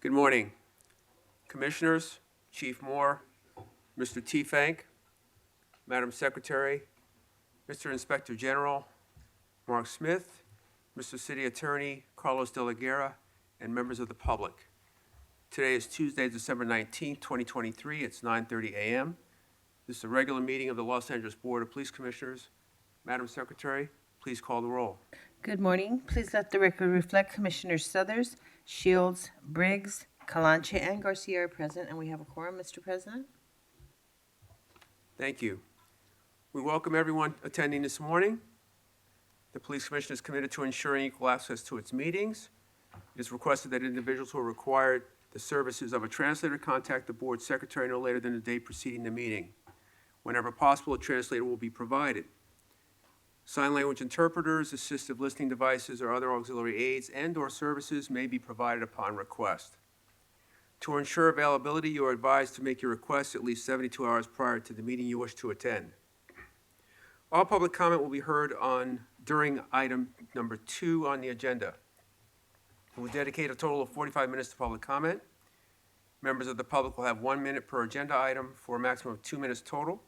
Good morning, Commissioners, Chief Moore, Mr. Teefank, Madam Secretary, Mr. Inspector General, Mark Smith, Mr. City Attorney Carlos De La Guerra, and members of the public. Today is Tuesday, December 19th, 2023. It's 9:30 a.m. This is a regular meeting of the Los Angeles Board of Police Commissioners. Madam Secretary, please call the roll. Good morning. Please let the record reflect Commissioners Suthers, Shields, Briggs, Calanche, and Garcia are present, and we have a quorum, Mr. President. Thank you. We welcome everyone attending this morning. The Police Commission is committed to ensuring equal access to its meetings. It is requested that individuals who are required the services of a translator contact the board secretary no later than the day preceding the meeting. Whenever possible, a translator will be provided. Sign language interpreters, assistive listening devices, or other auxiliary aids and/or services may be provided upon request. To ensure availability, you are advised to make your request at least 72 hours prior to the meeting you wish to attend. All public comment will be heard during item number 2 on the agenda. We will dedicate a total of 45 minutes to public comment. Members of the public will have 1 minute per agenda item for a maximum of 2 minutes total.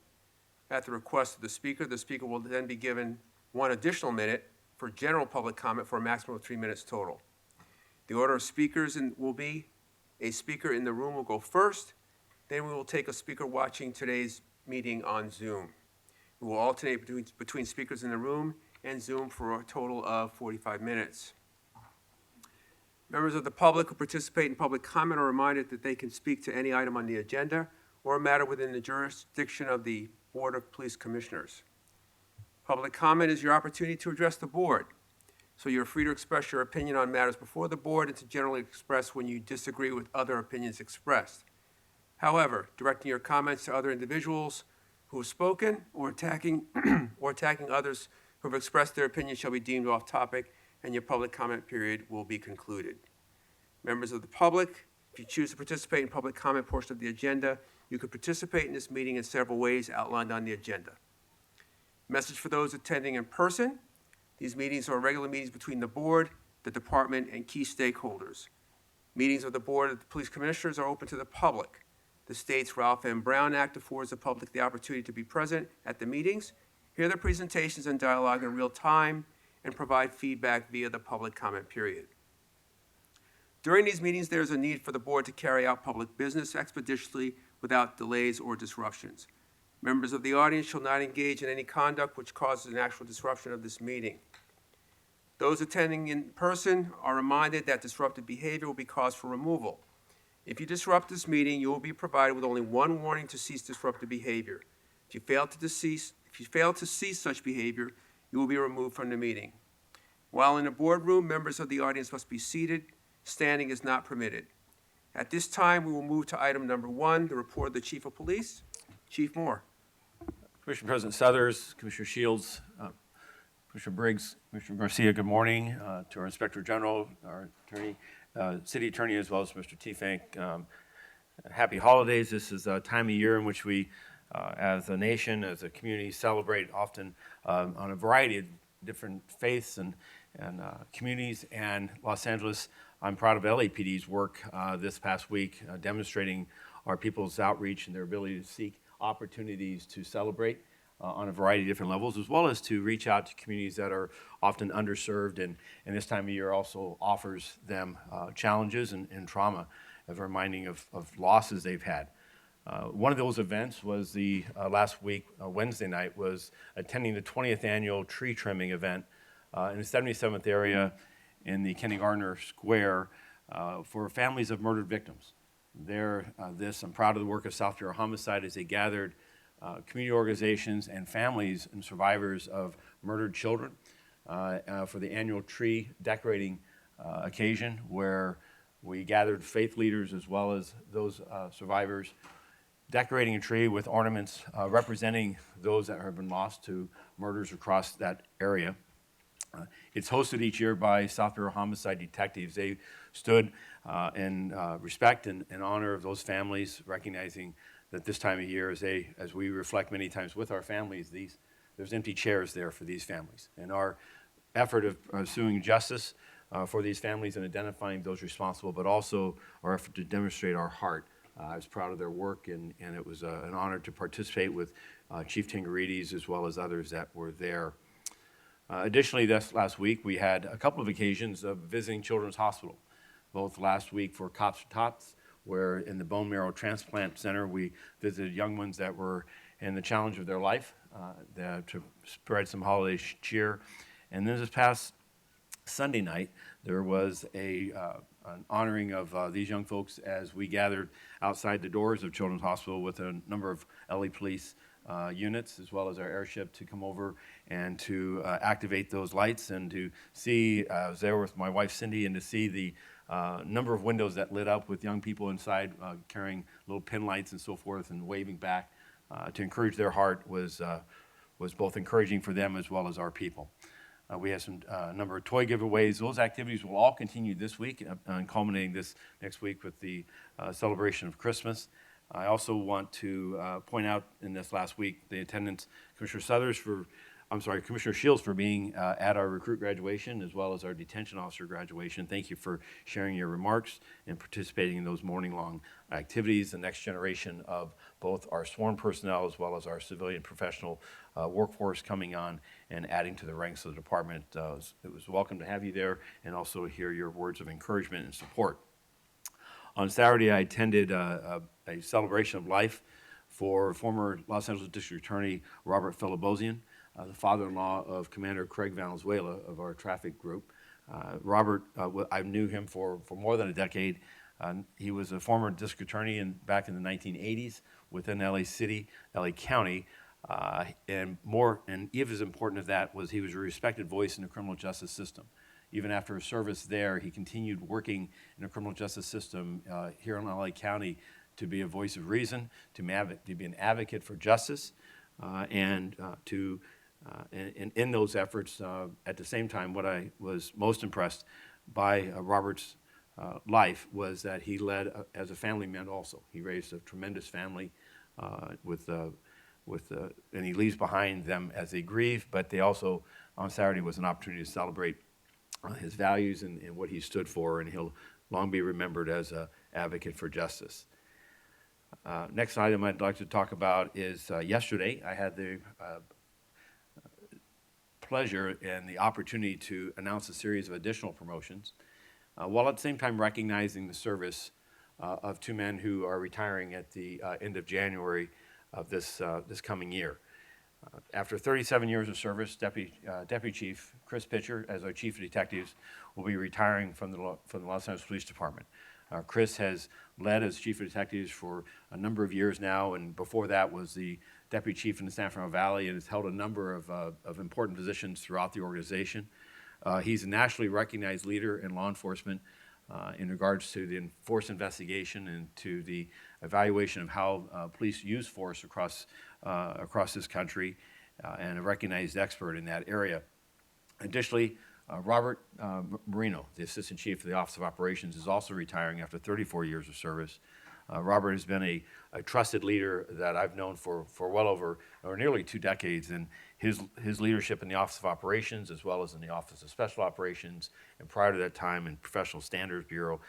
At the request of the speaker will then be given 1 additional minute for general public comment for a maximum of 3 minutes total. The order of speakers will be: a speaker in the room will go first, then we will take a speaker watching today's meeting on Zoom. We will alternate between speakers in the room and Zoom for a total of 45 minutes. Members of the public who participate in public comment are reminded that they can speak to any item on the agenda or a matter within the jurisdiction of the Board of Police Commissioners. Public comment is your opportunity to address the board, so you're free to express your opinion on matters before the board and to generally express when you disagree with other opinions expressed. However, directing your comments to other individuals who have spoken or attacking others who have expressed their opinion shall be deemed off topic, and your public comment period will be concluded. Members of the public, if you choose to participate in public comment portion of the agenda, you can participate in this meeting in several ways outlined on the agenda. Message for those attending in person: these meetings are regular meetings between the board, the department, and key stakeholders. Meetings of the Board of the Police Commissioners are open to the public. The state's Ralph M. Brown Act affords the public the opportunity to be present at the meetings, hear the presentations and dialogue in real time, and provide feedback via the public comment period. During these meetings, there is a need for the board to carry out public business expeditiously without delays or disruptions. Members of the audience shall not engage in any conduct which causes an actual disruption of this meeting. Those attending in person are reminded that disruptive behavior will be cause for removal. If you disrupt this meeting, you will be provided with only 1 warning to cease disruptive behavior. If you fail to cease such behavior, you will be removed from the meeting. While in the boardroom, members of the audience must be seated. Standing is not permitted. At this time, we will move to item number 1, the report of the Chief of Police. Chief Moore. Commissioner President Suthers, Commissioner Shields, Commissioner Briggs, Commissioner Garcia, good morning. To our Inspector General, our attorney, City Attorney, as well as Mr. Teefank. Happy holidays. This is a time of year in which we, as a nation, as a community, celebrate often on a variety of different faiths and communities. And Los Angeles, I'm proud of LAPD's work this past week, demonstrating our people's outreach and their ability to seek opportunities to celebrate on a variety of different levels, as well as to reach out to communities that are often underserved, and this time of year also offers them challenges and trauma, of reminding of losses they've had. One of those events was the last week, Wednesday night, was attending the 20th annual tree trimming event in the 77th area in the Kenny Gardner Square for families of murdered victims. I'm proud of the work of South Bureau Homicide as they gathered community organizations and families and survivors of murdered children for the annual tree decorating occasion, where we gathered faith leaders as well as those survivors, decorating a tree with ornaments representing those that have been lost to murders across that area. It's hosted each year by South Bureau Homicide detectives. They stood in respect and honor of those families, recognizing that this time of year, as we reflect many times with our families, there's empty chairs there for these families. And our effort of pursuing justice for these families and identifying those responsible, but also our effort to demonstrate our heart. I was proud of their work, and it was an honor to participate with Chief Tingarides as well as others that were there. Additionally, this last week, we had a couple of occasions of visiting Children's Hospital, both last week for Cops for Tots, where in the Bone Marrow Transplant Center, we visited young ones that were in the challenge of their life to spread some holiday cheer. And then this past Sunday night, there was an honoring of these young folks as we gathered outside the doors of Children's Hospital with a number of LA Police units, as well as our airship, to come over and to activate those lights and to see, I was there with my wife Cindy, and to see the number of windows that lit up with young people inside carrying little pin lights and so forth and waving back to encourage their heart was both encouraging for them as well as our people. We had a number of toy giveaways. Those activities will all continue this week and culminating this next week with the celebration of Christmas. I also want to point out in this last week the attendance, Commissioner Shields for being at our recruit graduation as well as our detention officer graduation. Thank you for sharing your remarks and participating in those morning-long activities. The next generation of both our sworn personnel as well as our civilian professional workforce coming on and adding to the ranks of the department. It was welcome to have you there and also hear your words of encouragement and support. On Saturday, I attended a celebration of life for former Los Angeles District Attorney Robert Filibosian, the father-in-law of Commander Craig Valenzuela of our traffic group. Robert, I knew him for more than a decade. He was a former district attorney back in the 1980s within LA City, LA County, and even as important as that was he was a respected voice in the criminal justice system. Even after his service there, he continued working in the criminal justice system here in LA County to be a voice of reason, to be an advocate for justice, and in those efforts, at the same time, what I was most impressed by Robert's life was that he led as a family man also. He raised a tremendous family and he leaves behind them as they grieve, but they also, on Saturday, was an opportunity to celebrate his values and what he stood for, and he'll long be remembered as an advocate for justice. Next item I'd like to talk about is yesterday I had the pleasure and the opportunity to announce a series of additional promotions, while at the same time recognizing the service of two men who are retiring at the end of January of this coming year. After 37 years of service, Deputy Chief Chris Pitcher, as our Chief of Detectives, will be retiring from the Los Angeles Police Department. Chris has led as Chief of Detectives for a number of years now, and before that was the Deputy Chief in the San Fernando Valley and has held a number of important positions throughout the organization. He's a nationally recognized leader in law enforcement in regards to the force investigation and to the evaluation of how police use force across this country, and a recognized expert in that area. Additionally, Robert Marino, the Assistant Chief of the Office of Operations, is also retiring after 34 years of service. Robert has been a trusted leader that I've known for well over or nearly 2 decades, and his leadership in the Office of Operations as well as in the Office of Special Operations, and prior to that time in Professional Standards Bureau,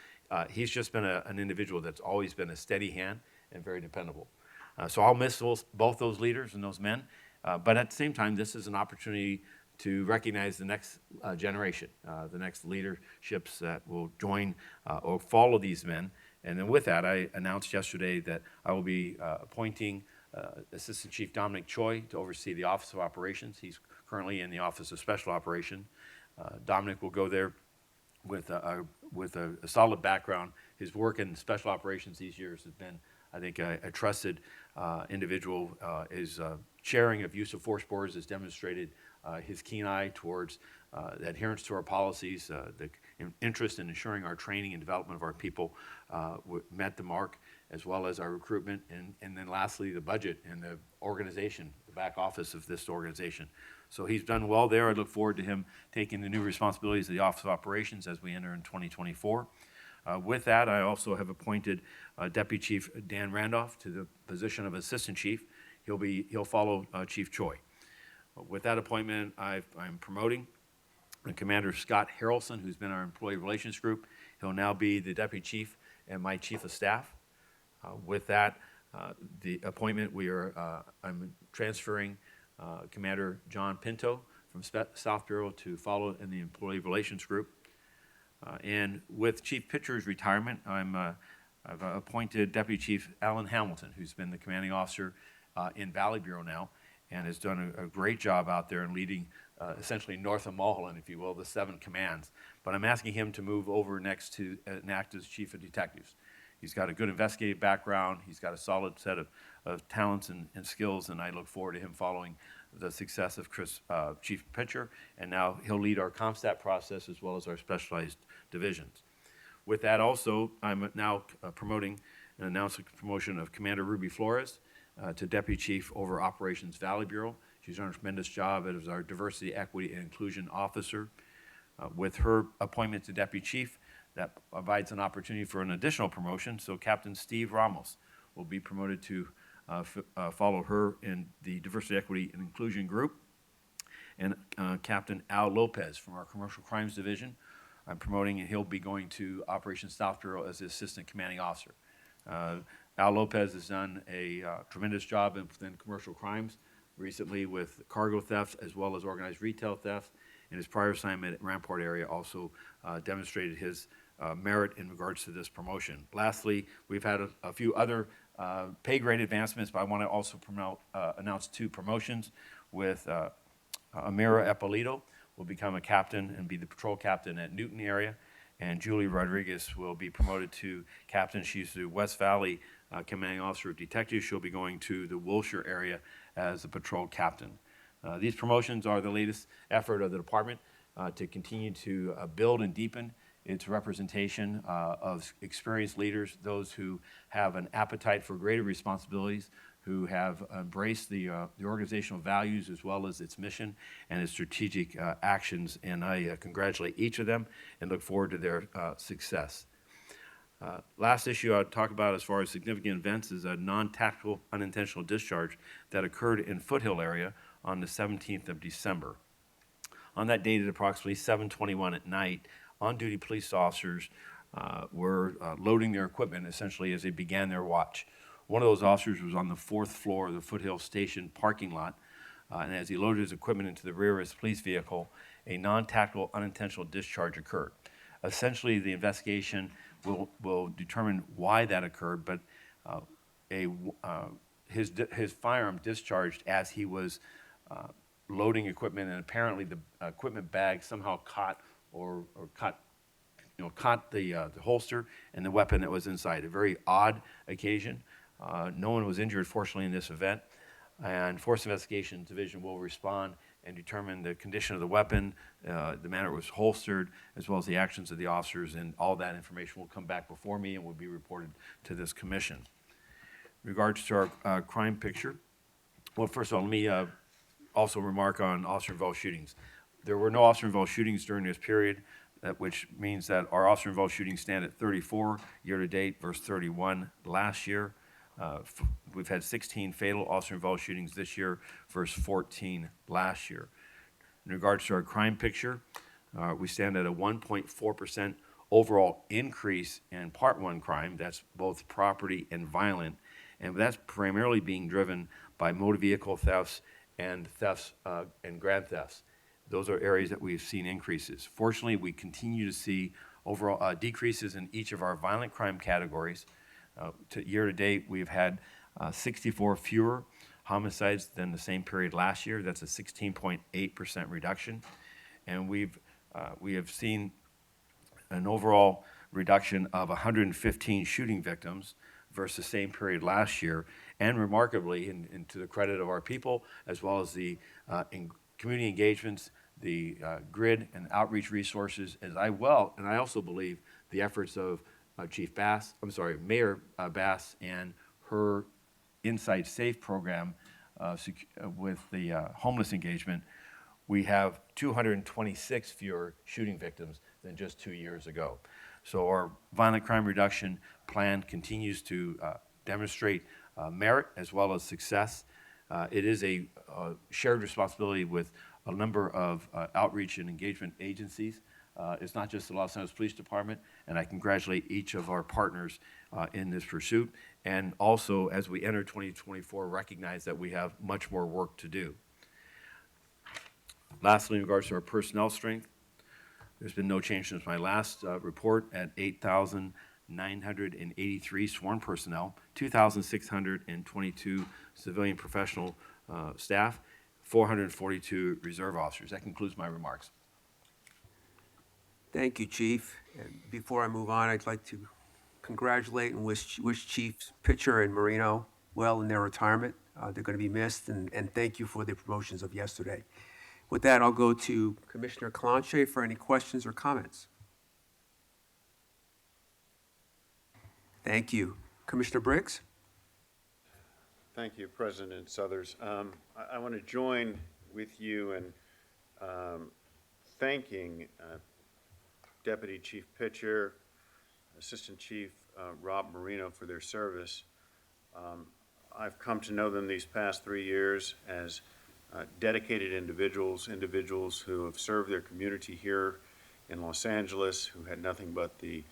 he's just been an individual that's always been a steady hand and very dependable. So I'll miss both those leaders and those men, but at the same time, this is an opportunity to recognize the next generation, the next leaderships that will join or follow these men. And then with that, I announced yesterday that I will be appointing Assistant Chief Dominic Choi to oversee the Office of Operations. He's currently in the Office of Special Operations. Dominic will go there with a solid background. His work in special operations these years has been, I think, a trusted individual. His sharing of use of force boards has demonstrated his keen eye towards adherence to our policies, the interest in ensuring our training and development of our people met the mark, as well as our recruitment, and then lastly, the budget and the organization, the back office of this organization. So he's done well there. I look forward to him taking the new responsibilities of the Office of Operations as we enter in 2024. With that, I also have appointed Deputy Chief Dan Randolph to the position of Assistant Chief. He'll follow Chief Choi. With that appointment, I'm promoting and Commander Scott Harrelson, who's been our Employee Relations Group. He'll now be the Deputy Chief and my Chief of Staff. With that, the appointment, I'm transferring Commander John Pinto from South Bureau to follow in the Employee Relations Group. And with Chief Pitcher's retirement, I've appointed Deputy Chief Alan Hamilton, who's been the commanding officer in Valley Bureau now, and has done a great job out there in leading essentially north of Mulholland, if you will, the 7 commands. But I'm asking him to move over next to act as Chief of Detectives. He's got a good investigative background. He's got a solid set of talents and skills, and I look forward to him following the success of Chief Pitcher, and now he'll lead our CompStat process as well as our specialized divisions. With that also, I'm now promoting and announcing the promotion of Commander Ruby Flores to Deputy Chief over Operations Valley Bureau. She's done a tremendous job as our Diversity, Equity, and Inclusion Officer. With her appointment to Deputy Chief, that provides an opportunity for an additional promotion. So Captain Steve Ramos will be promoted to follow her in the Diversity, Equity, and Inclusion Group. And Captain Al Lopez from our Commercial Crimes Division, I'm promoting, and he'll be going to Operations South Bureau as the Assistant Commanding Officer. Al Lopez has done a tremendous job within commercial crimes, recently with cargo theft as well as organized retail theft. In his prior assignment at Rampart area also demonstrated his merit in regards to this promotion. Lastly, we've had a few other pay grade advancements, but I want to also announce 2 promotions with Amira Eppolito will become a captain and be the patrol captain at Newton area, and Julie Rodriguez will be promoted to captain. She's the West Valley commanding officer of detectives. She'll be going to the Wilshire area as the patrol captain. These promotions are the latest effort of the department to continue to build and deepen its representation of experienced leaders, those who have an appetite for greater responsibilities, who have embraced the organizational values as well as its mission and its strategic actions. And I congratulate each of them and look forward to their success. Last issue I'll talk about as far as significant events is a non-tactical unintentional discharge that occurred in Foothill area on the 17th of December. On that date at approximately 7:21 at night, on-duty police officers were loading their equipment essentially as they began their watch. One of those officers was on the 4th floor of the Foothill Station parking lot, and as he loaded his equipment into the rear of his police vehicle, a non-tactical unintentional discharge occurred. Essentially, the investigation will determine why that occurred, but his firearm discharged as he was loading equipment, and apparently the equipment bag somehow caught the holster and the weapon that was inside. A very odd occasion. No one was injured, fortunately, in this event. And Force Investigations Division will respond and determine the condition of the weapon, the manner it was holstered, as well as the actions of the officers, and all that information will come back before me and will be reported to this commission. In regards to our crime picture, well, first of all, let me also remark on officer-involved shootings. There were no officer-involved shootings during this period, which means that our officer-involved shootings stand at 34 year-to-date versus 31 last year. We've had 16 fatal officer-involved shootings this year versus 14 last year. In regards to our crime picture, we stand at a 1.4% overall increase in Part 1 crime. That's both property and violent, and that's primarily being driven by motor vehicle thefts and thefts and grand thefts. Those are areas that we've seen increases. Fortunately, we continue to see overall decreases in each of our violent crime categories. Year to date, we've had 64 fewer homicides than the same period last year. That's a 16.8% reduction. And we have seen an overall reduction of 115 shooting victims versus the same period last year. And remarkably, and to the credit of our people, as well as the community engagements, the grid and outreach resources, and I also believe the efforts of Mayor Bass and her Inside Safe program with the homeless engagement, we have 226 fewer shooting victims than just 2 years ago. So our violent crime reduction plan continues to demonstrate merit as well as success. It is a shared responsibility with a number of outreach and engagement agencies. It's not just the Los Angeles Police Department, and I congratulate each of our partners in this pursuit. And also, as we enter 2024, recognize that we have much more work to do. Lastly, in regards to our personnel strength, there's been no change since my last report at 8,983 sworn personnel, 2,622 civilian professional staff, 442 reserve officers. That concludes my remarks. Thank you, Chief. And before I move on, I'd like to congratulate and wish Chiefs Pitcher and Marino well in their retirement. They're going to be missed, and thank you for the promotions of yesterday. With that, I'll go to Commissioner Calanche for any questions or comments. Thank you. Commissioner Briggs? Thank you, President Suthers. I want to join with you in thanking Deputy Chief Pitcher, Assistant Chief Rob Marino for their service. I've come to know them these past 3 years as dedicated individuals who have served their community here in Los Angeles, who had nothing but the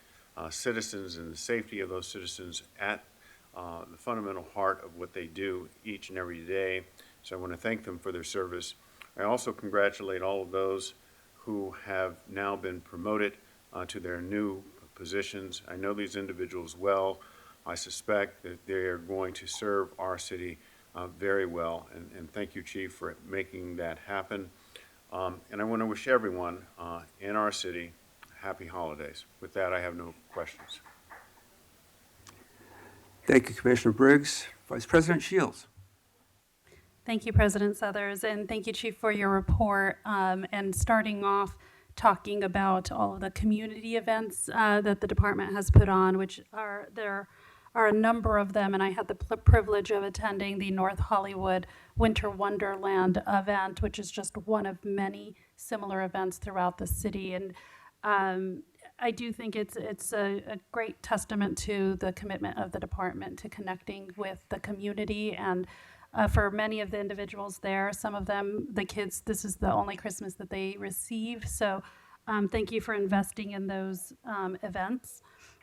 citizens and the safety of those citizens at the fundamental heart of what they do each and every day. So I want to thank them for their service. I also congratulate all of those who have now been promoted to their new positions. I know these individuals well. I suspect that they are going to serve our city very well, and thank you, Chief, for making that happen. And I want to wish everyone in our city happy holidays. With that, I have no questions. Thank you, Commissioner Briggs. Vice President Shields? Thank you, President Suthers, and thank you, Chief, for your report. And starting off talking about all of the community events that the department has put on, which there are a number of them, and I had the privilege of attending the North Hollywood Winter Wonderland event, which is just one of many similar events throughout the city. And I do think it's a great testament to the commitment of the department to connecting with the community. And for many of the individuals there, some of them, the kids, this is the only Christmas that they receive. So thank you for investing in those events.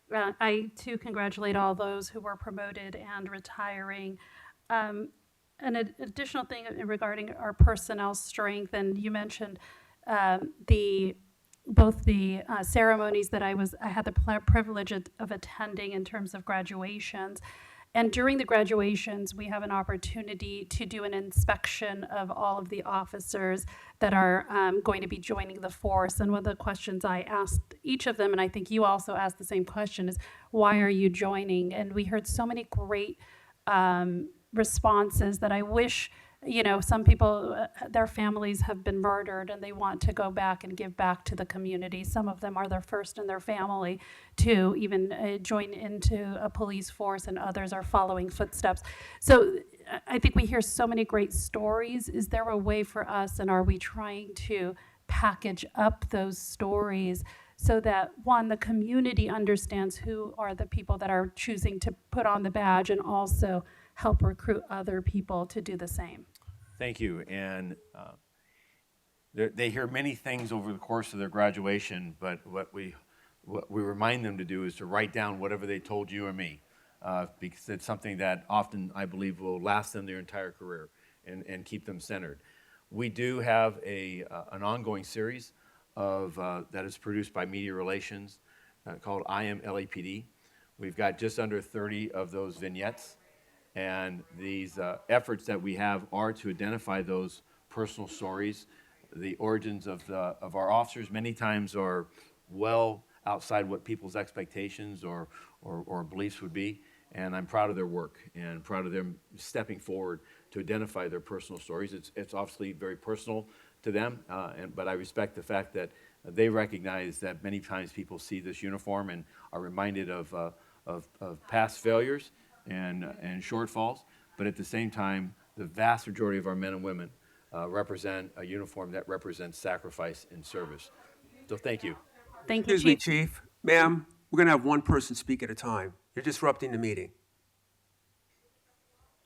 I, too, congratulate all those who were promoted and retiring. An additional thing regarding our personnel strength, and you mentioned both the ceremonies that I had the privilege of attending in terms of graduations. And during the graduations, we have an opportunity to do an inspection of all of the officers that are going to be joining the force. And one of the questions I asked each of them, and I think you also asked the same question, is why are you joining? And we heard so many great responses that I wish, some people, their families have been murdered and they want to go back and give back to the community. Some of them are their first in their family to even join into a police force, and others are following footsteps. So I think we hear so many great stories. Is there a way for us, and are we trying to package up those stories so that, one, the community understands who are the people that are choosing to put on the badge, and also help recruit other people to do the same? Thank you. And they hear many things over the course of their graduation, but what we remind them to do is to write down whatever they told you or me, because it's something that often, I believe, will last them their entire career and keep them centered. We do have an ongoing series that is produced by Media Relations called I Am LAPD. We've got just under 30 of those vignettes. And these efforts that we have are to identify those personal stories. The origins of our officers many times are well outside what people's expectations or beliefs would be. And I'm proud of their work and proud of them stepping forward to identify their personal stories. It's obviously very personal to them, but I respect the fact that they recognize that many times people see this uniform and are reminded of past failures and shortfalls, but at the same time, the vast majority of our men and women represent a uniform that represents sacrifice and service. So thank you. Thank you, Excuse me, Chief. Chief. Ma'am, we're going to have one person speak at a time. You're disrupting the meeting.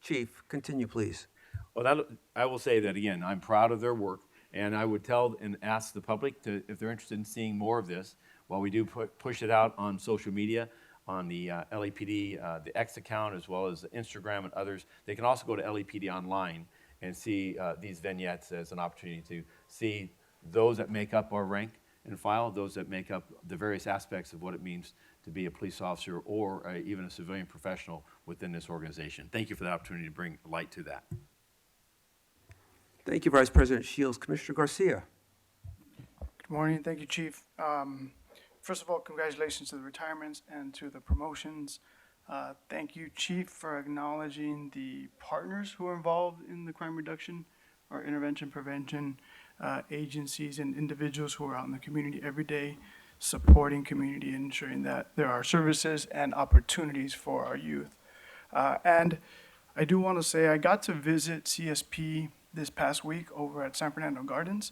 Chief, continue, please. Well, I will say that again, I'm proud of their work, And I would tell and ask the public to, if they're interested in seeing more of this, while we do push it out on social media, on the LAPD, the X account, as well as Instagram and others, they can also go to LAPD online and see these vignettes as an opportunity to see those that make up our rank and file, those that make up the various aspects of what it means to be a police officer or even a civilian professional within this organization. Thank you for the opportunity to bring light to that. Thank you, Vice President Shields. Commissioner Garcia. Good morning. Thank you, Chief. First of all, congratulations to the retirements and to the promotions. Thank you, Chief, for acknowledging the partners who are involved in the crime reduction or intervention prevention agencies and individuals who are out in the community every day supporting community and ensuring that there are services and opportunities for our youth. And I do want to say I got to visit CSP this past week over at San Fernando Gardens.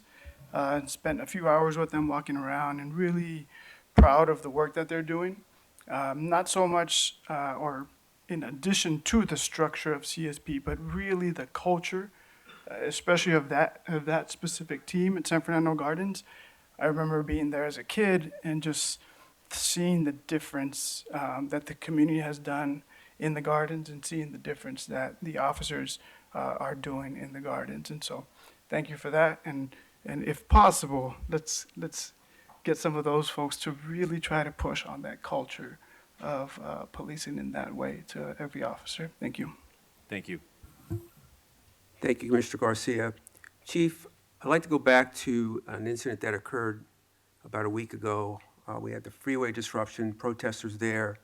Spent a few hours with them walking around and really proud of the work that they're doing. Not so much or in addition to the structure of CSP, but really the culture, especially of that specific team at San Fernando Gardens. I remember being there as a kid and just seeing the difference that the community has done in the gardens and seeing the difference that the officers are doing in the gardens. And so thank you for that. And if possible, let's get some of those folks to really try to push on that culture of policing in that way to every officer. Thank you. Thank you. Thank you, Commissioner Garcia. Chief, I'd like to go back to an incident that occurred about a week ago. We had the freeway disruption, protesters there.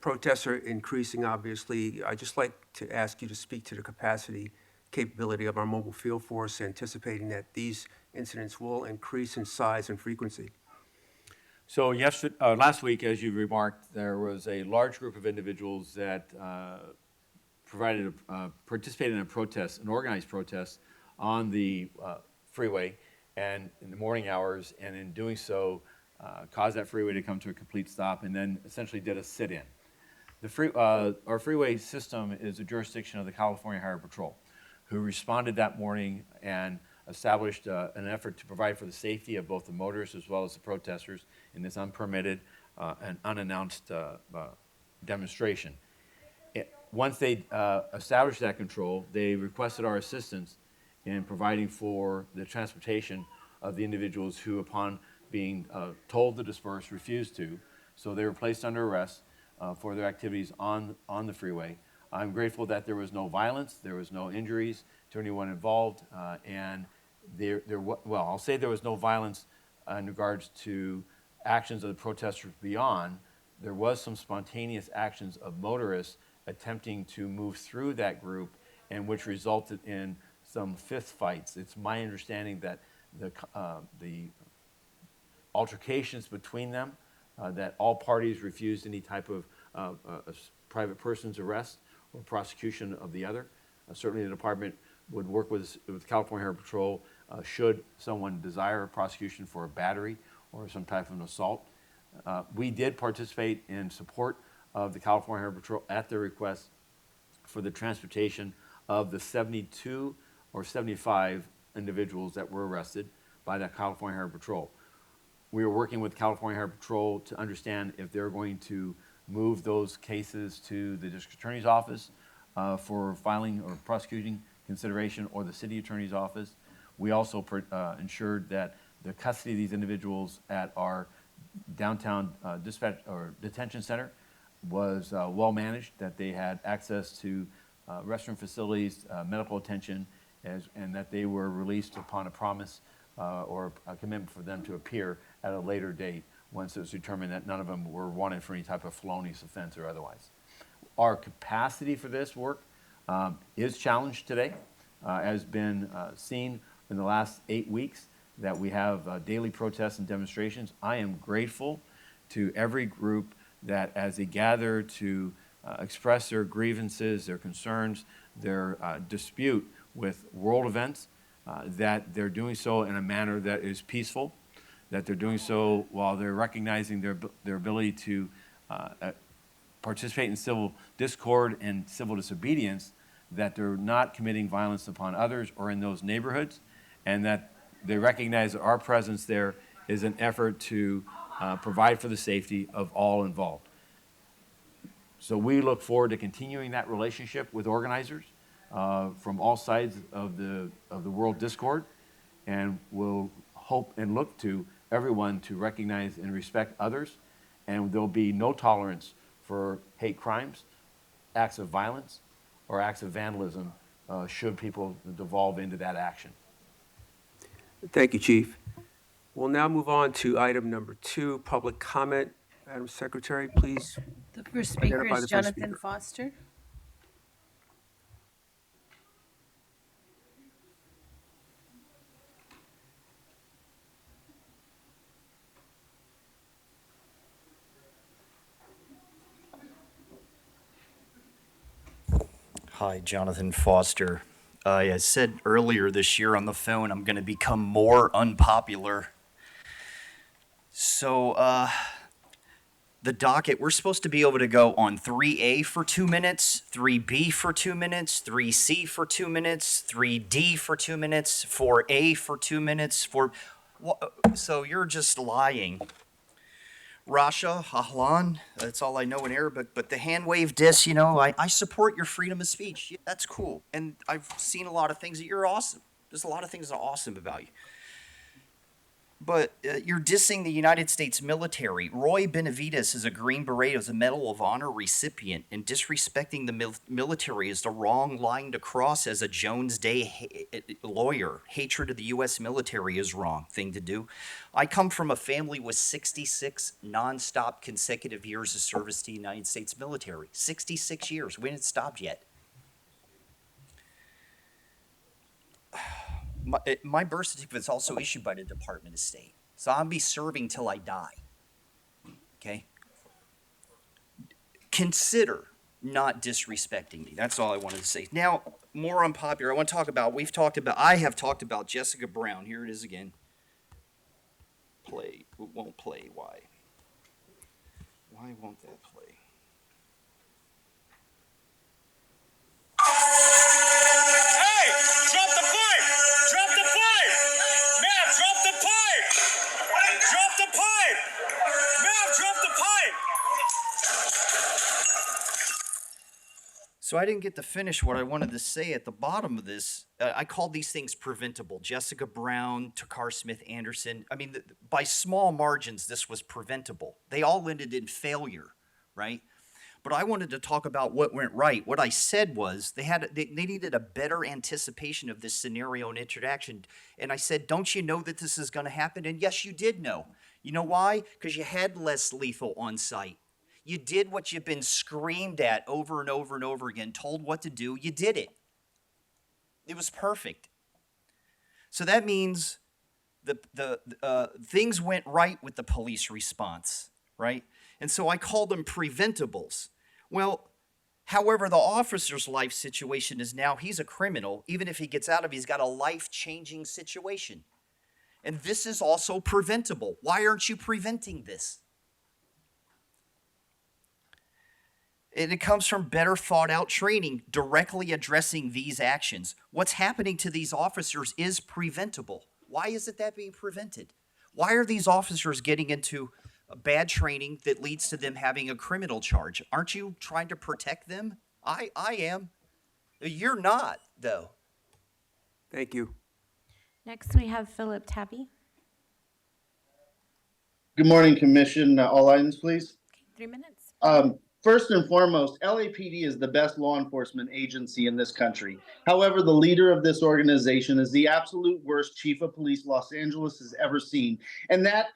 Protests are increasing, obviously. I'd just like to ask you to speak to the capability of our mobile field force, anticipating that these incidents will increase in size and frequency. So last week, as you remarked, there was a large group of individuals that participated in a protest, an organized protest on the freeway and in the morning hours, and in doing so, caused that freeway to come to a complete stop and then essentially did a sit-in. Our freeway system is a jurisdiction of the California Highway Patrol, who responded that morning and established an effort to provide for the safety of both the motorists as well as the protesters in this unpermitted and unannounced demonstration. Once they established that control, they requested our assistance in providing for the transportation of the individuals who, upon being told to disperse, refused to. So they were placed under arrest for their activities on the freeway. I'm grateful that there was no violence, there was no injuries to anyone involved, and I'll say there was no violence in regards to actions of the protesters beyond. There was some spontaneous actions of motorists attempting to move through that group, and which resulted in some fist fights. It's my understanding that the altercations between them, that all parties refused any type of private person's arrest or prosecution of the other. Certainly the department would work with California Highway Patrol should someone desire a prosecution for a battery or some type of an assault. We did participate in support of the California Highway Patrol at their request for the transportation of the 72 or 75 individuals that were arrested by the California Highway Patrol. We were working with California Highway Patrol to understand if they're going to move those cases to the district attorney's office for filing or prosecuting consideration, or the city attorney's office. We also ensured that the custody of these individuals at our downtown dispatch or detention center was well managed, that they had access to restroom facilities, medical attention, and that they were released upon a promise or a commitment for them to appear at a later date once it was determined that none of them were wanted for any type of felonious offense or otherwise. Our capacity for this work is challenged today, has been seen in the last 8 weeks that we have daily protests and demonstrations. I am grateful to every group that as they gather to express their grievances, their concerns, their dispute with world events, that they're doing so in a manner that is peaceful, that they're doing so while they're recognizing their ability to participate in civil discord and civil disobedience, that they're not committing violence upon others or in those neighborhoods, and that they recognize that our presence there is an effort to provide for the safety of all involved. So we look forward to continuing that relationship with organizers from all sides of the world discord, and we'll hope and look to everyone to recognize and respect others, and there'll be no tolerance for hate crimes, acts of violence, or acts of vandalism should people devolve into that action. Thank you, Chief. We'll now move on to item number 2, public comment. Madam Secretary, please. The first speaker Identify is the first Jonathan speaker. Foster. Hi, Jonathan Foster. I said earlier this year on the phone I'm going to become more unpopular. So, the docket, we're supposed to be able to go on 3A for 2 minutes, 3B for 2 minutes, 3C for 2 minutes, 3D for 2 minutes, 4A for 2 minutes, so you're just lying. Rasha, Ahlan, that's all I know in Arabic, but the hand wave dis, I support your freedom of speech. Yeah, that's cool. And I've seen a lot of things that you're awesome. There's a lot of things that are awesome about you. But you're dissing the United States military. Roy Benavides is a Green Beret, is a Medal of Honor recipient, and disrespecting the military is the wrong line to cross as a Jones Day lawyer. Hatred of the U.S. military is wrong thing to do. I come from a family with 66 nonstop consecutive years of service to the United States military. 66 years. We haven't stopped yet. My birth certificate is also issued by the Department of State. So I'll be serving till I die. Okay? Consider not disrespecting me. That's all I wanted to say. Now, more unpopular. I have talked about Jessica Brown. Here it is again. It won't play. Why? Why won't that play? Hey, drop the pipe! Drop the pipe! Matt, drop the pipe! Drop the pipe! Matt, drop the pipe! So I didn't get to finish what I wanted to say at the bottom of this. I called these things preventable. Jessica Brown, Takar Smith Anderson. I mean, by small margins, this was preventable. They all ended in failure, right? But I wanted to talk about what went right. What I said was they needed a better anticipation of this scenario and introduction. And I said, don't you know that this is going to happen? And yes, you did know. You know why? Because you had less lethal on site. You did what you've been screamed at over and over and over again, told what to do. You did it. It was perfect. So that means the things went right with the police response, right? And so I called them preventables. Well, however, the officer's life situation is now, he's a criminal. Even if he gets out of it, he's got a life-changing situation. And this is also preventable. Why aren't you preventing this? And it comes from better thought out training directly addressing these actions. What's happening to these officers is preventable. Why is it that being prevented? Why are these officers getting into bad training that leads to them having a criminal charge? Aren't you trying to protect them? I am. You're not, though. Thank you. Next, we have Philip Tabby. Good morning, Commission. All items, please. 3 minutes. First and foremost, LAPD is the best law enforcement agency in this country. However, the leader of this organization is the absolute worst chief of police Los Angeles has ever seen. And that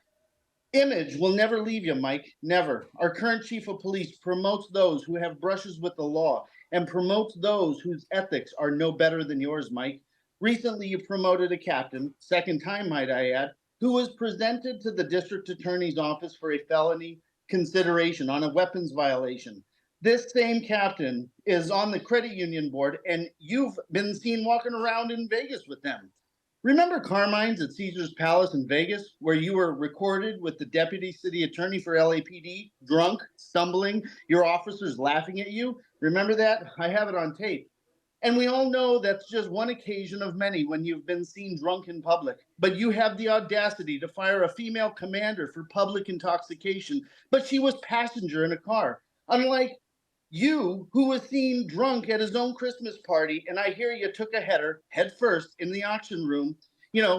image will never leave you, Mike. Never. Our current chief of police promotes those who have brushes with the law and promotes those whose ethics are no better than yours, Mike. Recently, you promoted a captain, second time, might I add, who was presented to the district attorney's office for a felony consideration on a weapons violation. This same captain is on the credit union board, and you've been seen walking around in Vegas with them. Remember Carmine's at Caesar's Palace in Vegas, where you were recorded with the deputy city attorney for LAPD, drunk, stumbling, your officers laughing at you? Remember that? I have it on tape. And we all know that's just one occasion of many when you've been seen drunk in public. But you have the audacity to fire a female commander for public intoxication, but she was passenger in a car. Unlike you, who was seen drunk at his own Christmas party, and I hear you took a header head first in the auction room,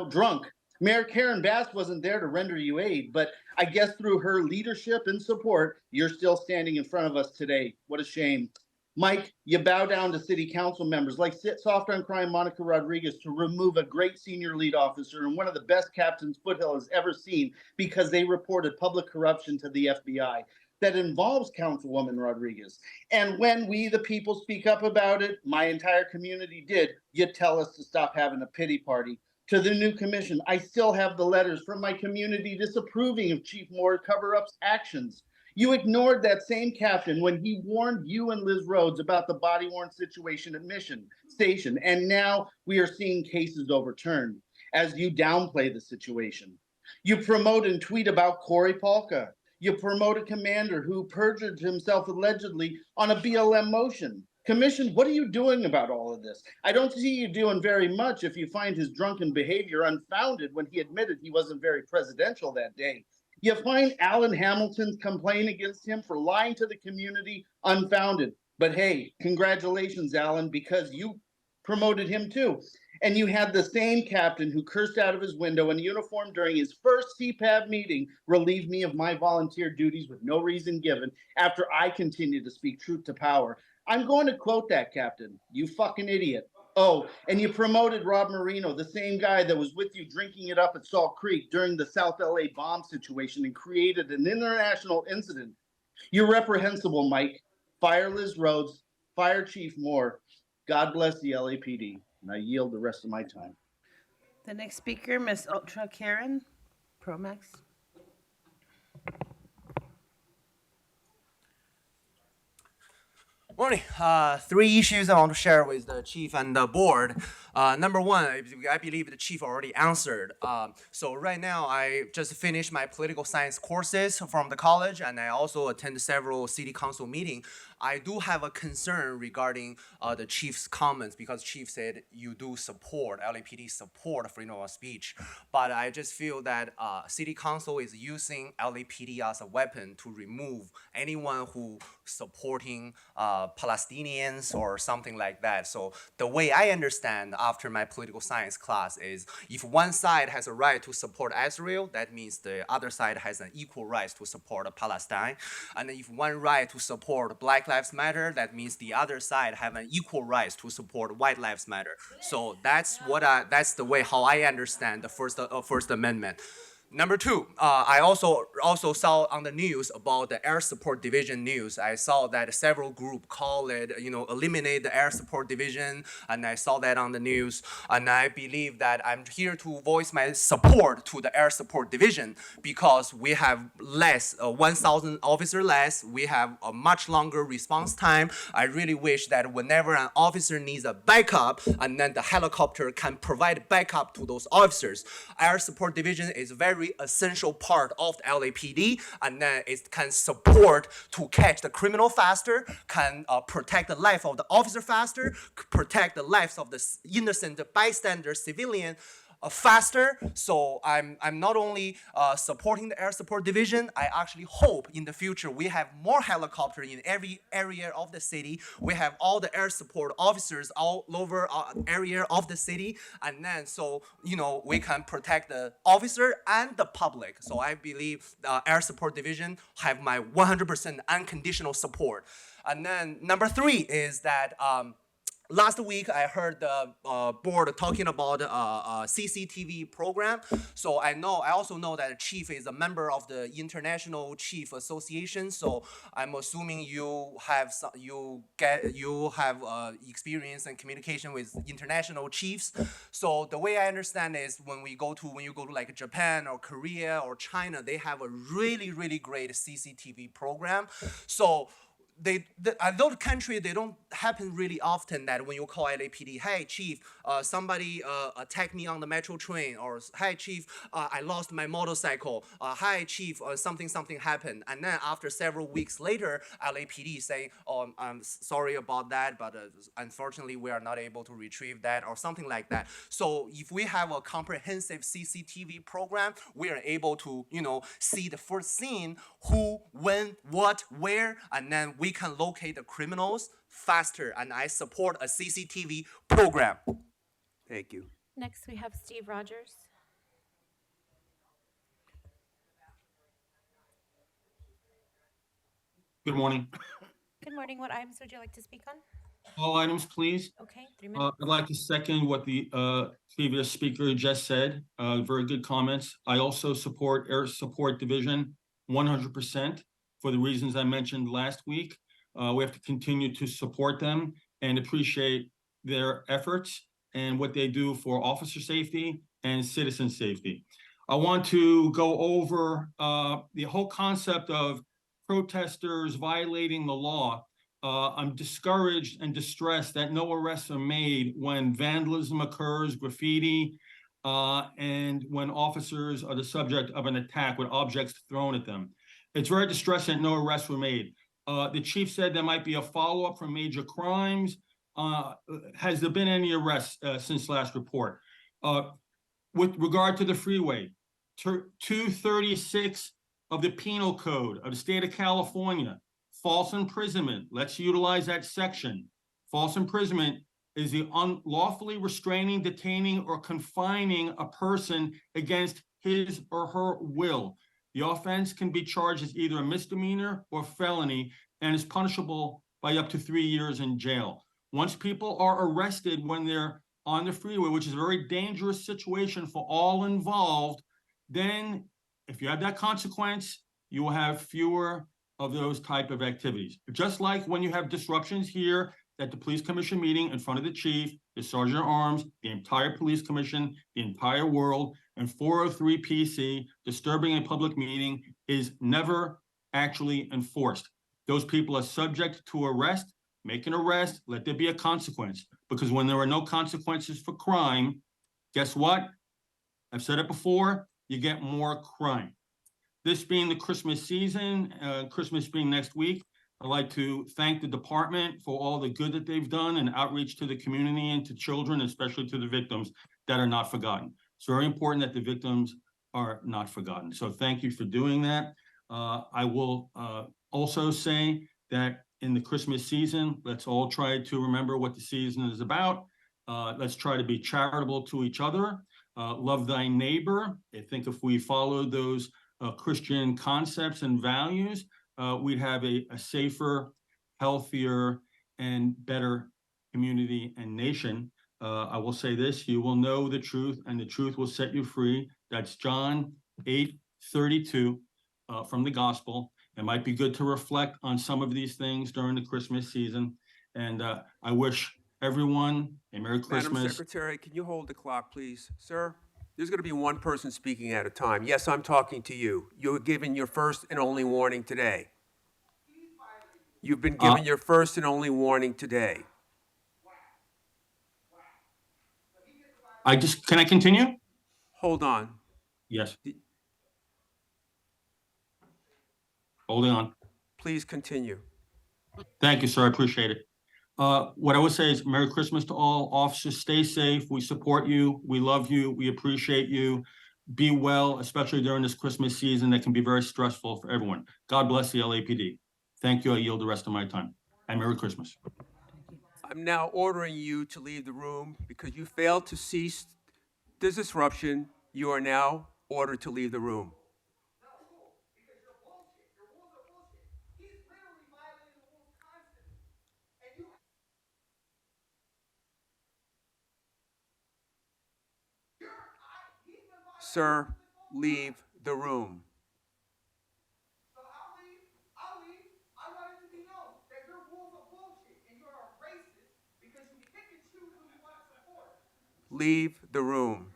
drunk. Mayor Karen Bass wasn't there to render you aid, but I guess through her leadership and support, you're still standing in front of us today. What a shame. Mike, you bow down to city council members like soft on crime Monica Rodriguez to remove a great senior lead officer and one of the best captains Foothill has ever seen because they reported public corruption to the FBI that involves Councilwoman Rodriguez. And when we, the people, speak up about it, my entire community did, you tell us to stop having a pity party. To the new commission, I still have the letters from my community disapproving of Chief Moore cover-up's actions. You ignored that same captain when he warned you and Liz Rhodes about the body-worn situation at Mission Station, and now we are seeing cases overturned as you downplay the situation. You promote and tweet about Corey Polka. You promote a commander who perjured himself allegedly on a BLM motion. Commission, what are you doing about all of this? I don't see you doing very much if you find his drunken behavior unfounded when he admitted he wasn't very presidential that day. You find Alan Hamilton's complaint against him for lying to the community unfounded. But hey, congratulations, Alan, because you promoted him too. And you had the same captain who cursed out of his window in uniform during his first CPAB meeting relieve me of my volunteer duties with no reason given after I continued to speak truth to power. I'm going to quote that captain. You fucking idiot. Oh, and you promoted Rob Marino, the same guy that was with you drinking it up at Salt Creek during the South LA bomb situation and created an international incident. You're reprehensible, Mike. Fire Liz Rhodes, fire Chief Moore. God bless the LAPD. And I yield the rest of my time. The next speaker, Ms. Ultra Karen Promax. Morning. Three issues I want to share with the chief and the board. Number one, I believe the chief already answered. So right now, I just finished my political science courses from the college, and I also attend several city council meetings. I do have a concern regarding the chief's comments because chief said you do support LAPD support freedom of speech, but I just feel that city council is using LAPD as a weapon to remove anyone who supporting Palestinians or something like that. So the way I understand after my political science class is if one side has a right to support Israel, that means the other side has an equal right to support Palestine. And if one right to support Black Lives Matter, that means the other side have an equal right to support White Lives Matter. So that's that's the way how I understand the First Amendment. Number two, I also saw on the news about the Air Support Division news. I saw that several groups call it, eliminate the Air Support Division, and I saw that on the news. And I believe that I'm here to voice my support to the Air Support Division because we have less, 1,000 officers less. We have a much longer response time. I really wish that whenever an officer needs a backup, and then the helicopter can provide backup to those officers. Air Support Division is a very essential part of the LAPD, and then it can support to catch the criminal faster, can protect the life of the officer faster, protect the lives of the innocent bystander civilian faster. So I'm not only supporting the Air Support Division, I actually hope in the future we have more helicopters in every area of the city. We have all the air support officers all over area of the city, and then so we can protect the officer and the public. So I believe the Air Support Division have my 100% unconditional support. And then number three is that last week, I heard the board talking about CCTV program. So I also know that the chief is a member of the International Chief Association. So I'm assuming you have experience and communication with international chiefs. So the way I understand is when you go to like Japan or Korea or China, they have a really, really great CCTV program. So those country, they don't happen really often that when you call LAPD, hey chief, somebody attacked me on the metro train, or hi chief, I lost my motorcycle, hi chief, something happened, and then after several weeks later, LAPD saying, oh, I'm sorry about that, but unfortunately we are not able to retrieve that, or something like that. So if we have a comprehensive CCTV program, we are able to, see the first scene, who, when, what, where, and then we can locate the criminals faster. And I support a CCTV program. Thank you. Next, we have Steve Rogers. Good morning. Good morning. What items would you like to speak on? All items, please. Okay, 3 minutes. I'd like to second what the previous speaker just said. Very good comments. I also support Air Support Division 100% for the reasons I mentioned last week. We have to continue to support them and appreciate their efforts and what they do for officer safety and citizen safety. I want to go over the whole concept of protesters violating the law. I'm discouraged and distressed that no arrests are made when vandalism occurs, graffiti, and when officers are the subject of an attack with objects thrown at them. It's very distressing that no arrests were made. The chief said there might be a follow-up for major crimes. Has there been any arrests since last report? With regard to the freeway, 236 of the Penal Code of the state of California, false imprisonment. Let's utilize that section. False imprisonment is the unlawfully restraining, detaining, or confining a person against his or her will. The offense can be charged as either a misdemeanor or felony and is punishable by up to 3 years in jail. Once people are arrested when they're on the freeway, which is a very dangerous situation for all involved, then if you have that consequence, you will have fewer of those type of activities. Just like when you have disruptions here at the police commission meeting in front of the chief, the sergeant at arms, the entire police commission, the entire world, and 403 PC, disturbing a public meeting is never actually enforced. Those people are subject to arrest. Make an arrest, let there be a consequence. Because when there are no consequences for crime, guess what? I've said it before, you get more crime. This being the Christmas season, Christmas being next week, I'd like to thank the department for all the good that they've done and outreach to the community and to children, especially to the victims that are not forgotten. It's very important that the victims are not forgotten. So thank you for doing that. I will also say that in the Christmas season, let's all try to remember what the season is about. Let's try to be charitable to each other. Love thy neighbor. I think if we follow those Christian concepts and values, we'd have a safer, healthier, and better community and nation. I will say this, you will know the truth and the truth will set you free. That's John 8:32 from the gospel. It might be good to reflect on some of these things during the Christmas season. And I wish everyone a Merry Christmas. Madam Secretary, can you hold the clock, please? Sir, there's going to be one person speaking at a time. Yes, I'm talking to you. You were given your first and only warning today. You've been given your first and only warning today. Can I continue? Hold on. Yes. Holding on. Please continue. Thank you, sir. I appreciate it. What I would say is Merry Christmas to all. Officers, stay safe. We support you. We love you. We appreciate you. Be well, especially during this Christmas season that can be very stressful for everyone. God bless the LAPD. Thank you. I yield the rest of my time. And Merry Christmas. I'm now ordering you to leave the room because you failed to cease this disruption. You are now ordered to leave the room. Sir, leave the room. Leave the room.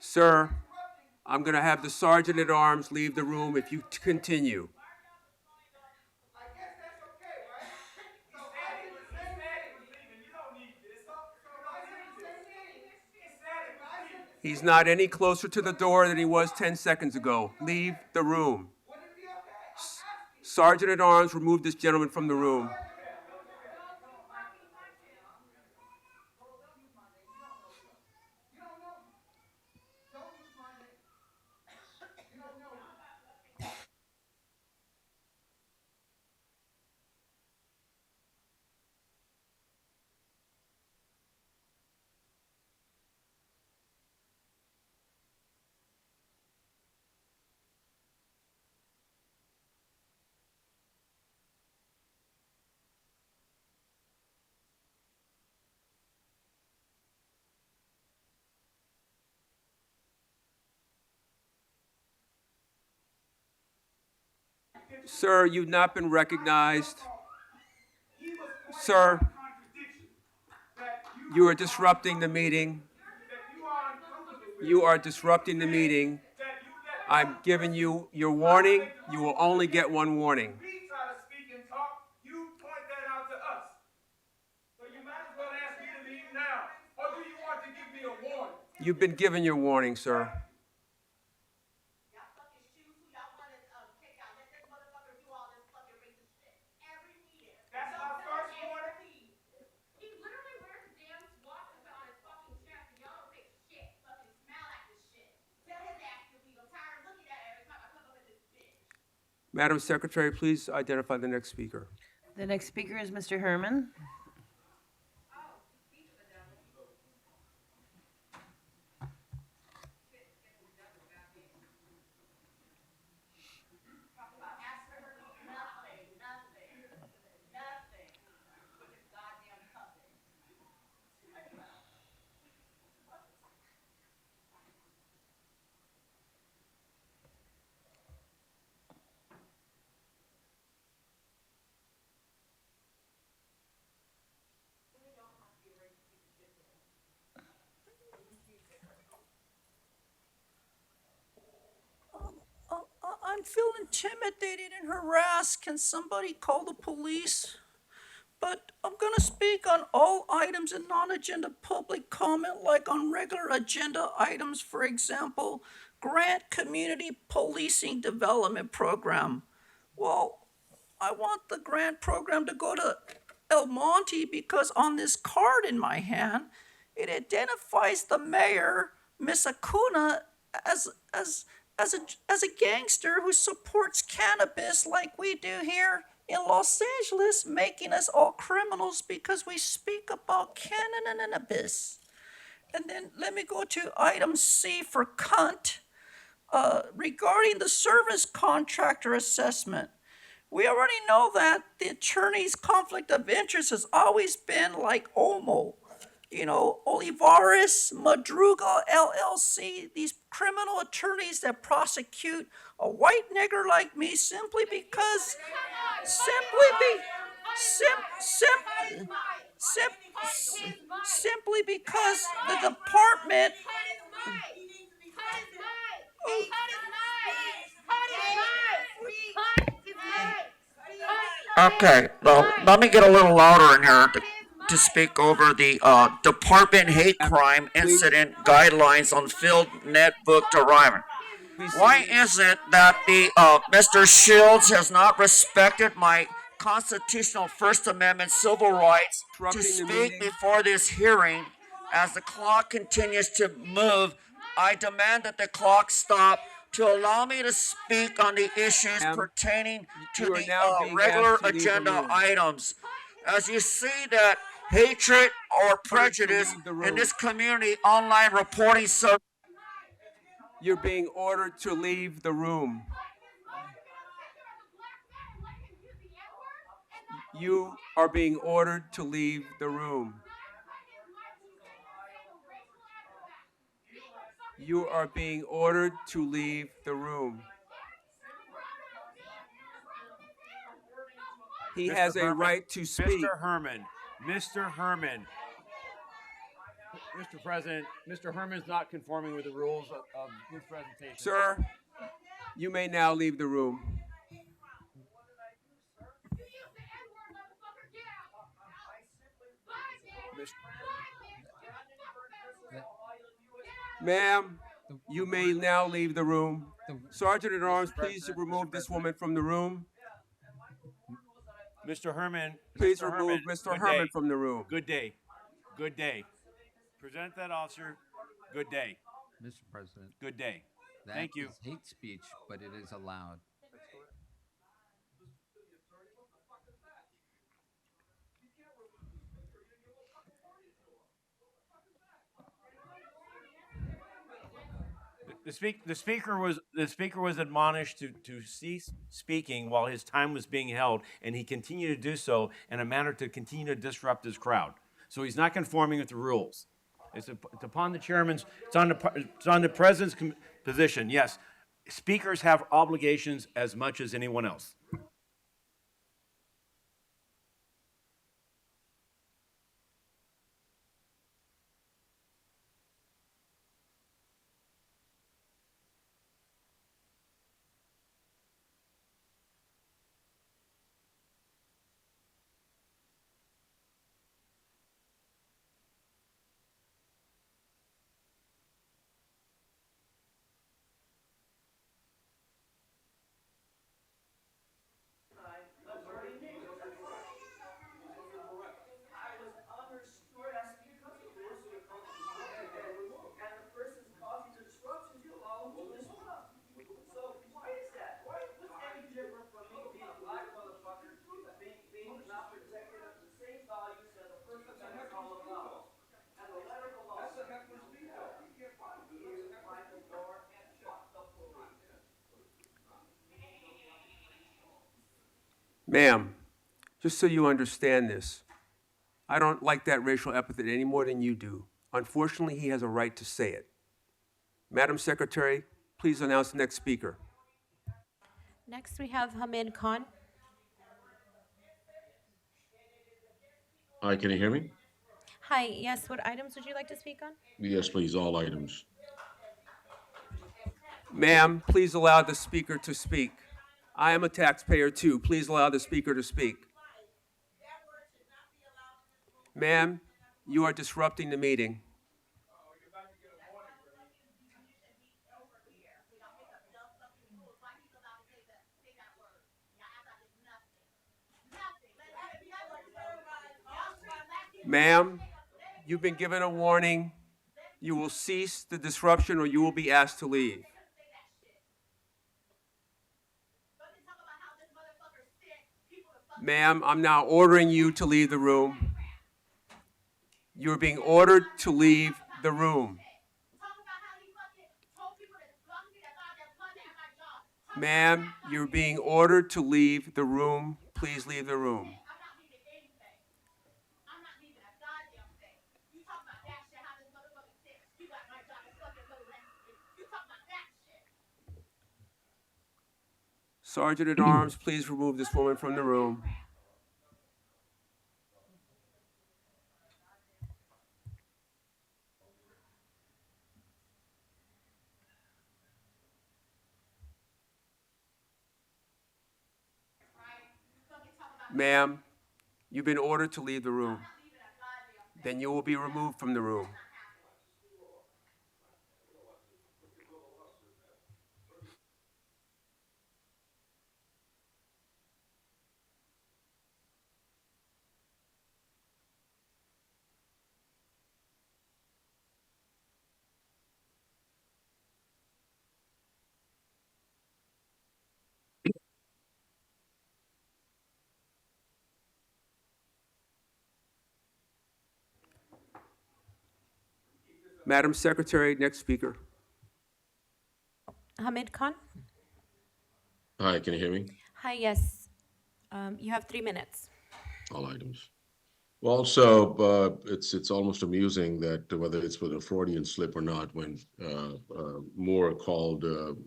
Sir, I'm going to have the sergeant at arms leave the room if you continue. He's not any closer to the door than he was 10 seconds ago. Leave the room. Sergeant at arms, remove this gentleman from the room. Sir, you've not been recognized. Sir, you are disrupting the meeting. You are disrupting the meeting. I'm giving you your warning. You will only get one warning. We try to speak and talk, you point that out to us. So you might as well ask me to leave now. Or do you want to give me a warning? You've been given your warning, sir. That's my first warning. He literally wears a damn swastika on his fucking chest and y'all don't say shit. Fucking smell like this shit. Tell his ass to leave. I'm tired of looking at it every time I come up in this bitch. Madam Secretary, please identify the next speaker. The next speaker is Mr. Herman. I'm feeling intimidated and harassed. Can somebody call the police? But I'm gonna speak on all items in non-agenda public comment, like on regular agenda items, for example, Grant Community Policing Development Program. Well, I want the grant program to go to El Monte because on this card in my hand, it identifies the mayor, Miss Acuna, as a gangster who supports cannabis like we do here in Los Angeles, making us all criminals because we speak about cannabis. And then let me go to item C for cunt. Regarding the service contractor assessment, we already know that the attorney's conflict of interest has always been like Omo. You know, Olivares, Madruga, LLC, these criminal attorneys that prosecute a white nigger like me simply because the department. Okay, well, let me get a little louder in here to speak over the department hate crime incident guidelines on field netbook deriving. Why is it that the Mr. Shields has not respected my constitutional First Amendment civil rights to speak before this hearing? As the clock continues to move, I demand that the clock stop to allow me to speak on the issues pertaining to the regular agenda items. As you see that hatred or prejudice in this community online reporting service. You're being ordered to leave the room. You are being ordered to leave the room. You are being ordered to leave the room. He has a right to speak. Mr. Herman, Mr. President, Mr. Herman's not conforming with the rules of his presentation. Sir, you may now leave the room. You used the N-word, motherfucker. Get out. Bye, man. Bye, man. Ma'am, you may now leave the room. Sergeant at Arms, please remove this woman from the room. Mr. Herman. Please Mr. remove Herman, Mr. good Herman day. from the room. Good day. Good day. Present that officer. Good day. Mr. President, Good day. that Thank you. is hate speech, but it is allowed. The speaker was admonished to cease speaking while his time was being held, and he continued to do so in a manner to continue to disrupt his crowd. So he's not conforming with the rules. It's upon the chairman's. It's on the president's position. Yes, speakers have obligations as much as anyone else. Ma'am, just so you understand this, I don't like that racial epithet any more than you do. Unfortunately, he has a right to say it. Madam Secretary, please announce the next speaker. Next, we have Hamid Khan. Hi, can you hear me? Hi, yes, what items would you like to speak on? Yes, please, all items. Ma'am, please allow the speaker to speak. I am a taxpayer too. Please allow the speaker to speak. Ma'am, you are disrupting the meeting. Ma'am, you've been given a warning. You will cease the disruption or you will be asked to leave. Ma'am, I'm now ordering you to leave the room. You're being ordered to leave the room. Ma'am, you're being ordered to leave the room. Please leave the room. Sergeant at Arms, please remove this woman from the room. Ma'am, you've been ordered to leave the room. Then you will be removed from the room. Madam Secretary, next speaker. Hamid Khan. Hi, can you hear me? Hi, yes. You have 3 minutes. All items. Well, so it's almost amusing that whether it's with a Freudian slip or not, when Moore called the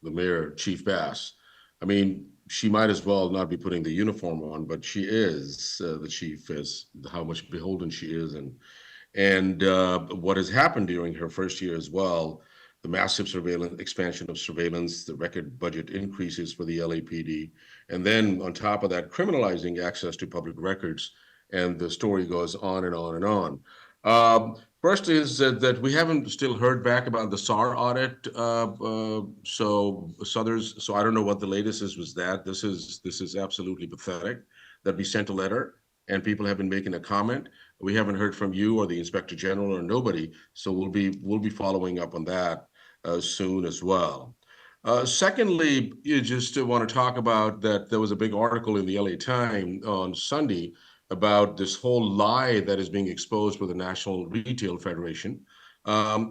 mayor Chief Bass. I mean, she might as well not be putting the uniform on, but she is the chief, as how much beholden she is, and And what has happened during her first year as well, the massive surveillance, expansion of surveillance, the record budget increases for the LAPD, and then on top of that, criminalizing access to public records, and the story goes on and on and on. First is that we haven't still heard back about the SAR audit. So I don't know what the latest is with that. This is absolutely pathetic that we sent a letter and people have been making a comment. We haven't heard from you or the Inspector General or nobody. So we'll be following up on that soon as well. Secondly, you just want to talk about that there was a big article in the LA Times on Sunday about this whole lie that is being exposed with the National Retail Federation,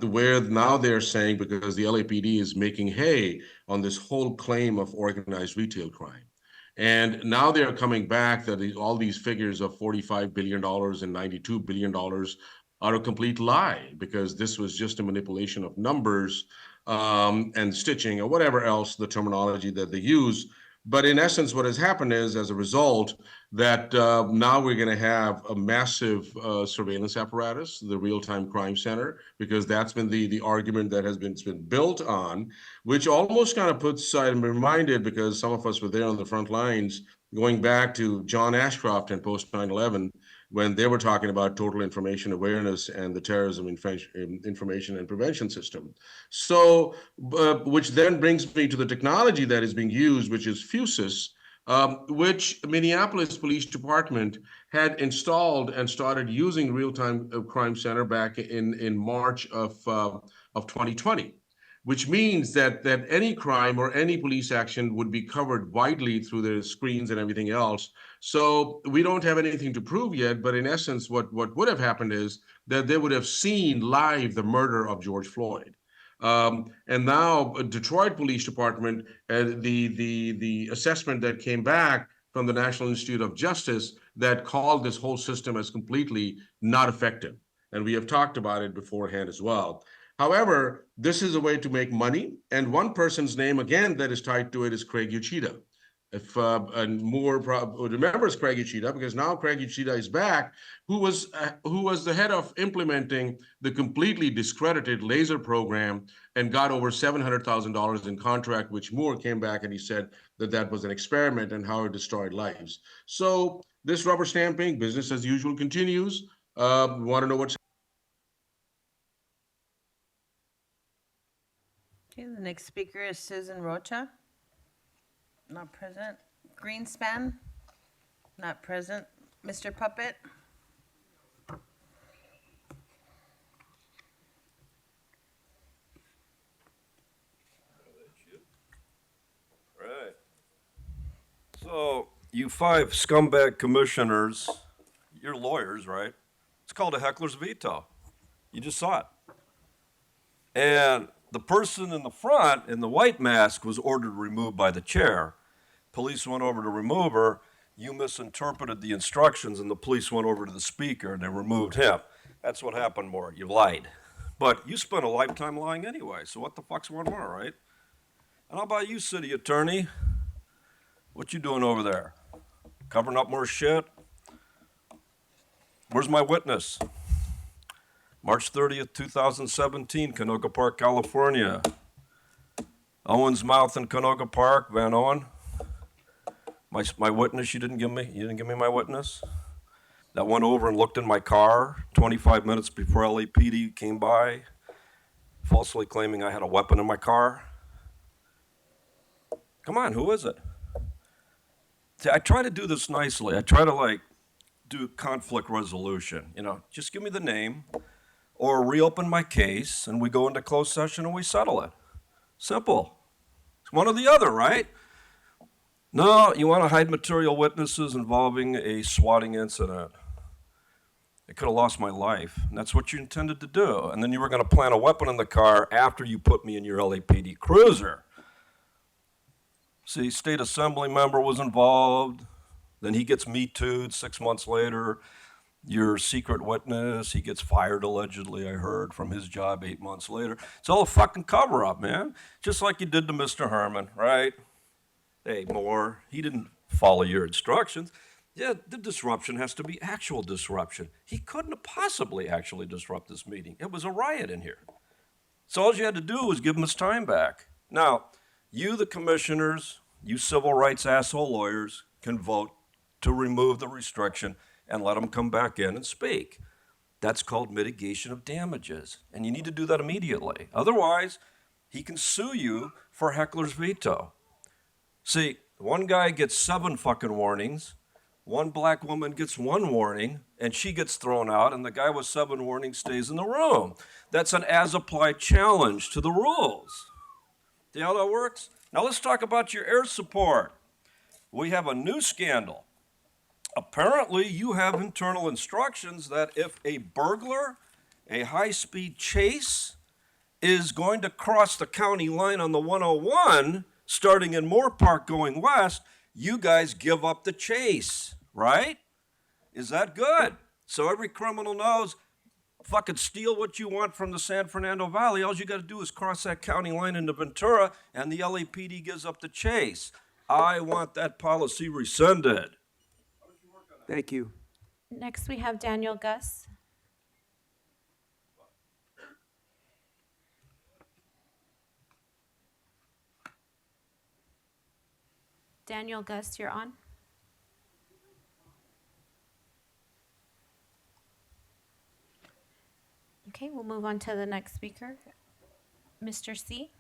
where now they're saying because the LAPD is making hay on this whole claim of organized retail crime. And now they're coming back that all these figures of $45 billion and $92 billion are a complete lie because this was just a manipulation of numbers and stitching or whatever else the terminology that they use. But in essence, what has happened is, as a result, that now we're going to have a massive surveillance apparatus, the Real-Time Crime Center, because that's been the argument that has been built on, which almost kind of puts, I'm reminded, because some of us were there on the front lines, going back to John Ashcroft and post 9/11, when they were talking about total information awareness and the terrorism information and prevention system. So, which then brings me to the technology that is being used, which is Fusus, which Minneapolis Police Department had installed and started using Real-Time Crime Center back in March of 2020. Which means that any crime or any police action would be covered widely through the screens and everything else. So we don't have anything to prove yet, but in essence, what would have happened is that they would have seen live the murder of George Floyd. And now Detroit Police Department, the assessment that came back from the National Institute of Justice that called this whole system as completely not effective. And we have talked about it beforehand as well. However, this is a way to make money, and one person's name, again, that is tied to it is Craig Uchida. If and Moore remembers Craig Uchida, because now Craig Uchida is back, who was the head of implementing the completely discredited laser program and got over $700,000 in contract, which Moore came back and he said that was an experiment and how it destroyed lives. So this rubber stamping, business as usual, continues. We want to know what's Okay, the next speaker is Susan Rocha. Not present. Greenspan. Not present. Mr. Puppet. Right. So, you 5 scumbag commissioners, you're lawyers, right? It's called a heckler's veto. You just saw it. And the person in the front in the white mask was ordered removed by the chair. Police went over to remove her. You misinterpreted the instructions, and the police went over to the speaker, and they removed him. That's what happened, Moore. You lied. But you spent a lifetime lying anyway, so what the fuck's one more, right? And how about you, city attorney? What you doing over there? Covering up more shit? Where's my witness? March 30th, 2017, Canoga Park, California. Owens Mouth in Canoga Park, Van Owen. My witness, you didn't give me my witness? That went over and looked in my car 25 minutes before LAPD came by, falsely claiming I had a weapon in my car. Come on, who is it? See, I try to do this nicely. I try to do conflict resolution. Just give me the name or reopen my case and we go into closed session and we settle it. Simple. It's one or the other, right? No, you want to hide material witnesses involving a swatting incident. I could have lost my life, and that's what you intended to do. And then you were going to plant a weapon in the car after you put me in your LAPD cruiser. See, state assembly member was involved. Then he gets Me Too'd 6 months later. Your secret witness, he gets fired allegedly, I heard, from his job 8 months later. It's all a fucking cover-up, man. Just like you did to Mr. Herman, right? Hey, Moore, he didn't follow your instructions. Yeah, the disruption has to be actual disruption. He couldn't have possibly actually disrupt this meeting. It was a riot in here. So all you had to do was give him his time back. Now, you, the commissioners, you civil rights asshole lawyers, can vote to remove the restriction and let him come back in and speak. That's called mitigation of damages, and you need to do that immediately. Otherwise, he can sue you for heckler's veto. See, one guy gets 7 fucking warnings, one black woman gets 1 warning, and she gets thrown out, and the guy with 7 warnings stays in the room. That's an as-applied challenge to the rules. See how that works? Now let's talk about your air support. We have a new scandal. Apparently, you have internal instructions that if a burglar, a high-speed chase, is going to cross the county line on the 101, starting in Moore Park going west, you guys give up the chase, right? Is that good? So every criminal knows, fucking steal what you want from the San Fernando Valley. All you got to do is cross that county line into Ventura, and the LAPD gives up the chase. I want that policy rescinded. Thank you. Next, we have Daniel Gus. Daniel Gus, you're on. Okay, we'll move on to the next speaker. Mr. C.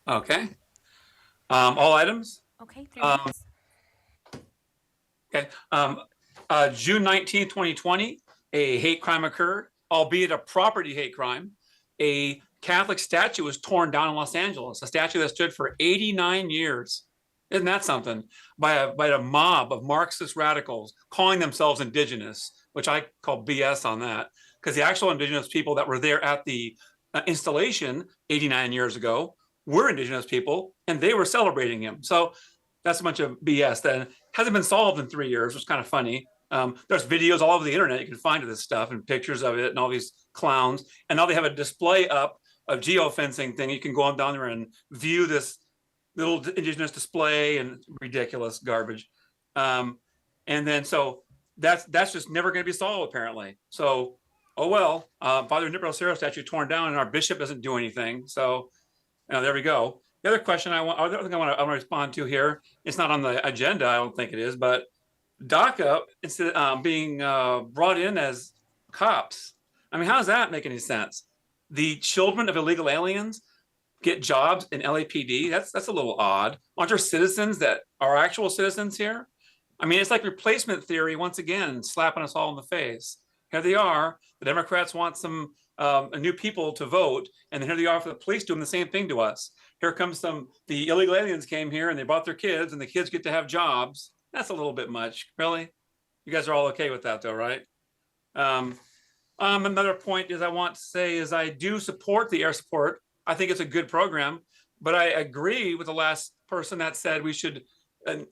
Okay. All items? Okay, 3 minutes. Okay. June 19th, 2020, a hate crime occurred, albeit a property hate crime. A Catholic statue was torn down in Los Angeles, a statue that stood for 89 years. Isn't that something? By a mob of Marxist radicals calling themselves indigenous, which I call BS on that, because the actual indigenous people that were there at the installation 89 years ago were indigenous people, and they were celebrating him. So that's a bunch of BS that hasn't been solved in 3 years, which is kind of funny. There's videos all over the internet you can find of this stuff and pictures of it and all these clowns. And now they have a display up of geofencing thing. You can go on down there and view this little indigenous display and ridiculous garbage. And then so that's just never going to be solved apparently. So, oh well, Father Nicolas Cerro statue torn down and our bishop doesn't do anything. So there we go. The other question I want to respond to here, it's not on the agenda, I don't think it is, but DACA, instead of being brought in as cops, I mean, how does that make any sense? The children of illegal aliens get jobs in LAPD? That's a little odd. Aren't there citizens that are actual citizens here? I mean, it's like replacement theory once again, slapping us all in the face. Here they are. The Democrats want some new people to vote, and then here they are for the police doing the same thing to us. Here comes the illegal aliens came here and they brought their kids, and the kids get to have jobs. That's a little bit much, really. You guys are all okay with that, though, right? Another point is I want to say is I do support the air support. I think it's a good program, but I agree with the last person that said we should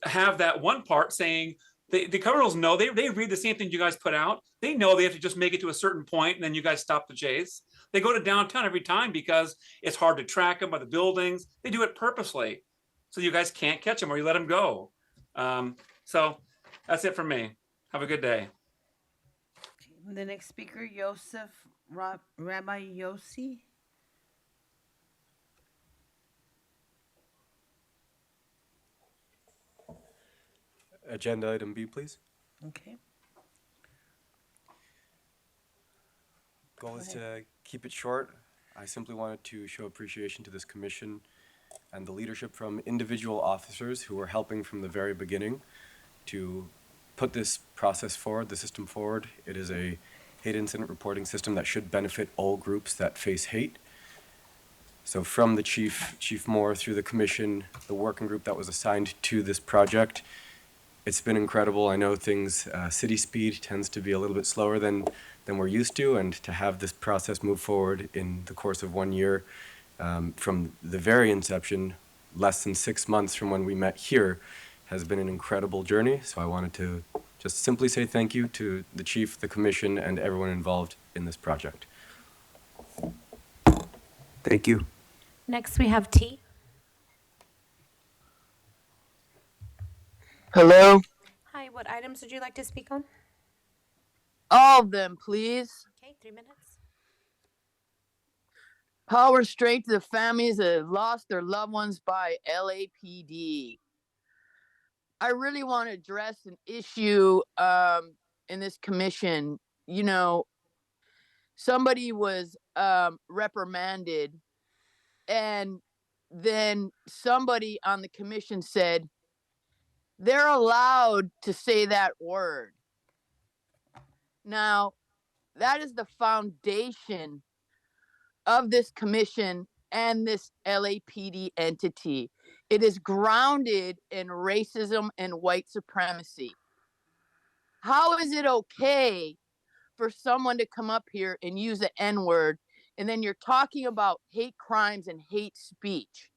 have that one part saying the criminals know they read the same thing you guys put out. They know they have to just make it to a certain point and then you guys stop the chase. They go to downtown every time because it's hard to track them by the buildings. They do it purposely. So you guys can't catch them or you let them go. So that's it for me. Have a good day. The next speaker, Yosef Rabbi Yossi. Agenda item B, please. Okay. Goal is to keep it short. I simply wanted to show appreciation to this commission and the leadership from individual officers who were helping from the very beginning to put this process forward, the system forward. It is a hate incident reporting system that should benefit all groups that face hate. So from the Chief Moore, through the commission, the working group that was assigned to this project, it's been incredible. I know things, city speed tends to be a little bit slower than we're used to, and to have this process move forward in the course of 1 year, from the very inception, less than 6 months from when we met here, has been an incredible journey. So I wanted to just simply say thank you to the chief, the commission, and everyone involved in this project. Thank you. Next, we have T. Hello? Hi, what items would you like to speak on? All of them, please. Okay, 3 minutes. Power straight to the families that have lost their loved ones by LAPD. I really want to address an issue in this commission. You know, somebody was reprimanded, and then somebody on the commission said they're allowed to say that word. Now, that is the foundation of this commission and this LAPD entity. It is grounded in racism and white supremacy. How is it okay for someone to come up here and use the N word, and then you're talking about hate crimes and hate speech?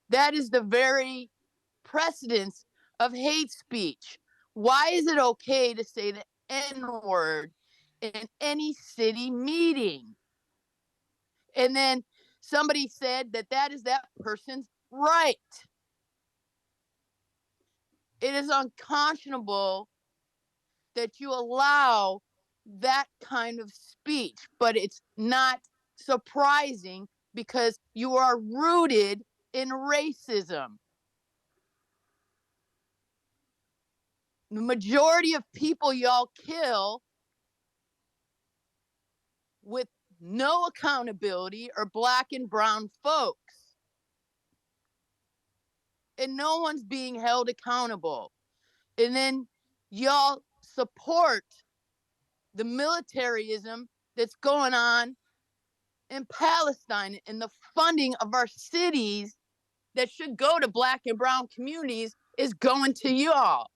That is the very precedence of hate speech. Why is it okay to say the N word in any city meeting? And then somebody said that that is that person's right. It is unconscionable that you allow that kind of speech, but it's not surprising because you are rooted in racism. The majority of people y'all kill with no accountability are Black and brown folks. And no one's being held accountable. And then y'all support the militarism that's going on in Palestine, and the funding of our cities that should go to Black and brown communities is going to y'all.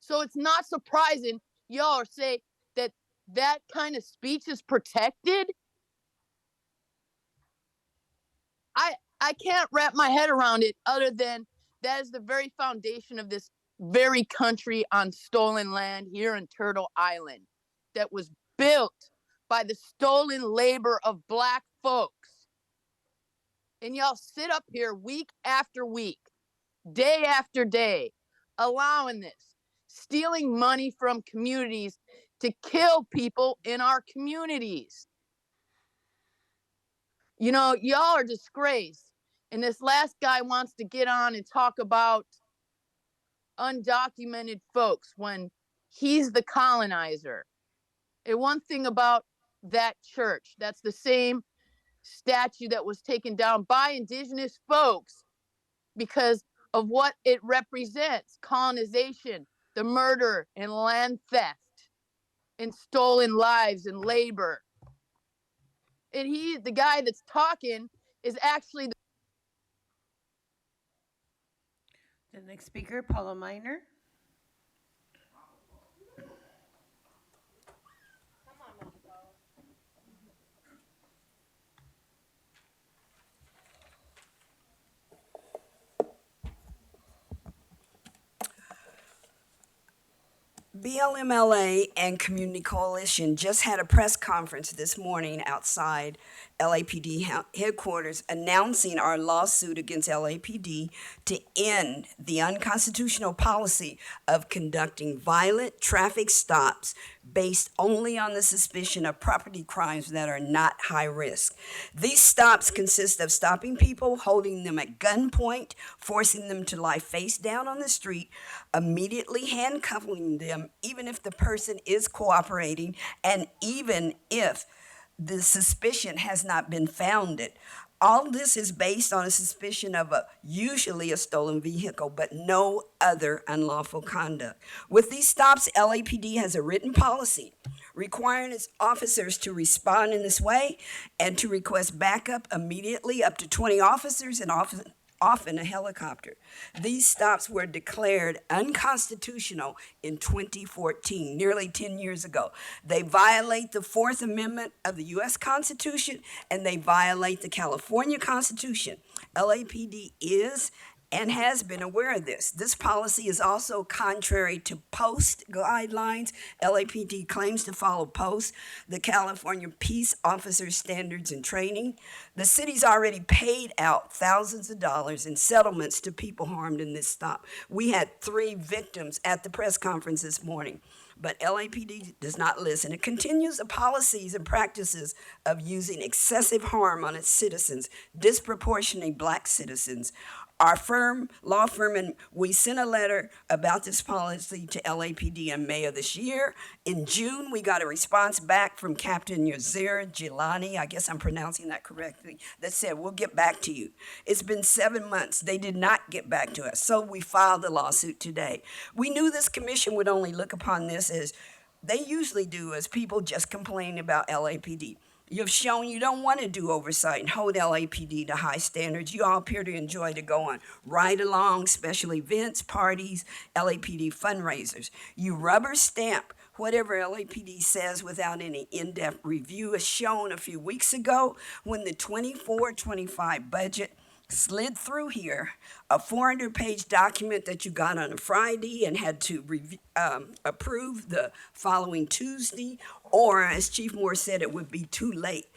So it's not surprising y'all say that that kind of speech is protected. I can't wrap my head around it other than that is the very foundation of this very country on stolen land here in Turtle Island that was built by the stolen labor of Black folks. And y'all sit up here week after week, day after day, allowing this, stealing money from communities to kill people in our communities. You know, y'all are disgraced. And this last guy wants to get on and talk about undocumented folks when he's the colonizer. And one thing about that church, that's the same statue that was taken down by indigenous folks because of what it represents: colonization, the murder and land theft, and stolen lives and labor. And he, the guy that's talking, is actually The next speaker, Paula Miner. BLMLA and Community Coalition just had a press conference this morning outside LAPD headquarters announcing our lawsuit against LAPD to end the unconstitutional policy of conducting violent traffic stops based only on the suspicion of property crimes that are not high risk. These stops consist of stopping people, holding them at gunpoint, forcing them to lie face down on the street, immediately handcuffing them, even if the person is cooperating, and even if the suspicion has not been founded. All this is based on a suspicion of usually a stolen vehicle, but no other unlawful conduct. With these stops, LAPD has a written policy requiring its officers to respond in this way and to request backup immediately, up to 20 officers and often a helicopter. These stops were declared unconstitutional in 2014, nearly 10 years ago. They violate the Fourth Amendment of the U.S. Constitution, and they violate the California Constitution. LAPD is and has been aware of this. This policy is also contrary to POST guidelines. LAPD claims to follow POST, the California Peace Officers Standards and Training. The city's already paid out thousands of dollars in settlements to people harmed in this stop. We had 3 victims at the press conference this morning. But LAPD does not listen. It continues the policies and practices of using excessive harm on its citizens, disproportionately black citizens. Our law firm, and we sent a letter about this policy to LAPD in May of this year. In June, we got a response back from Captain Yazir Gilani, I guess I'm pronouncing that correctly, that said, we'll get back to you. It's been 7 months. They did not get back to us, so we filed the lawsuit today. We knew this commission would only look upon this as they usually do, as people just complain about LAPD. You've shown you don't want to do oversight and hold LAPD to high standards. You all appear to enjoy to go on ride-along, special events, parties, LAPD fundraisers. You rubber stamp whatever LAPD says without any in-depth review, as shown a few weeks ago when the 24-25 budget slid through here, a 400-page document that you got on a Friday and had to approve the following Tuesday, or as Chief Moore said, it would be too late.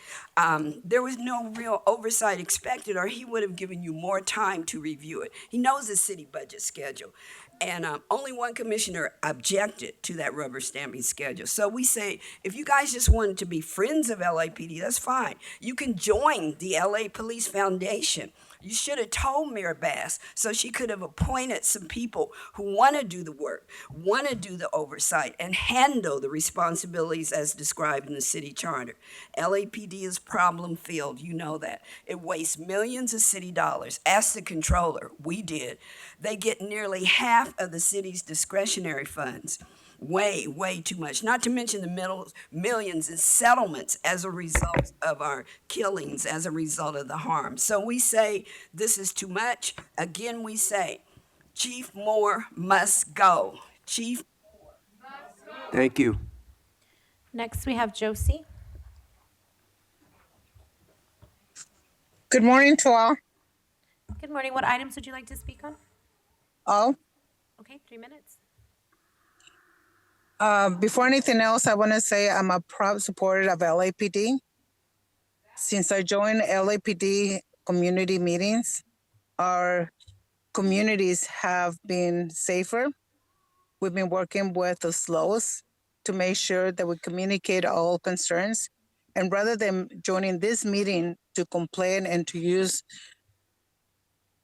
There was no real oversight expected, or he would have given you more time to review it. He knows the city budget schedule. And only one commissioner objected to that rubber stamping schedule. So we say, if you guys just wanted to be friends of LAPD, that's fine. You can join the LA Police Foundation. You should have told Mayor Bass so she could have appointed some people who want to do the work, want to do the oversight, and handle the responsibilities as described in the city charter. LAPD is problem-filled, you know that. It wastes millions of city dollars. Ask the controller, we did. They get nearly half of the city's discretionary funds. Way, way too much. Not to mention the millions in settlements as a result of our killings, as a result of the harm. So we say this is too much. Again, we say Chief Moore must go. Chief. Thank you. Next, we have Josie. Good morning to all. Good morning. What items would you like to speak on? All. Okay, 3 minutes. Before anything else, I want to say I'm a proud supporter of LAPD. Since I joined LAPD community meetings, our communities have been safer. We've been working with the SLOs to make sure that we communicate all concerns. And rather than joining this meeting to complain and to use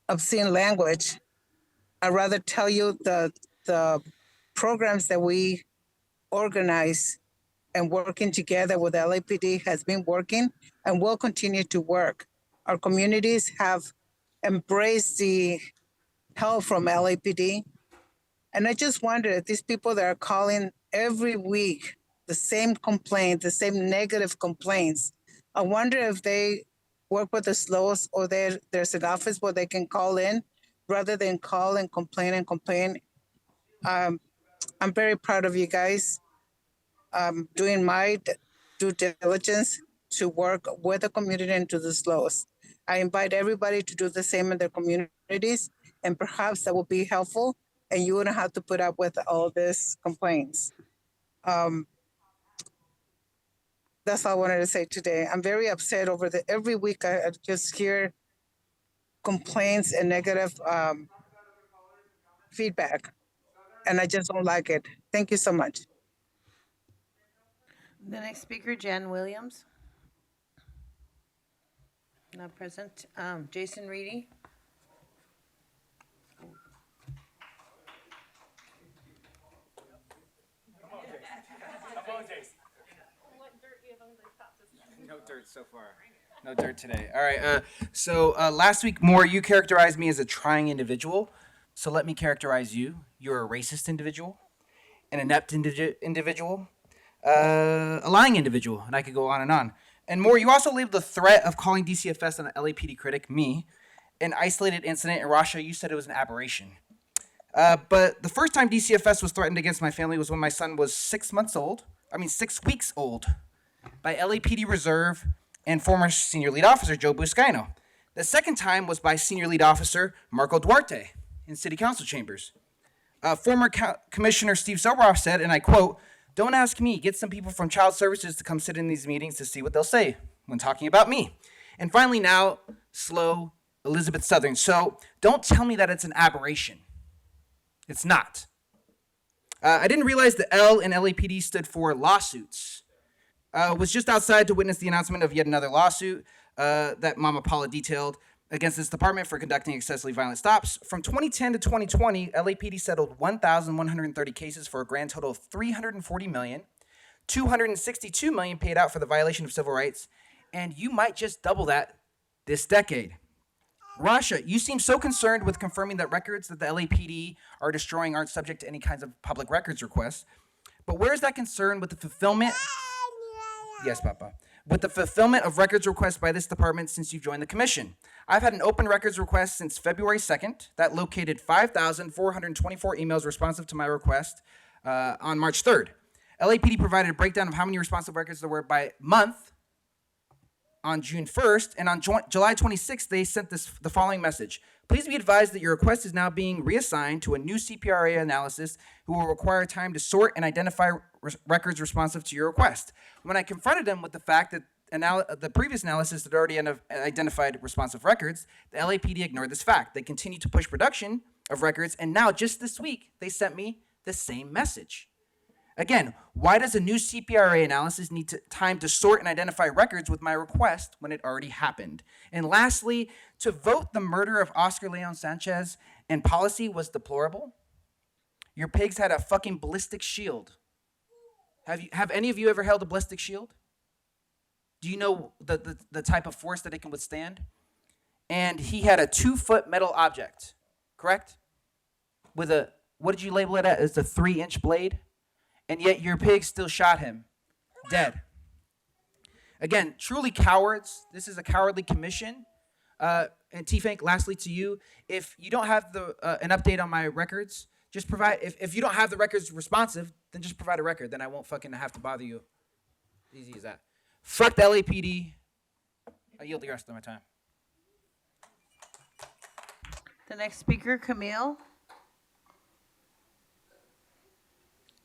obscene language, I'd rather tell you the programs that we organize and working together with LAPD has been working and will continue to work. Our communities have embraced the help from LAPD. And I just wonder if these people that are calling every week the same complaint, the same negative complaints, I wonder if they work with the SLOs or there's an office where they can call in rather than call and complain and complain. I'm very proud of you guys. Doing my due diligence to work with the community and to the SLOs. I invite everybody to do the same in their communities, and perhaps that will be helpful, and you wouldn't have to put up with all these complaints. That's all I wanted to say today. I'm very upset over every week I just hear complaints and negative feedback, and I just don't like it. Thank you so much. The next speaker, Jan Williams. Not present. Jason Reedy. No dirt so far. No dirt today. All right. So last week, Moore, you characterized me as a trying individual. So let me characterize you. You're a racist individual, an inept individual, a lying individual, and I could go on. And Moore, you also labeled the threat of calling DCFS an LAPD critic, me, an isolated incident in Russia. You said it was an aberration. But the first time DCFS was threatened against my family was when my son was 6 weeks old, by LAPD Reserve and former senior lead officer Joe Buscaino. The second time was by Senior Lead Officer Marco Duarte in City Council chambers. Former Commissioner Steve Sobroff said, and I quote, "Don't ask me, get some people from Child Services to come sit in these meetings to see what they'll say when talking about me." And finally now, slow Elizabeth Southern. So don't tell me that it's an aberration. It's not. I didn't realize the L in LAPD stood for lawsuits. Was just outside to witness the announcement of yet another lawsuit that Mama Paula detailed against this department for conducting excessively violent stops. From 2010 to 2020, LAPD settled 1,130 cases for a grand total of $340 million, $262 million paid out for the violation of civil rights, and you might just double that this decade. Rasha, you seem so concerned with confirming that records that the LAPD are destroying aren't subject to any kinds of public records requests. But where is that concern with the fulfillment? Yes, Papa. With the fulfillment of records requests by this department since you've joined the commission? I've had an open records request since February 2nd that located 5,424 emails responsive to my request on March 3rd. LAPD provided a breakdown of how many responsive records there were by month on June 1st, and on July 26th, they sent the following message. Please be advised that your request is now being reassigned to a new CPRA analyst who will require time to sort and identify records responsive to your request. When I confronted them with the fact that the previous analysis had already identified responsive records, the LAPD ignored this fact. They continued to push production of records, and now, just this week, they sent me the same message. Again, why does a new CPRA analysis need time to sort and identify records with my request when it already happened? And lastly, to vote the murder of Oscar Leon Sanchez in policy was deplorable. Your pigs had a fucking ballistic shield. Have any of you ever held a ballistic shield? Do you know the type of force that it can withstand? And he had a 2-foot metal object, correct? With a, what did you label it as? A 3-inch blade? And yet your pig still shot him dead. Again, truly cowards. This is a cowardly commission. And T-Fank, lastly to you, if you don't have an update on my records, just provide, if you don't have the records responsive, then just provide a record. Then I won't fucking have to bother you. Easy as that. Fuck the LAPD. I yield the rest of my time. The next speaker, Camille.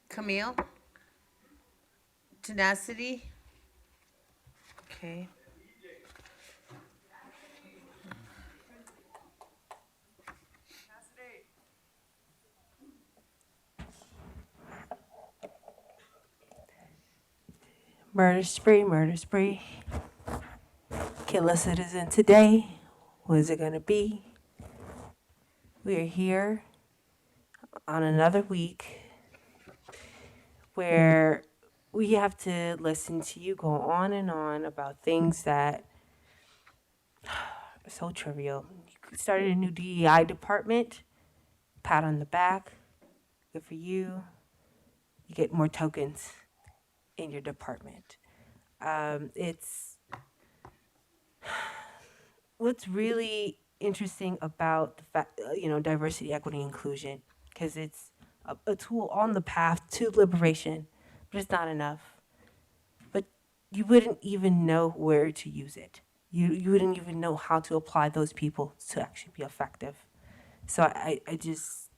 Camille. Tenacity. Okay. Murder spree. Kill a citizen today. What is it gonna be? We are here on another week where we have to listen to you go on and on about things that are so trivial. You started a new DEI department, pat on the back, good for you. You get more tokens in your department. It's what's really interesting about the fact, diversity, equity, inclusion, because it's a tool on the path to liberation, but it's not enough. But you wouldn't even know where to use it. You wouldn't even know how to apply those people to actually be effective. So I just,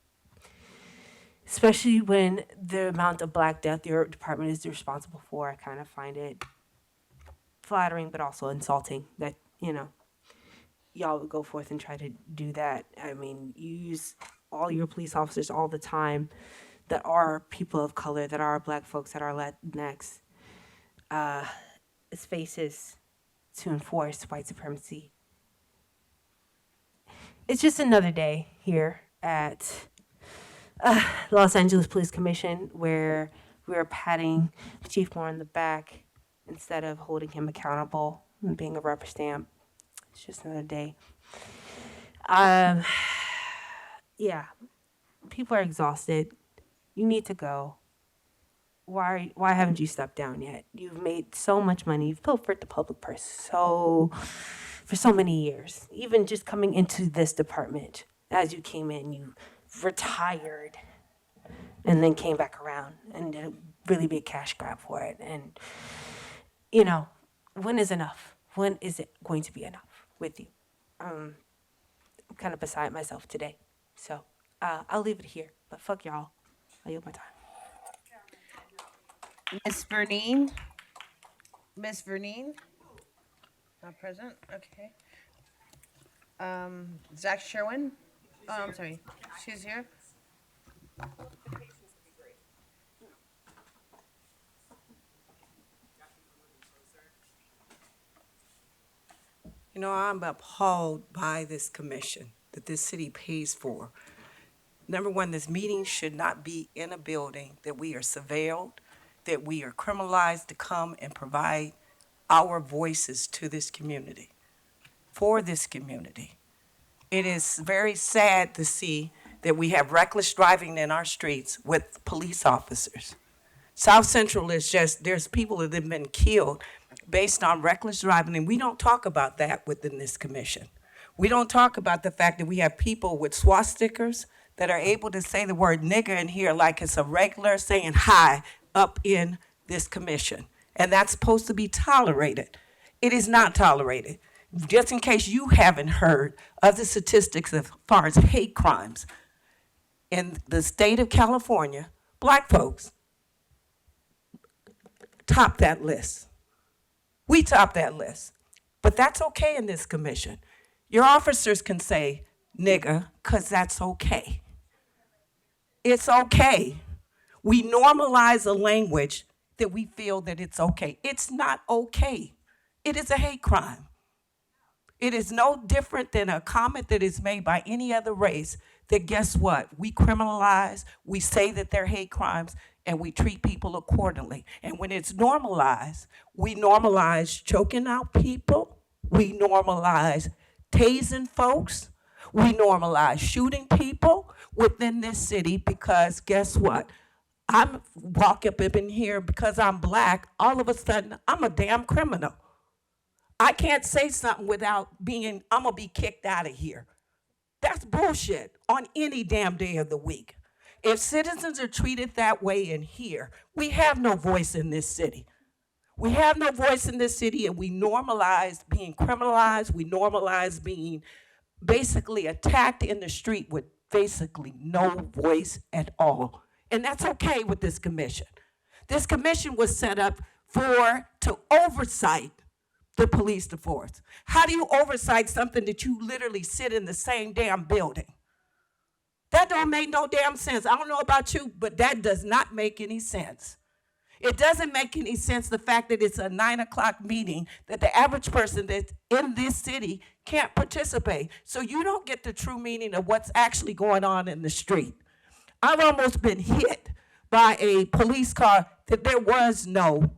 especially when the amount of Black death your department is responsible for, I kind of find it flattering, but also insulting that, y'all would go forth and try to do that. I mean, you use all your police officers all the time that are people of color, that are Black folks, that are Latinx, as faces to enforce white supremacy. It's just another day here at the Los Angeles Police Commission where we are patting the chief more on the back instead of holding him accountable and being a rubber stamp. It's just another day. Yeah, people are exhausted. You need to go. Why haven't you stepped down yet? You've made so much money. You've pilfered the public purse for so many years. Even just coming into this department, as you came in, you retired and then came back around and did a really big cash grab for it. And, when is enough? When is it going to be enough with you? I'm kind of beside myself today. So I'll leave it here. But fuck y'all. I yield my time. Miss Vernine? Miss Vernine? Not present? Okay. Zach Sherwin? Oh, I'm sorry. She's here? You know, I'm appalled by this commission that this city pays for. Number one, this meeting should not be in a building that we are surveilled, that we are criminalized to come and provide our voices to this community, for this community. It is very sad to see that we have reckless driving in our streets with police officers. South Central is just, there's people that have been killed based on reckless driving, and we don't talk about that within this commission. We don't talk about the fact that we have people with swastikas that are able to say the word nigger in here like it's a regular saying hi up in this commission. And that's supposed to be tolerated. It is not tolerated. Just in case you haven't heard of the statistics as far as hate crimes, in the state of California, black folks top that list. We top that list. But that's okay in this commission. Your officers can say nigger because that's okay. It's okay. We normalize a language that we feel that it's okay. It's not okay. It is a hate crime. It is no different than a comment that is made by any other race that guess what? We criminalize, we say that they're hate crimes, and we treat people accordingly. And when it's normalized, we normalize choking out people, we normalize tasing folks, we normalize shooting people within this city because guess what? I'm walk up in here because I'm black, all of a sudden I'm a damn criminal. I can't say something without being, I'm gonna be kicked out of here. That's bullshit on any damn day of the week. If citizens are treated that way in here, we have no voice in this city. We have no voice in this city, and we normalize being criminalized. We normalize being basically attacked in the street with basically no voice at all. And that's okay with this commission. This commission was set up to oversight the police force. How do you oversight something that you literally sit in the same damn building? That don't make no damn sense. I don't know about you, but that does not make any sense. It doesn't make any sense, the fact that it's a 9 o'clock meeting, that the average person that's in this city can't participate. So you don't get the true meaning of what's actually going on in the street. I've almost been hit by a police car that there was no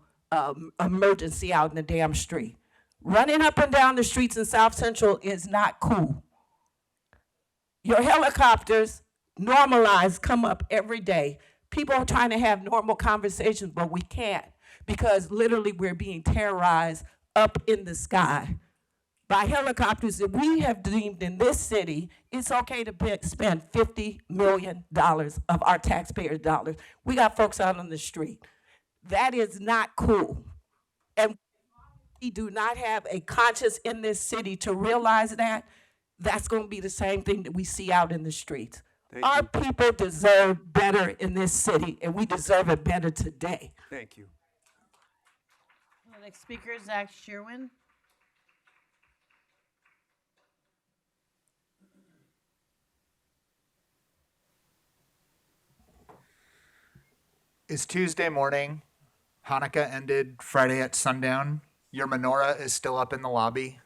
emergency out in the damn street. Running up and down the streets in South Central is not cool. Your helicopters, normalized, come up every day. People are trying to have normal conversations, but we can't because literally we're being terrorized up in the sky by helicopters that we have deemed in this city it's okay to spend $50 million of our taxpayers' dollars. We got folks out on the street. That is not cool. And we do not have a conscience in this city to realize that, that's going to be the same thing that we see out in the streets. Our people deserve better in this city, and we deserve it better today. Thank you. The next speaker is Zach Sherwin. It's Tuesday morning. Hanukkah ended Friday at sundown. Your menorah is still up in the lobby.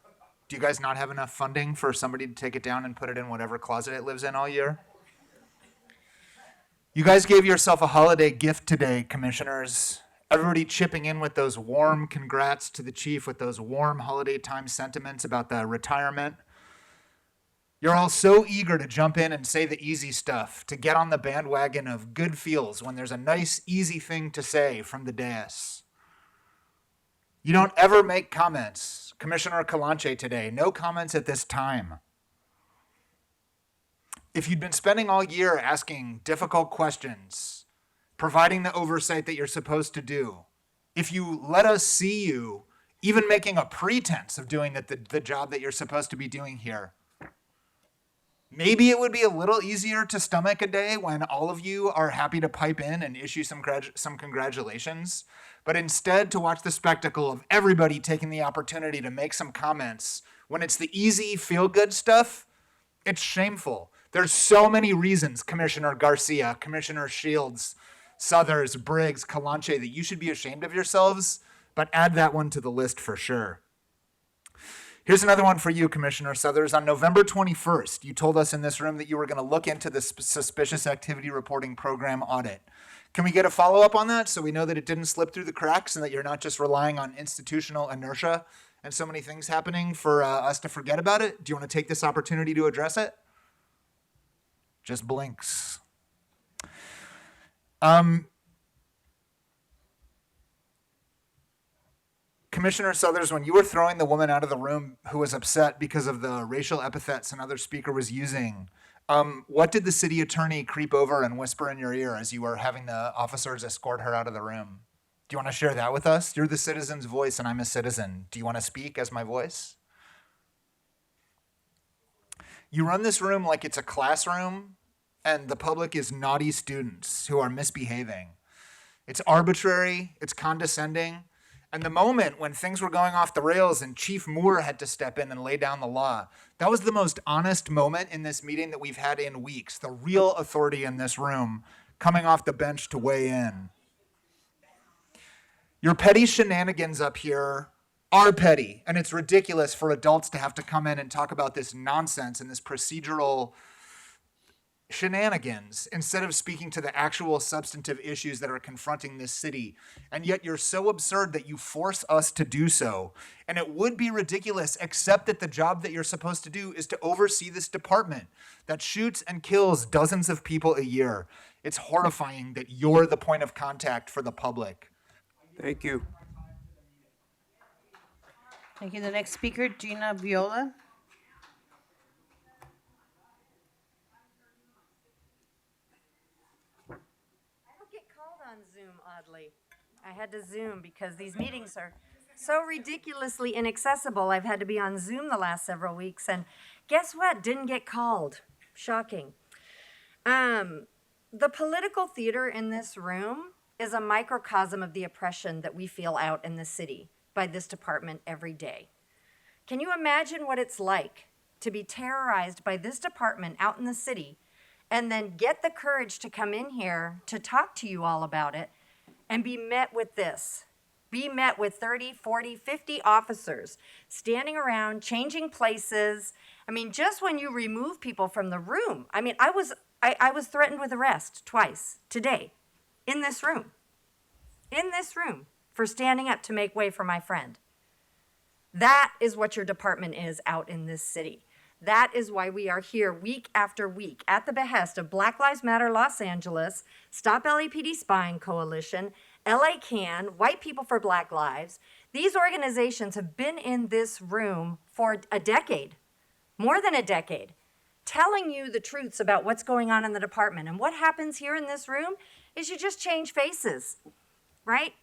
Do you guys not have enough funding for somebody to take it down and put it in whatever closet it lives in all year? You guys gave yourself a holiday gift today, commissioners. Everybody chipping in with those warm congrats to the chief, with those warm holiday time sentiments about the retirement. You're all so eager to jump in and say the easy stuff, to get on the bandwagon of good feels when there's a nice, easy thing to say from the dais. You don't ever make comments. Commissioner Kalanche today, no comments at this time. If you'd been spending all year asking difficult questions, providing the oversight that you're supposed to do, if you let us see you even making a pretense of doing the job that you're supposed to be doing here. Maybe it would be a little easier to stomach a day when all of you are happy to pipe in and issue some congratulations, but instead to watch the spectacle of everybody taking the opportunity to make some comments when it's the easy, feel-good stuff, it's shameful. There's so many reasons, Commissioner Garcia, Commissioner Shields, Southers, Briggs, Kalanche, that you should be ashamed of yourselves, but add that one to the list for sure. Here's another one for you, Commissioner Southers. On November 21st, you told us in this room that you were going to look into the Suspicious Activity Reporting Program audit. Can we get a follow-up on that so we know that it didn't slip through the cracks and that you're not just relying on institutional inertia and so many things happening for us to forget about it? Do you want to take this opportunity to address it? Just blinks. Commissioner Southers, when you were throwing the woman out of the room who was upset because of the racial epithets another speaker was using, what did the city attorney creep over and whisper in your ear as you were having the officers escort her out of the room? Do you want to share that with us? You're the citizen's voice and I'm a citizen. Do you want to speak as my voice? You run this room like it's a classroom and the public is naughty students who are misbehaving. It's arbitrary, it's condescending. And the moment when things were going off the rails and Chief Moore had to step in and lay down the law, that was the most honest moment in this meeting that we've had in weeks. The real authority in this room coming off the bench to weigh in. Your petty shenanigans up here are petty, and it's ridiculous for adults to have to come in and talk about this nonsense and this procedural shenanigans instead of speaking to the actual substantive issues that are confronting this city. And yet you're so absurd that you force us to do so. And it would be ridiculous, except that the job that you're supposed to do is to oversee this department that shoots and kills dozens of people a year. It's horrifying that you're the point of contact for the public. Thank you. Thank you. The next speaker, Gina Viola. On Zoom, oddly. I had to Zoom because these meetings are so ridiculously inaccessible. I've had to be on Zoom the last several weeks, and guess what? Didn't get called. Shocking. The political theater in this room is a microcosm of the oppression that we feel out in the city by this department every day. Can you imagine what it's like to be terrorized by this department out in the city and then get the courage to come in here to talk to you all about it and be met with this? Be met with 30, 40, 50 officers standing around, changing places. I mean, just when you remove people from the room. I mean, I was threatened with arrest twice today in this room for standing up to make way for my friend. That is what your department is out in this city. That is why we are here week after week at the behest of Black Lives Matter Los Angeles, Stop LAPD Spying Coalition, LA Can, White People for Black Lives. These organizations have been in this room for a decade, more than a decade, telling you the truths about what's going on in the department. And what happens here in this room is you just change faces, right?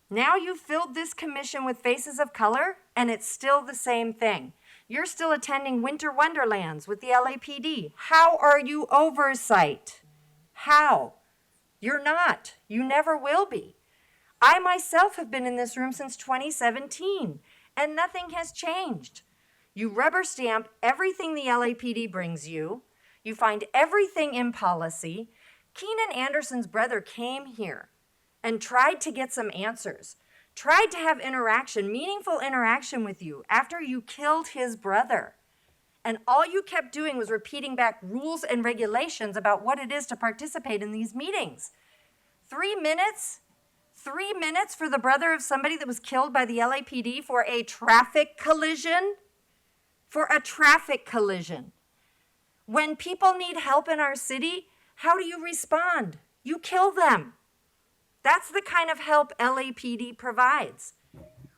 Now you've filled this commission with faces of color, and it's still the same thing. You're still attending Winter Wonderlands with the LAPD. How are you oversight? How? You're not. You never will be. I myself have been in this room since 2017, and nothing has changed. You rubber stamp everything the LAPD brings you. You find everything in policy. Keenan Anderson's brother came here and tried to get some answers, tried to have interaction, meaningful interaction with you after you killed his brother. And all you kept doing was repeating back rules and regulations about what it is to participate in these meetings. 3 minutes? 3 minutes for the brother of somebody that was killed by the LAPD for a traffic collision? For a traffic collision. When people need help in our city, how do you respond? You kill them. That's the kind of help LAPD provides.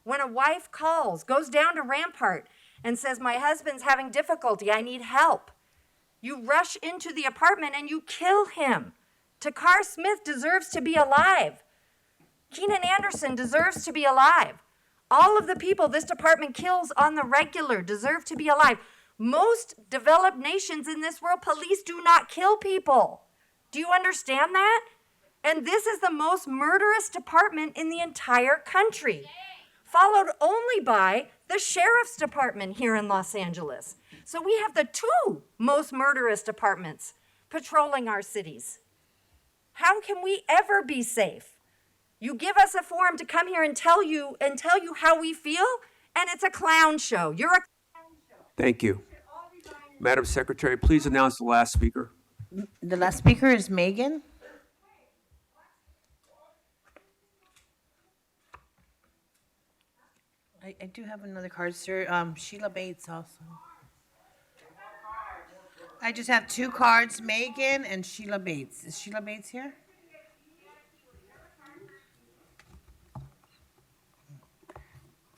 When a wife calls, goes down to Rampart and says, my husband's having difficulty, I need help, you rush into the apartment and you kill him. Takar Smith deserves to be alive. Keenan Anderson deserves to be alive. All of the people this department kills on the regular deserve to be alive. Most developed nations in this world, police do not kill people. Do you understand that? And this is the most murderous department in the entire country, followed only by the sheriff's department here in Los Angeles. So we have the two most murderous departments patrolling our cities. How can we ever be safe? You give us a forum to come here and tell you how we feel, and it's a clown show. You're a Thank you. Madam Secretary, please announce the last speaker. The last speaker is Megan. I do have another card, sir. Sheila Bates also. I just have two cards, Megan and Sheila Bates. Is Sheila Bates here?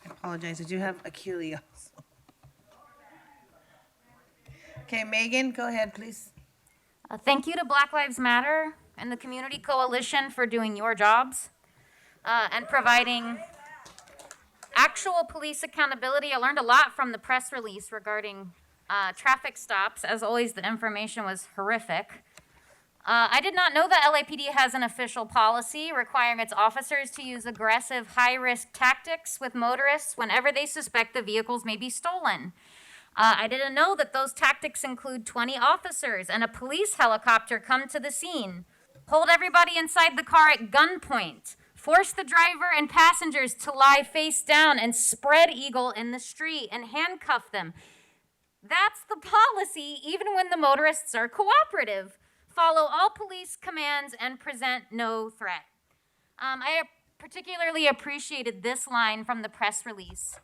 I apologize. I do have Achille also. Okay, Megan, go ahead, please. Thank you to Black Lives Matter and the Community Coalition for doing your jobs and providing actual police accountability. I learned a lot from the press release regarding traffic stops. As always, the information was horrific. I did not know that LAPD has an official policy requiring its officers to use aggressive, high-risk tactics with motorists whenever they suspect the vehicles may be stolen. I didn't know that those tactics include 20 officers and a police helicopter come to the scene, hold everybody inside the car at gunpoint, force the driver and passengers to lie face down and spread eagle in the street and handcuff them. That's the policy even when the motorists are cooperative. Follow all police commands and present no threat. I particularly appreciated this line from the press release.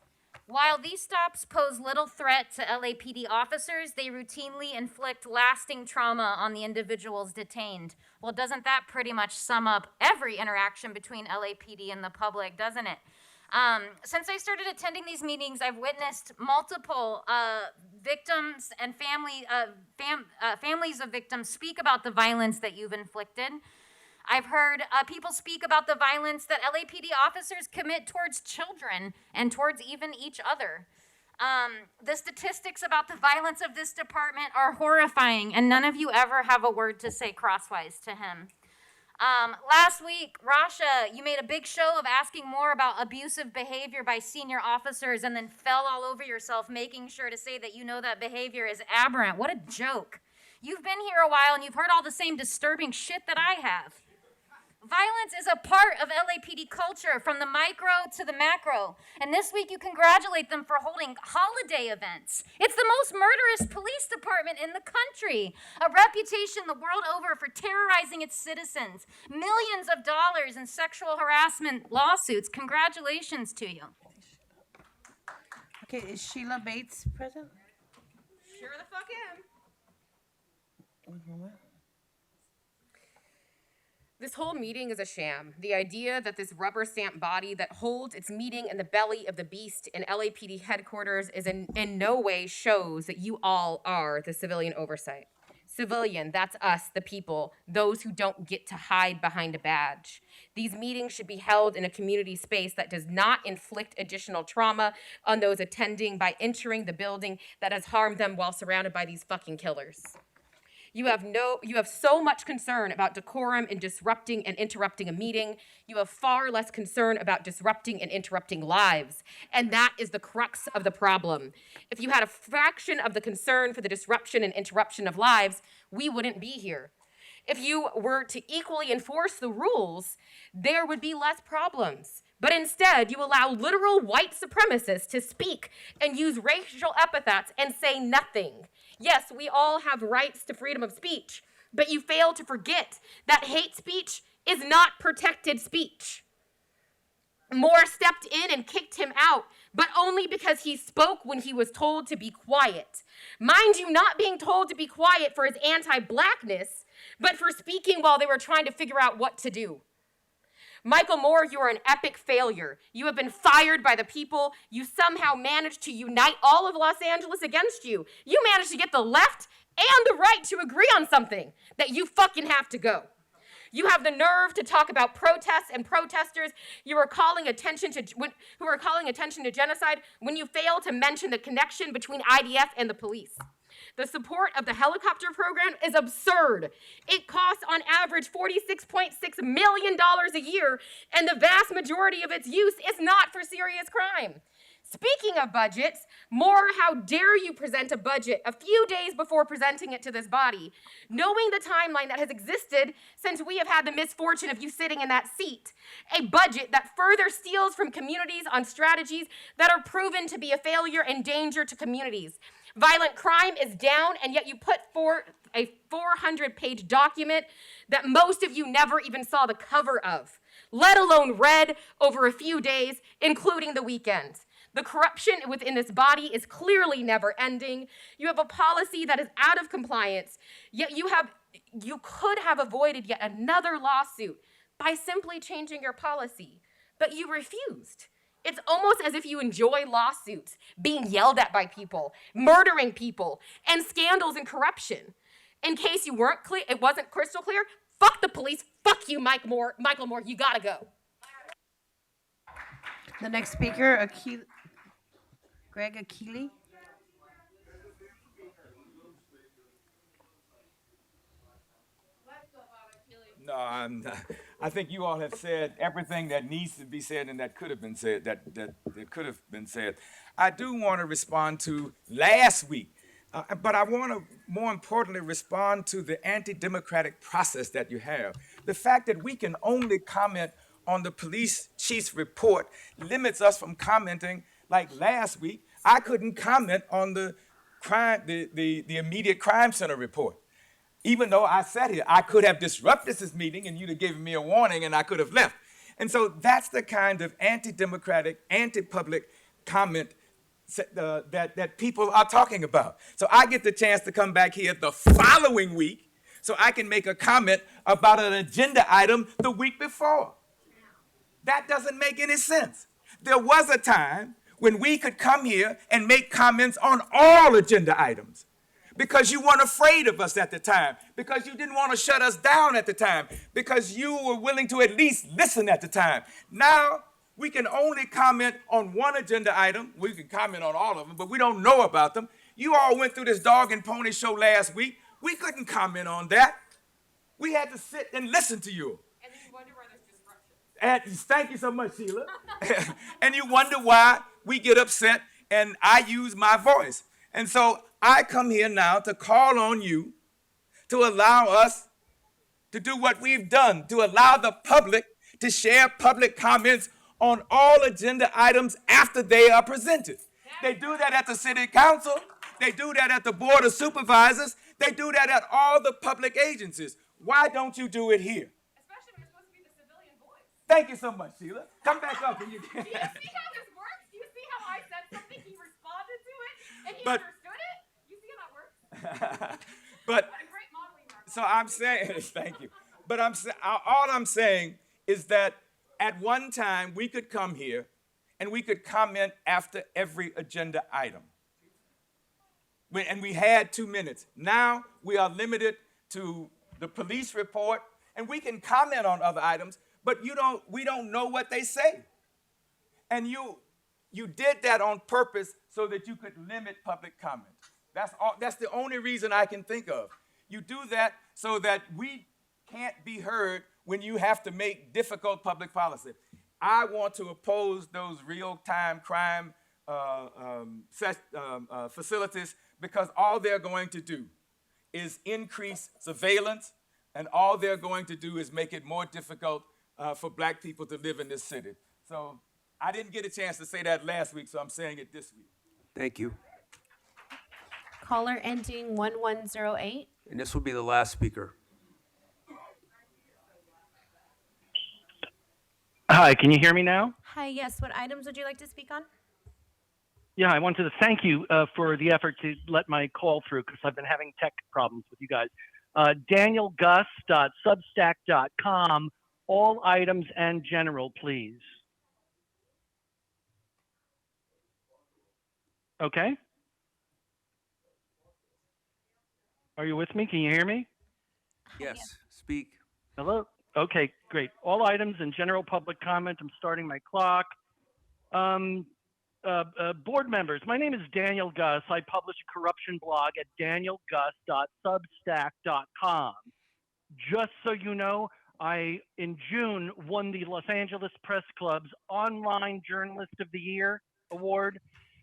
While these stops pose little threat to LAPD officers, they routinely inflict lasting trauma on the individuals detained. Well, doesn't that pretty much sum up every interaction between LAPD and the public, doesn't it? Since I started attending these meetings, I've witnessed multiple victims and families of victims speak about the violence that you've inflicted. I've heard people speak about the violence that LAPD officers commit towards children and towards even each other. The statistics about the violence of this department are horrifying, and none of you ever have a word to say crosswise to him. Last week, Rasha, you made a big show of asking more about abusive behavior by senior officers and then fell all over yourself making sure to say that you know that behavior is aberrant. What a joke. You've been here a while and you've heard all the same disturbing shit that I have. Violence is a part of LAPD culture from the micro to the macro. And this week you congratulate them for holding holiday events. It's the most murderous police department in the country. A reputation the world over for terrorizing its citizens. Millions of dollars in sexual harassment lawsuits. Congratulations to you. Okay, is Sheila Bates present? Sure the fuck am. One moment. This whole meeting is a sham. The idea that this rubber stamp body that holds its meeting in the belly of the beast in LAPD headquarters is in no way shows that you all are the civilian oversight. Civilian, that's us, the people, those who don't get to hide behind a badge. These meetings should be held in a community space that does not inflict additional trauma on those attending by entering the building that has harmed them while surrounded by these fucking killers. You have so much concern about decorum and disrupting and interrupting a meeting. You have far less concern about disrupting and interrupting lives. And that is the crux of the problem. If you had a fraction of the concern for the disruption and interruption of lives, we wouldn't be here. If you were to equally enforce the rules, there would be less problems. But instead, you allow literal white supremacists to speak and use racial epithets and say nothing. Yes, we all have rights to freedom of speech, but you fail to forget that hate speech is not protected speech. Moore stepped in and kicked him out, but only because he spoke when he was told to be quiet. Mind you, not being told to be quiet for his anti-blackness, but for speaking while they were trying to figure out what to do. Michael Moore, you are an epic failure. You have been fired by the people. You somehow managed to unite all of Los Angeles against you. You managed to get the left and the right to agree on something that you fucking have to go. You have the nerve to talk about protests and protesters. You are calling attention to who are calling attention to genocide when you fail to mention the connection between IDF and the police. The support of the helicopter program is absurd. It costs on average $46.6 million a year, and the vast majority of its use is not for serious crime. Speaking of budgets, how dare you present a budget a few days before presenting it to this body, knowing the timeline that has existed since we have had the misfortune of you sitting in that seat. A budget that further steals from communities on strategies that are proven to be a failure and danger to communities. Violent crime is down, and yet you put forth a 400-page document that most of you never even saw the cover of, let alone read over a few days, including the weekends. The corruption within this body is clearly never ending. You have a policy that is out of compliance, yet you could have avoided yet another lawsuit by simply changing your policy, but you refused. It's almost as if you enjoy lawsuits, being yelled at by people, murdering people, and scandals and corruption. In case you weren't clear, it wasn't crystal clear, fuck the police, fuck you, Michael Moore, you gotta go. The next speaker, Greg Akili. No, I think you all have said everything that needs to be said and that could have been said, that could have been said. I do want to respond to last week, but I want to more importantly respond to the anti-democratic process that you have. The fact that we can only comment on the police chief's report limits us from commenting. Like last week, I couldn't comment on the immediate crime center report. Even though I sat here, I could have disrupted this meeting and you'd have given me a warning and I could have left. And so that's the kind of anti-democratic, anti-public comment that people are talking about. So I get the chance to come back here the following week so I can make a comment about an agenda item the week before. That doesn't make any sense. There was a time when we could come here and make comments on all agenda items, because you weren't afraid of us at the time, because you didn't want to shut us down at the time, because you were willing to at least listen at the time. Now, we can only comment on one agenda item. We can comment on all of them, but we don't know about them. You all went through this dog and pony show last week. We couldn't comment on that. We had to sit and listen to you. And then you wonder why there's disruption. Thank you so much, Sheila. And you wonder why we get upset and I use my voice. And so I come here now to call on you to allow us to do what we've done, to allow the public to share public comments on all agenda items after they are presented. They do that at the city council. They do that at the board of supervisors. They do that at all the public agencies. Why don't you do it here? Especially when you're supposed to be the civilian voice. Thank you so much, Sheila. Come back up and you can. Do you see how this works? Do you see how I said something, he responded to it, and he But- understood it? You see how that works? But What a great modeling mark. so I'm saying, thank you. But all I'm saying is that at one time we could come here and we could comment after every agenda item. And we had 2 minutes. Now we are limited to the police report, and we can comment on other items, but we don't know what they say. And you did that on purpose so that you could limit public comment. That's the only reason I can think of. You do that so that we can't be heard when you have to make difficult public policy. I want to oppose those real-time crime facilities, because all they're going to do is increase surveillance, and all they're going to do is make it more difficult for black people to live in this city. So I didn't get a chance to say that last week, so I'm saying it this week. Thank you. Caller ending 1108. And this will be the last speaker. Hi, can you hear me now? Hi, yes. What items would you like to speak on? Yeah, I wanted to thank you for the effort to let my call through, because I've been having tech problems with you guys. DanielGus.substack.com, all items and general, please. Okay? Are you with me? Can you hear me? Yes, speak. Hello? Okay, great. All items in general public comment. I'm starting my clock. Board members, my name is Daniel Gus. I publish a corruption blog at danielgus.substack.com. Just so you know, I, in June, won the Los Angeles Press Club's Online Journalist of the Year Award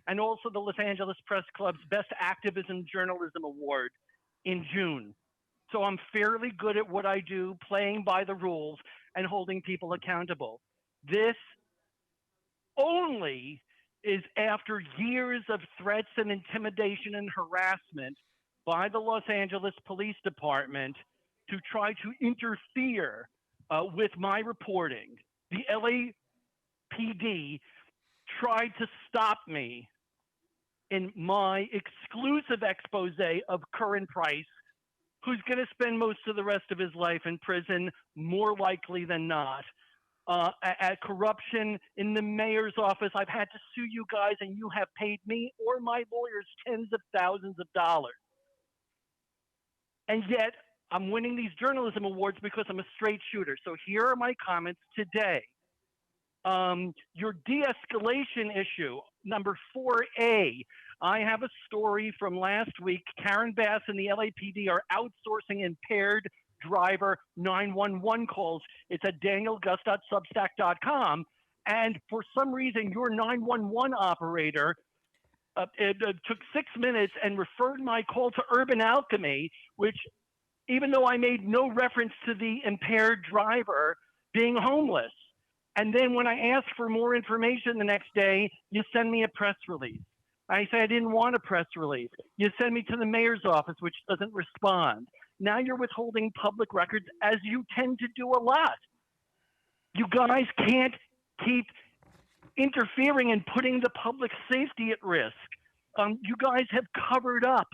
and also the Los Angeles Press Club's Best Activism Journalism Award in June. So I'm fairly good at what I do, playing by the rules and holding people accountable. This only is after years of threats and intimidation and harassment by the Los Angeles Police Department to try to interfere with my reporting. The LAPD tried to stop me in my exclusive expose of Curran Price, who's going to spend most of the rest of his life in prison, more likely than not. At corruption in the mayor's office, I've had to sue you guys, and you have paid me or my lawyers tens of thousands of dollars. And yet, I'm winning these journalism awards because I'm a straight shooter. So here are my comments today. Your de-escalation issue, number 4A. I have a story from last week. Karen Bass and the LAPD are outsourcing impaired driver 911 calls. It's at danielgus.substack.com. And for some reason, your 911 operator took 6 minutes and referred my call to Urban Alchemy, which, even though I made no reference to the impaired driver being homeless. And then when I asked for more information the next day, you send me a press release. I said I didn't want a press release. You send me to the mayor's office, which doesn't respond. Now you're withholding public records, as you tend to do a lot. You guys can't keep interfering and putting the public safety at risk. You guys have covered up.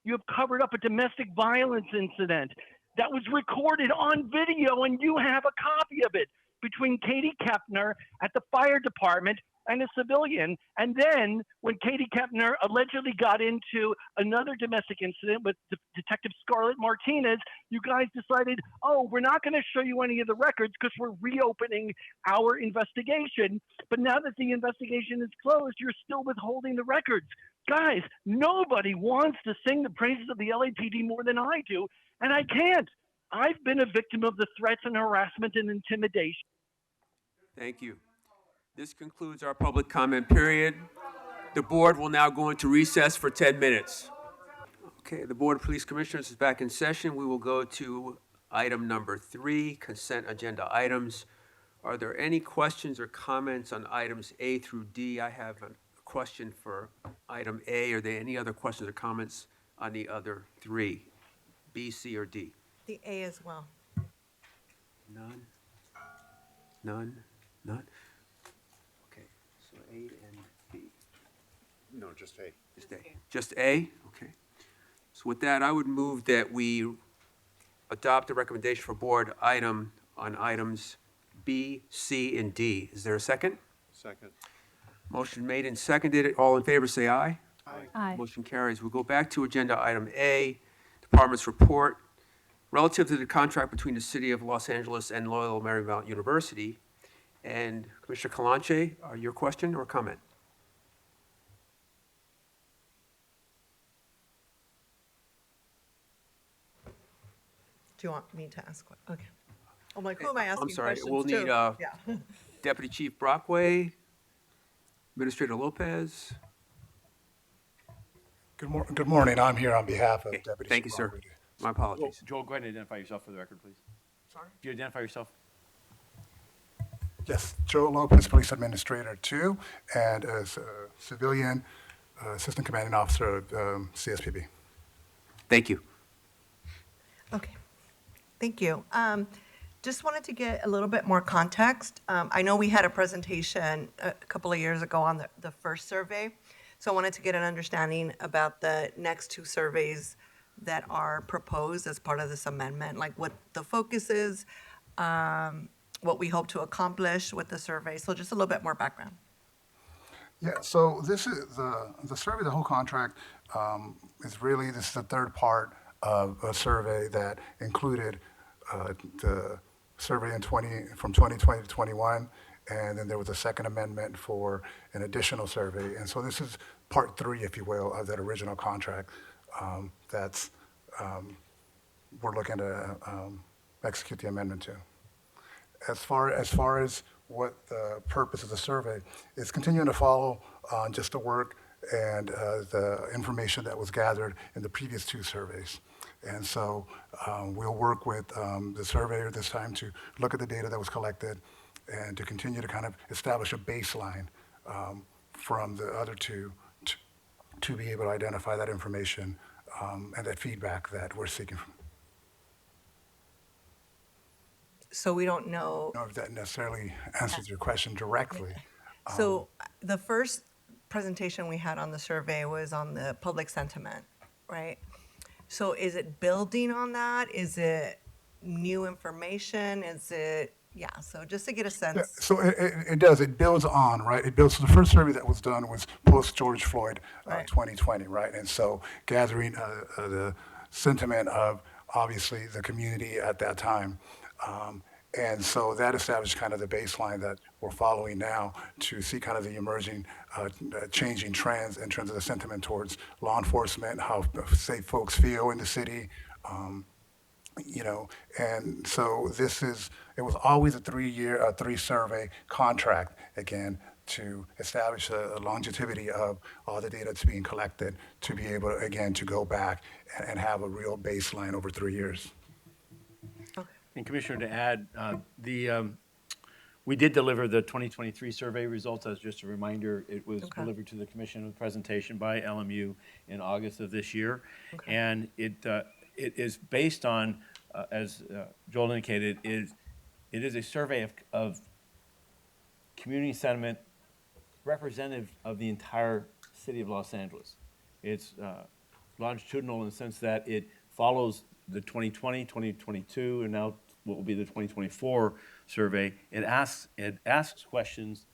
You have covered up a domestic violence incident that was recorded on video, and you have a copy of it between Katie Kepner at the fire department and a civilian. And then when Katie Kepner allegedly got into another domestic incident with Detective Scarlett Martinez, you guys decided, oh, we're not going to show you any of the records because we're reopening our investigation. But now that the investigation is closed, you're still withholding the records. Guys, nobody wants to sing the praises of the LAPD more than I do, and I can't. I've been a victim of the threats and harassment and intimidation. Thank you. This concludes our public comment period. The board will now go into recess for 10 minutes. Okay, the Board of Police Commissioners is back in session. We will go to item number 3, consent agenda items. Are there any questions or comments on items A through D? I have a question for item A. Are there any other questions or comments on the other 3, B, C, or D? The A as well. None? None? None? Okay, so A and B. No, just A. Just A. Just A? Okay. So with that, I would move that we adopt the recommendation for board item on items B, C, and D. Is there a second? Second. Motion made and seconded. All in favor, say aye. Aye. Aye. Motion carries. We'll go back to agenda item A, Department's report. Relative to the contract between the City of Los Angeles and Loyola Marymount University. And Commissioner Kalanche, your question or comment? Do you want me to ask what? Okay. I'm like, who am I asking I'm sorry, questions we'll to? need Yeah. Deputy Chief Brockway, Administrator Lopez. Good morning. I'm here on behalf of Deputy. Thank you, sir. My apologies. Joel, go ahead and identify yourself for the record, please. Sorry? Could you identify yourself? Yes, Joe Lopez, Police Administrator 2, and as a civilian Assistant Commanding Officer of CSPB. Thank you. Okay. Thank you. Just wanted to get a little bit more context. I know we had a presentation a couple of years ago on the first survey. So I wanted to get an understanding about the next 2 surveys that are proposed as part of this amendment, like what the focus is, what we hope to accomplish with the survey. So just a little bit more background. Yeah, so this is the survey, the whole contract is really, this is the third part of a survey that included the survey from 2020 to 21, and then there was a second amendment for an additional survey. And so this is part 3, if you will, of that original contract that's we're looking to execute the amendment to. As far as what the purpose of the survey is, continuing to follow just the work and the information that was gathered in the previous 2 surveys. And so we'll work with the surveyor this time to look at the data that was collected and to continue to kind of establish a baseline from the other 2 to be able to identify that information and that feedback that we're seeking from. So we don't know. I don't know if that necessarily answers your question directly. So the first presentation we had on the survey was on the public sentiment, right? So is it building on that? Is it new information? Is it, yeah, so just to get a sense. Yeah, so it does. It builds on, right? It builds. So the first survey that was done was post George Floyd, 2020, right? And so gathering the sentiment of obviously the community at that time. And so that established kind of the baseline that we're following now to see kind of the emerging, changing trends in terms of the sentiment towards law enforcement, how safe folks feel in the city, you know. And so it was always a 3 survey contract, again, to establish a longevity of all the data that's being collected to be able, again, to go back and have a real baseline over 3 years. And Commissioner, to add, we did deliver the 2023 survey results. As just a reminder, it was delivered to the Commission with presentation by LMU in August of this year. And it is based on, as Joel indicated, it is a survey of community sentiment representative of the entire city of Los Angeles. It's longitudinal in the sense that it follows the 2020, 2022, and now what will be the 2024 survey. It asks questions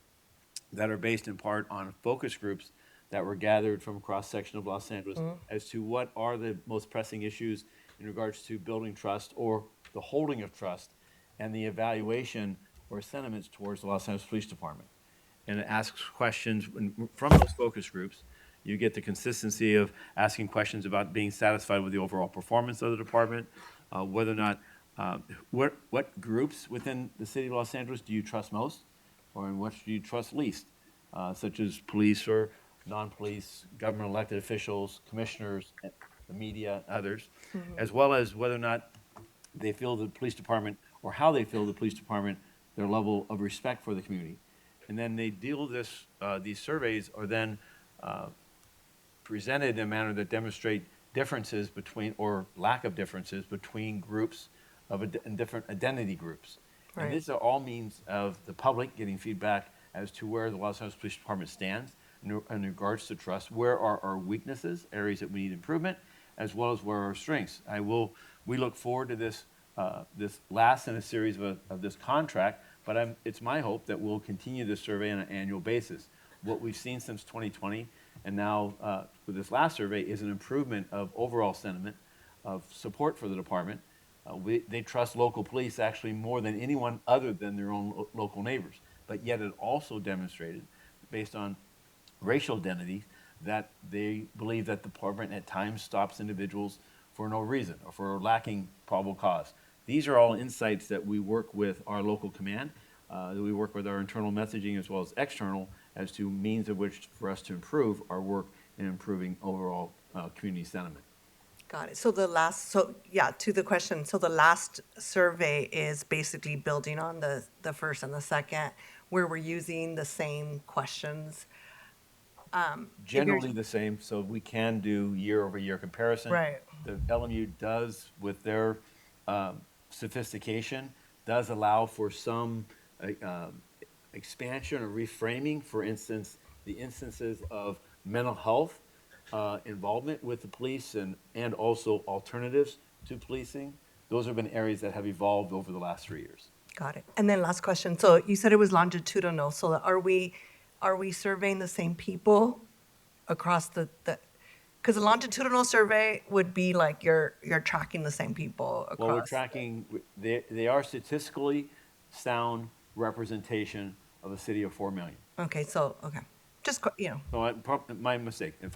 that are based in part on focus groups that were gathered from a cross-section of Los Angeles as to what are the most pressing issues in regards to building trust or the holding of trust and the evaluation or sentiments towards the Los Angeles Police Department. And it asks questions from those focus groups. You get the consistency of asking questions about being satisfied with the overall performance of the department, whether or not, what groups within the city of Los Angeles do you trust most, or in which do you trust least, such as police or non-police, government elected officials, commissioners, the media, others, as well as whether or not they feel the police department, or how they feel the police department, their level of respect for the community. And then they deal this, these surveys are then presented in a manner that demonstrate differences between, or lack of differences between groups of different identity groups. Right. And these are all means of the public getting feedback as to where the Los Angeles Police Department stands in regards to trust. Where are our weaknesses, areas that we need improvement, as well as where are our strengths. We look forward to this, this last in a series of this contract, but it's my hope that we'll continue this survey on an annual basis. What we've seen since 2020, and now with this last survey, is an improvement of overall sentiment, of support for the department. They trust local police actually more than anyone other than their own local neighbors. But yet it also demonstrated, based on racial identity, that they believe that the department at times stops individuals for no reason or for lacking probable cause. These are all insights that we work with our local command, that we work with our internal messaging as well as external as to means of which for us to improve our work in improving overall community sentiment. Got it. So to the question, so the last survey is basically building on the first and the second, where we're using the same questions. Generally the same, so we can do year-over-year comparison. Right. The LMU does, with their sophistication, does allow for some expansion or reframing. For instance, the instances of mental health involvement with the police and also alternatives to policing. Those have been areas that have evolved over the last 3 years. Got it. And then last question. So you said it was longitudinal. So are we surveying the same people across Because a longitudinal survey would be like you're tracking the same people across. Well, we're tracking, they are statistically sound representation of a city of 4 million. Okay, so, okay. Just, So my mistake, if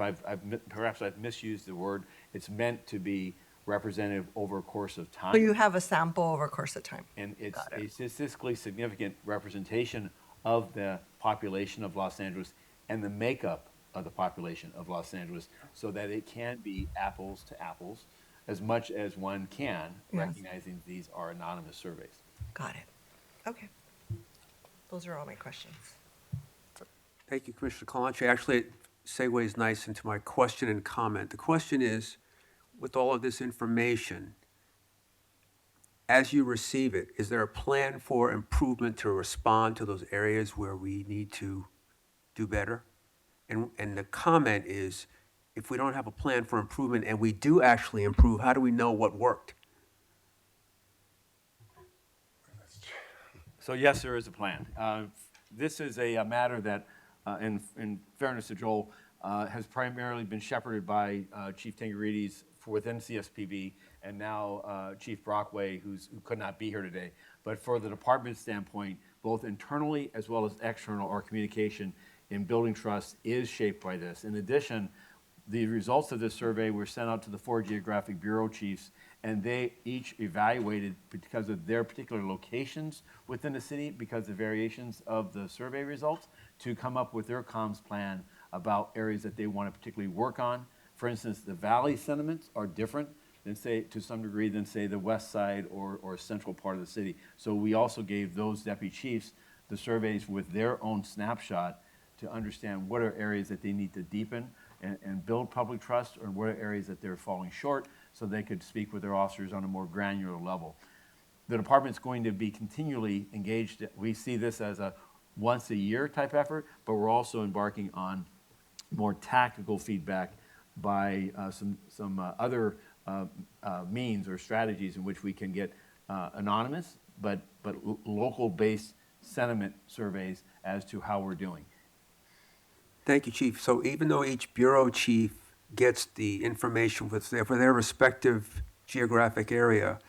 perhaps I've misused the word, it's meant to be representative over a course of time. So you have a sample over a course of time. And it's a statistically significant representation of the population of Los Angeles and the makeup of the population of Los Angeles, so that it can be apples to apples as much as one can, Yes. recognizing these are anonymous surveys. Got it. Okay. Those are all my questions. Thank you, Commissioner Kalanche. Actually, it segues nice into my question and comment. The question is, with all of this information, as you receive it, is there a plan for improvement to respond to those areas where we need to do better? And the comment is, if we don't have a plan for improvement and we do actually improve, how do we know what worked? So yes, there is a plan. This is a matter that, in fairness to Joel, has primarily been shepherded by Chief Tangarides within CSPB, and now Chief Brockway, who could not be here today. But for the department standpoint, both internally as well as external, our communication in building trust is shaped by this. In addition, the results of this survey were sent out to the 4 geographic bureau chiefs, and they each evaluated, because of their particular locations within the city, because of variations of the survey results, to come up with their comms plan about areas that they want to particularly work on. For instance, the valley sentiments are different than, say, to some degree, than, say, the west side or central part of the city. So we also gave those deputy chiefs the surveys with their own snapshot to understand what are areas that they need to deepen and build public trust, or what are areas that they're falling short, so they could speak with their officers on a more granular level. The department's going to be continually engaged. We see this as a once a year type effort, but we're also embarking on more tactical feedback by some other means or strategies in which we can get anonymous but local-based sentiment surveys as to how we're doing. Thank you, Chief. So even though each bureau chief gets the information for their respective geographic area,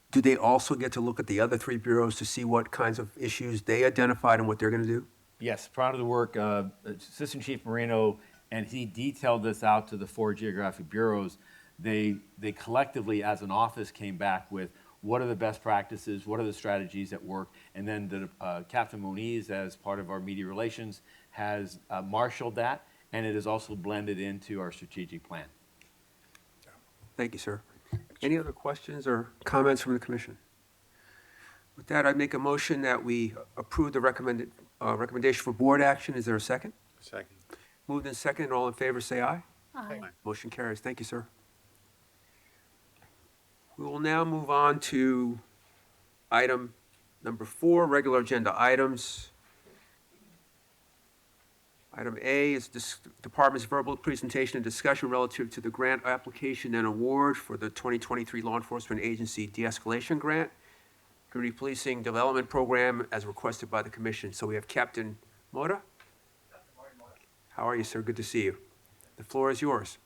do they also get to look at the other 3 bureaus to see what kinds of issues they identified and what they're going to do? Yes, proud of the work. Assistant Chief Marino, and he detailed this out to the 4 geographic bureaus. They collectively, as an office, came back with what are the best practices, what are the strategies that work, and then Captain Moniz, as part of our media relations, has marshaled that, and it is also blended into our strategic plan. Thank you, sir. Any other questions or comments from the commission? With that, I make a motion that we approve the recommendation for board action. Is there a second? Second. Moved and seconded. All in favor, say aye. Aye. Motion carries. Thank you, sir. We will now move on to item number 4, regular agenda items. Item A is this department's verbal presentation and discussion relative to the grant application and award for the 2023 Law Enforcement Agency De-Escalation Grant, Community Policing Development Program, as requested by the commission. So we have Captain Mota. How are you, sir? Good to see you. The floor is yours.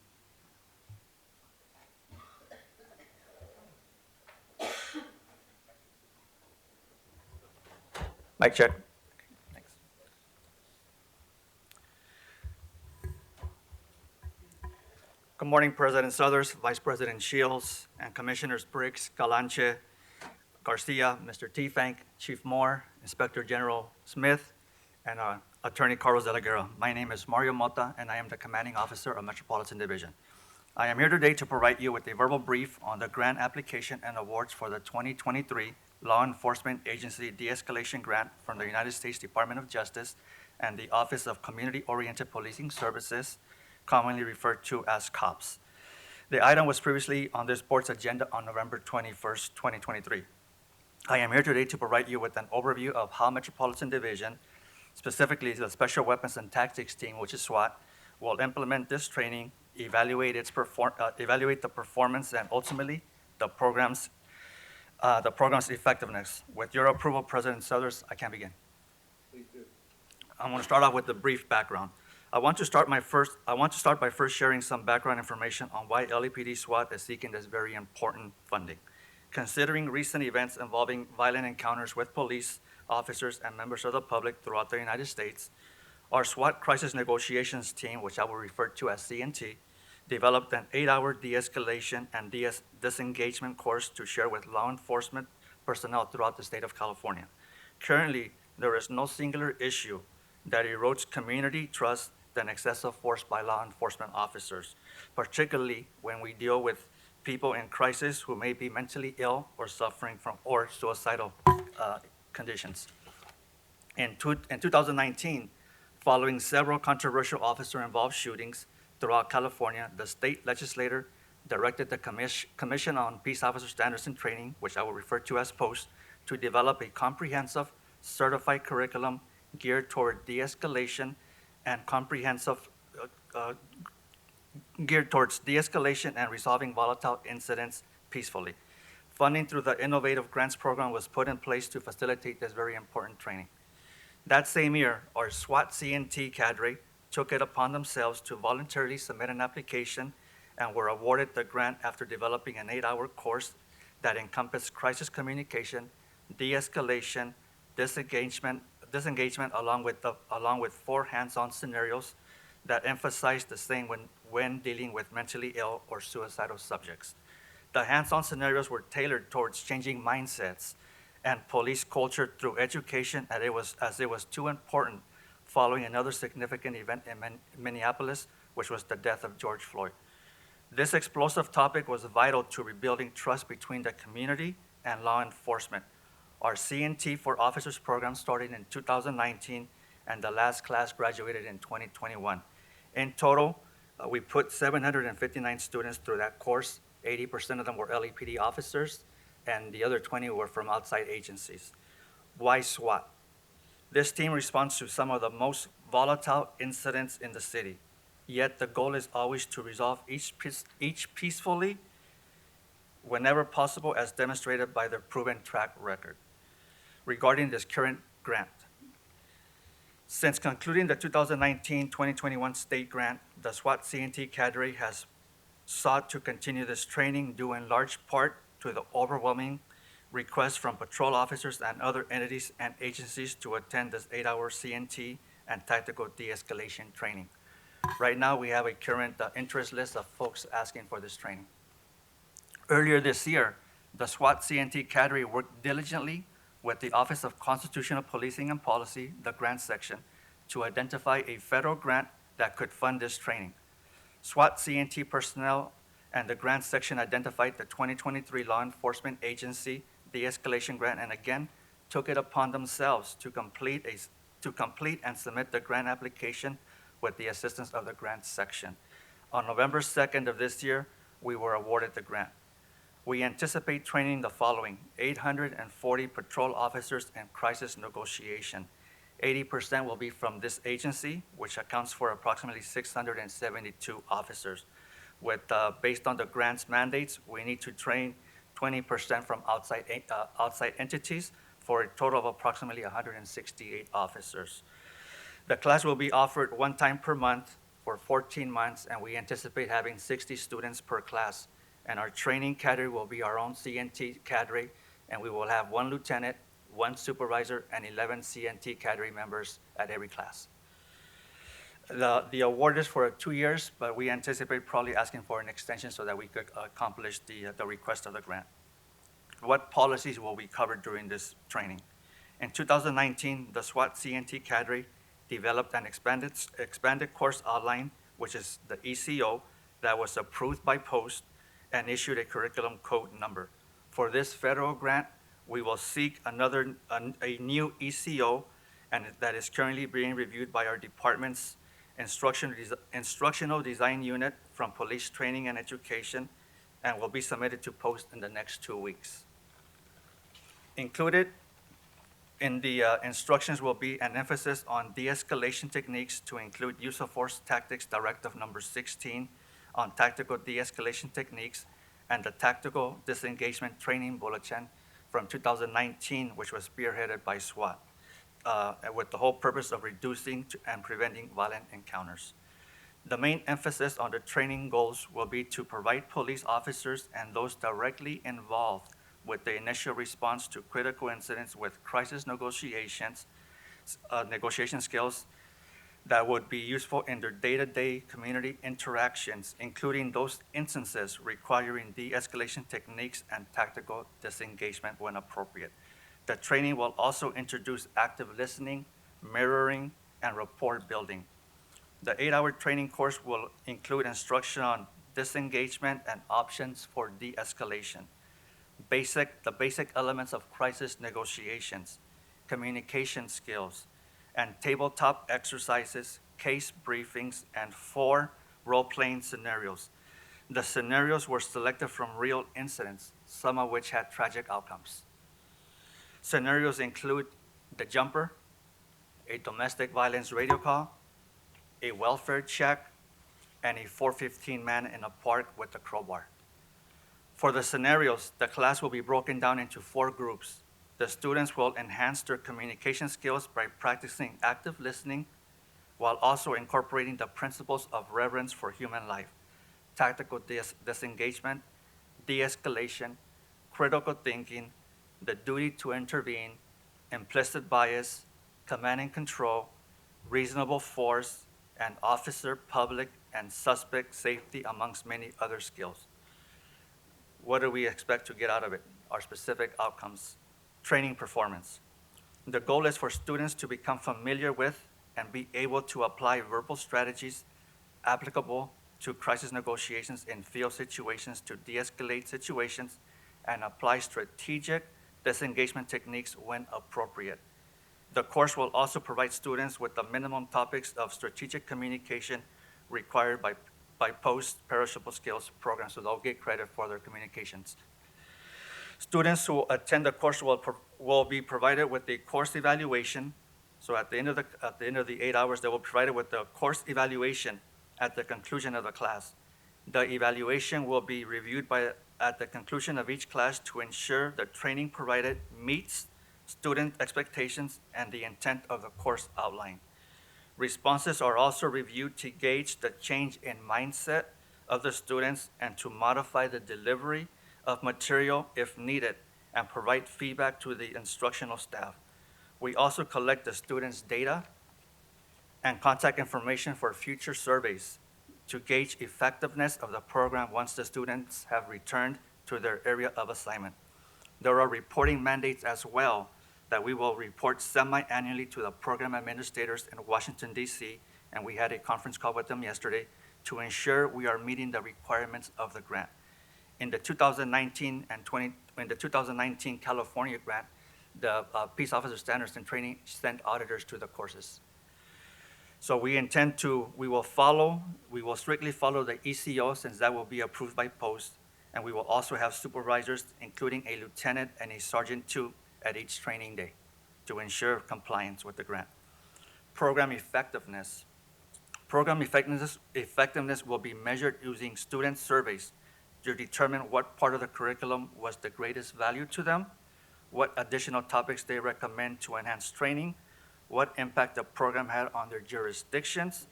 Mic check. Thanks. Good morning, President Suthers, Vice President Shields, and Commissioners Briggs, Calanche, Garcia, Mr. T-Fank, Chief Moore, Inspector General Smith, and Attorney Carlos De La Guerra. My name is Mario Mota, and I am the Commanding Officer of Metropolitan Division. I am here today to provide you with a verbal brief on the grant application and awards for the 2023 Law Enforcement Agency De-Escalation Grant from the United States Department of Justice and the Office of Community-Oriented Policing Services, commonly referred to as COPS. The item was previously on this board's agenda on November 21st, 2023. I am here today to provide you with an overview of how Metropolitan Division, specifically the Special Weapons and Tactics Team, which is SWAT, will implement this training, evaluate the performance, and ultimately the program's effectiveness. With your approval, President Suthers, I can begin. Please do. I'm going to start off with a brief background. I want to start by first sharing some background information on why LAPD SWAT is seeking this very important funding. Considering recent events involving violent encounters with police officers and members of the public throughout the United States, our SWAT crisis negotiations team, which I will refer to as CNT, developed an 8-hour de-escalation and disengagement course to share with law enforcement personnel throughout the state of California. Currently, there is no singular issue that erodes community trust than excessive force by law enforcement officers, particularly when we deal with people in crisis who may be mentally ill or suffering from or suicidal conditions. In 2019, following several controversial officer-involved shootings throughout California, the state legislature directed the Commission on Peace Officer Standards and Training, which I will refer to as POST, to develop a comprehensive certified curriculum geared toward de-escalation and geared towards de-escalation and resolving volatile incidents peacefully. Funding through the Innovative Grants Program was put in place to facilitate this very important training. That same year, our SWAT CNT cadre took it upon themselves to voluntarily submit an application and were awarded the grant after developing an 8-hour course that encompassed crisis communication, de-escalation, disengagement along with 4 hands-on scenarios that emphasized the same when dealing with mentally ill or suicidal subjects. The hands-on scenarios were tailored towards changing mindsets and police culture through education, as it was too important following another significant event in Minneapolis, which was the death of George Floyd. This explosive topic was vital to rebuilding trust between the community and law enforcement. Our CNT for Officers program started in 2019, and the last class graduated in 2021. In total, we put 759 students through that course. 80% of them were LAPD officers, and the other 20 were from outside agencies. Why SWAT? This team responds to some of the most volatile incidents in the city, yet the goal is always to resolve each peacefully whenever possible, as demonstrated by their proven track record. Regarding this current grant, since concluding the 2019-2021 state grant, the SWAT CNT cadre has sought to continue this training due in large part to the overwhelming requests from patrol officers and other entities and agencies to attend this 8-hour CNT and tactical de-escalation training. Right now, we have a current interest list of folks asking for this training. Earlier this year, the SWAT CNT cadre worked diligently with the Office of Constitutional Policing and Policy, the grant section, to identify a federal grant that could fund this training. SWAT CNT personnel and the grant section identified the 2023 Law Enforcement Agency de-escalation grant and again took it upon themselves to complete and submit the grant application with the assistance of the grant section. On November 2nd of this year, we were awarded the grant. We anticipate training the following: 840 patrol officers in crisis negotiation. 80% will be from this agency, which accounts for approximately 672 officers. Based on the grant's mandates, we need to train 20% from outside entities for a total of approximately 168 officers. The class will be offered 1 time per month for 14 months, and we anticipate having 60 students per class. And our training cadre will be our own CNT cadre, and we will have 1 lieutenant, 1 supervisor, and 11 CNT cadre members at every class. The award is for 2 years, but we anticipate probably asking for an extension so that we could accomplish the request of the grant. What policies will be covered during this training? In 2019, the SWAT CNT cadre developed an expanded course outline, which is the ECO, that was approved by POST and issued a curriculum code number. For this federal grant, we will seek a new ECO, and that is currently being reviewed by our department's instructional design unit from Police Training and Education, and will be submitted to POST in the next 2 weeks. Included in the instructions will be an emphasis on de-escalation techniques to include use of force tactics directive number 16 on tactical de-escalation techniques, and the tactical disengagement training bulletin from 2019, which was spearheaded by SWAT. with the whole purpose of reducing and preventing violent encounters. The main emphasis on the training goals will be to provide police officers and those directly involved with the initial response to critical incidents with crisis negotiation skills that would be useful in their day-to-day community interactions, including those instances requiring de-escalation techniques and tactical disengagement when appropriate. The training will also introduce active listening, mirroring, and rapport building. The 8-hour training course will include instruction on disengagement and options for de-escalation, the basic elements of crisis negotiations, communication skills, and tabletop exercises, case briefings, and 4 role-playing scenarios. The scenarios were selected from real incidents, some of which had tragic outcomes. Scenarios include the jumper, a domestic violence radio call, a welfare check, and a 415 man in a park with a crowbar. For the scenarios, the class will be broken down into 4 groups. The students will enhance their communication skills by practicing active listening while also incorporating the principles of reverence for human life, tactical disengagement, de-escalation, critical thinking, the duty to intervene, implicit bias, command and control, reasonable force, and officer, public, and suspect safety, amongst many other skills. What do we expect to get out of it? Our specific outcomes. Training performance. The goal is for students to become familiar with and be able to apply verbal strategies applicable to crisis negotiations in field situations to de-escalate situations and apply strategic disengagement techniques when appropriate. The course will also provide students with the minimum topics of strategic communication required by post-perishable skills programs, so they'll get credit for their communications. Students who attend the course will be provided with a course evaluation. So at the end of the 8 hours, they will be provided with the course evaluation at the conclusion of the class. The evaluation will be reviewed at the conclusion of each class to ensure the training provided meets student expectations and the intent of the course outline. Responses are also reviewed to gauge the change in mindset of the students and to modify the delivery of material if needed and provide feedback to the instructional staff. We also collect the students' data and contact information for future surveys to gauge effectiveness of the program once the students have returned to their area of assignment. There are reporting mandates as well that we will report semi-annually to the program administrators in Washington, D.C., and we had a conference call with them yesterday to ensure we are meeting the requirements of the grant. In the 2019 California grant, the Peace Officer Standards and Training sent auditors to the courses. So we will strictly follow the ECO since that will be approved by post, and we will also have supervisors, including a lieutenant and a sergeant too, at each training day to ensure compliance with the grant. Program effectiveness. Program effectiveness will be measured using student surveys to determine what part of the curriculum was the greatest value to them, what additional topics they recommend to enhance training, what impact the program had on their jurisdictions,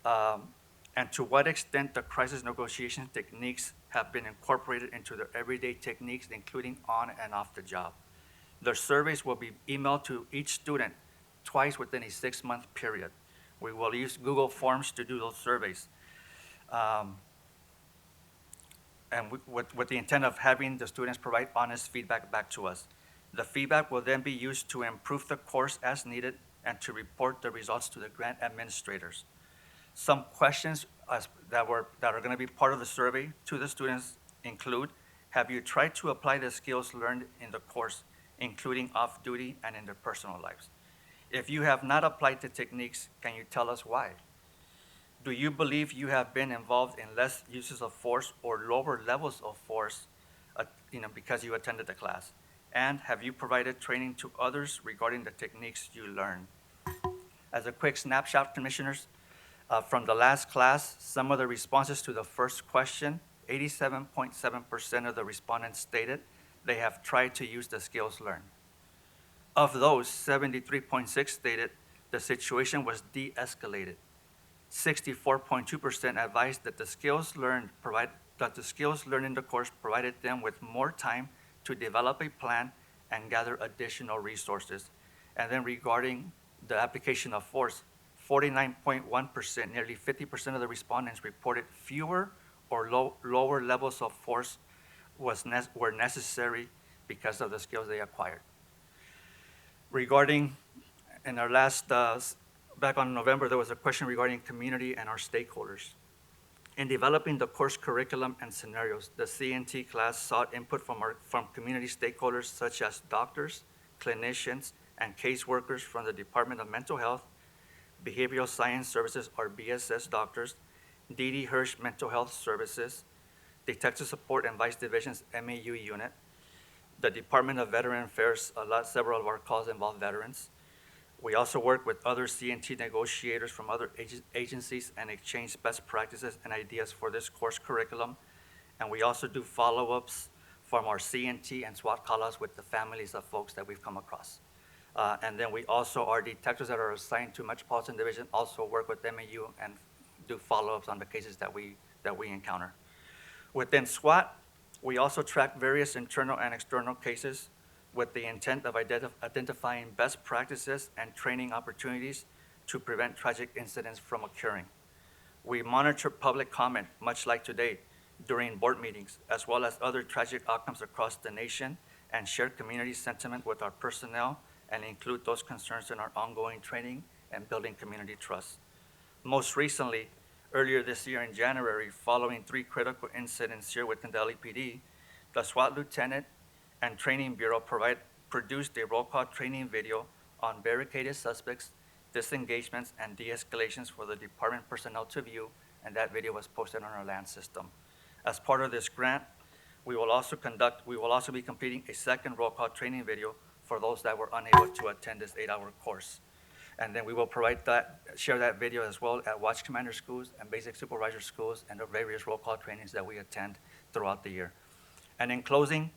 and to what extent the crisis negotiation techniques have been incorporated into their everyday techniques, including on and off the job. The surveys will be emailed to each student twice within a 6-month period. We will use Google Forms to do those surveys. And with the intent of having the students provide honest feedback back to us. The feedback will then be used to improve the course as needed and to report the results to the grant administrators. Some questions that are going to be part of the survey to the students include, have you tried to apply the skills learned in the course, including off-duty and in their personal lives? If you have not applied the techniques, can you tell us why? Do you believe you have been involved in less uses of force or lower levels of force because you attended the class? And have you provided training to others regarding the techniques you learned? As a quick snapshot, commissioners, from the last class, some of the responses to the first question, 87.7% of the respondents stated they have tried to use the skills learned. Of those, 73.6 stated the situation was de-escalated. 64.2% advised that the skills learned in the course provided them with more time to develop a plan and gather additional resources. And then regarding the application of force, 49.1%, nearly 50% of the respondents reported fewer or lower levels of force were necessary because of the skills they acquired. Regarding, in our last, back on November, there was a question regarding community and our stakeholders. In developing the course curriculum and scenarios, the CNT class sought input from community stakeholders such as doctors, clinicians, and caseworkers from the Department of Mental Health, Behavioral Science Services, or BSS doctors, D.D. Hirsch Mental Health Services, Detective Support and Vice Division's MAU unit, the Department of Veteran Affairs. Several of our calls involve veterans. We also work with other CNT negotiators from other agencies and exchange best practices and ideas for this course curriculum. And we also do follow-ups from our CNT and SWAT call-outs with the families of folks that we've come across. And then we also, our detectives that are assigned to Metropolitan Division also work with MAU and do follow-ups on the cases that we encounter. Within SWAT, we also track various internal and external cases with the intent of identifying best practices and training opportunities to prevent tragic incidents from occurring. We monitor public comment, much like today, during board meetings, as well as other tragic outcomes across the nation, and share community sentiment with our personnel and include those concerns in our ongoing training and building community trust. Most recently, earlier this year in January, following 3 critical incidents here within the LAPD, the SWAT Lieutenant and Training Bureau produced a roll call training video on barricaded suspects, disengagements, and de-escalations for the department personnel to view, and that video was posted on our LAN system. As part of this grant, we will also be completing a second roll call training video for those that were unable to attend this 8-hour course. And then we will share that video as well at Watch Commander schools and Basic Supervisor schools and the various roll call trainings that we attend throughout the year. And in closing,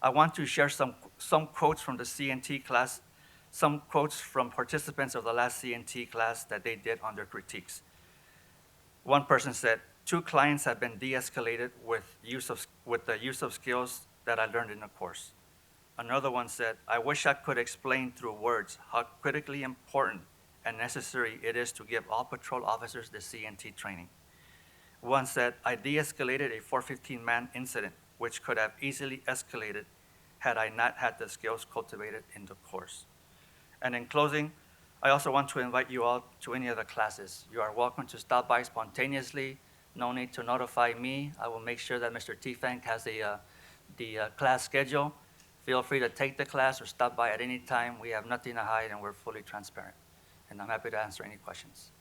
I want to share some quotes from the CNT class, some quotes from participants of the last CNT class that they did on their critiques. One person said, 2 clients have been de-escalated with the use of skills that I learned in the course. Another one said, I wish I could explain through words how critically important and necessary it is to give all patrol officers the CNT training. One said, I de-escalated a 415-man incident, which could have easily escalated had I not had the skills cultivated in the course. And in closing, I also want to invite you all to any of the classes. You are welcome to stop by spontaneously. No need to notify me. I will make sure that Mr. T-Fank has the class schedule. Feel free to take the class or stop by at any time. We have nothing to hide and we're fully transparent. And I'm happy to answer any questions.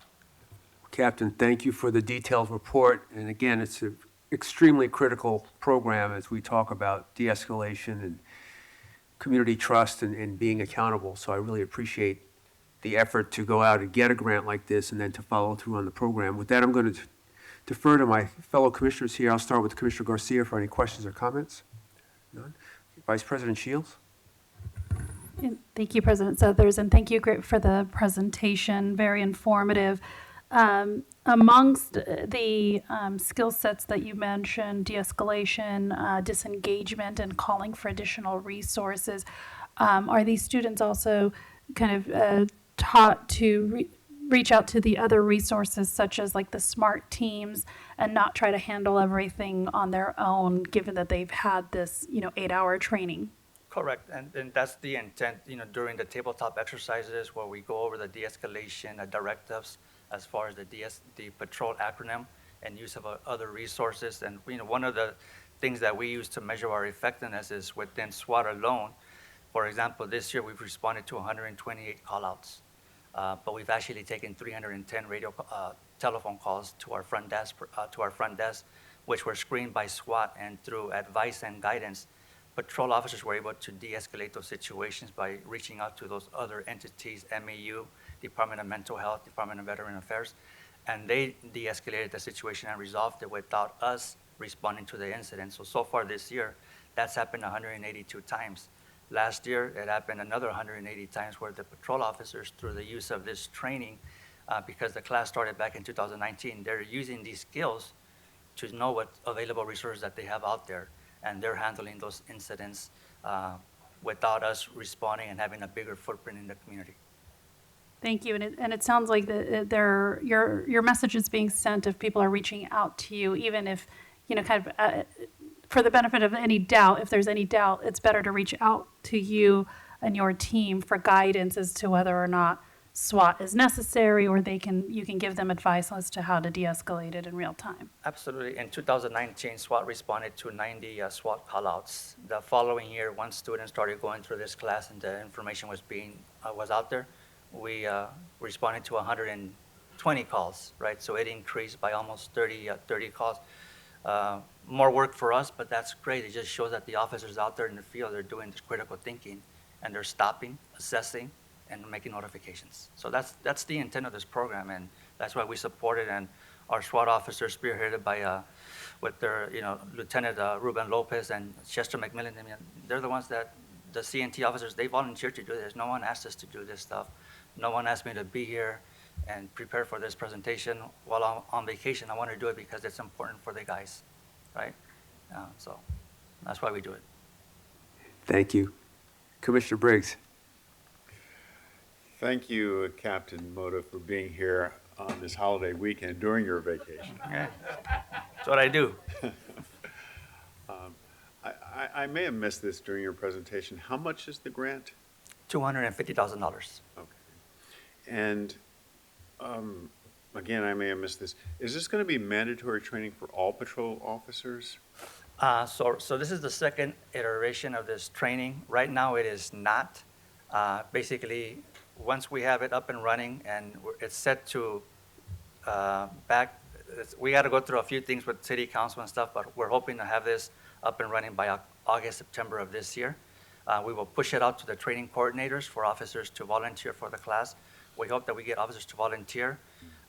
Captain, thank you for the detailed report. And again, it's an extremely critical program as we talk about de-escalation and community trust and being accountable. So I really appreciate the effort to go out and get a grant like this and then to follow through on the program. With that, I'm going to defer to my fellow commissioners here. I'll start with Commissioner Garcia for any questions or comments. None? Vice President Shields? Thank you, President Suthers, and thank you for the presentation, very informative. Amongst the skill sets that you mentioned, de-escalation, disengagement, and calling for additional resources, are these students also kind of taught to reach out to the other resources, such as like the SMART teams, and not try to handle everything on their own, given that they've had this, 8-hour training? Correct, and that's the intent, during the tabletop exercises where we go over the de-escalation directives as far as the patrol acronym and use of other resources. And one of the things that we use to measure our effectiveness is within SWAT alone. For example, this year we've responded to 128 call-outs, but we've actually taken 310 telephone calls to our front desk, which were screened by SWAT, and through advice and guidance, patrol officers were able to de-escalate those situations by reaching out to those other entities, MAU, Department of Mental Health, Department of Veteran Affairs, and they de-escalated the situation and resolved it without us responding to the incident. So far this year, that's happened 182 times. Last year, it happened another 180 times where the patrol officers, through the use of this training, because the class started back in 2019, they're using these skills to know what available resources that they have out there, and they're handling those incidents without us responding and having a bigger footprint in the community. Thank you. And it sounds like your message is being sent if people are reaching out to you, even if, kind of for the benefit of any doubt, if there's any doubt, it's better to reach out to you and your team for guidance as to whether or not SWAT is necessary, or you can give them advice as to how to de-escalate it in real time. Absolutely. In 2019, SWAT responded to 90 SWAT callouts. The following year, once students started going through this class and the information was out there, we responded to 120 calls, right? So it increased by almost 30 calls. More work for us, but that's great. It just shows that the officers out there in the field are doing this critical thinking, and they're stopping, assessing, and making notifications. So that's the intent of this program, and that's why we support it. And our SWAT officers, spearheaded by with their Lieutenant Ruben Lopez and Chester McMillan, I mean, they're the ones that the CNT officers, they volunteered to do this. No one asked us to do this stuff. No one asked me to be here and prepare for this presentation while I'm on vacation. I want to do it because it's important for the guys, right? So that's why we do it. Thank you. Commissioner Briggs. Thank you, Captain Mota, for being here on this holiday weekend during your vacation. Yeah. That's what I do. I may have missed this during your presentation. How much is the grant? $250,000. Okay. And again, I may have missed this. Is this going to be mandatory training for all patrol officers? So this is the second iteration of this training. Right now, it is not. Basically, once we have it up and running and it's set to we got to go through a few things with city council and stuff, but we're hoping to have this up and running by August, September of this year. We will push it out to the training coordinators for officers to volunteer for the class. We hope that we get officers to volunteer.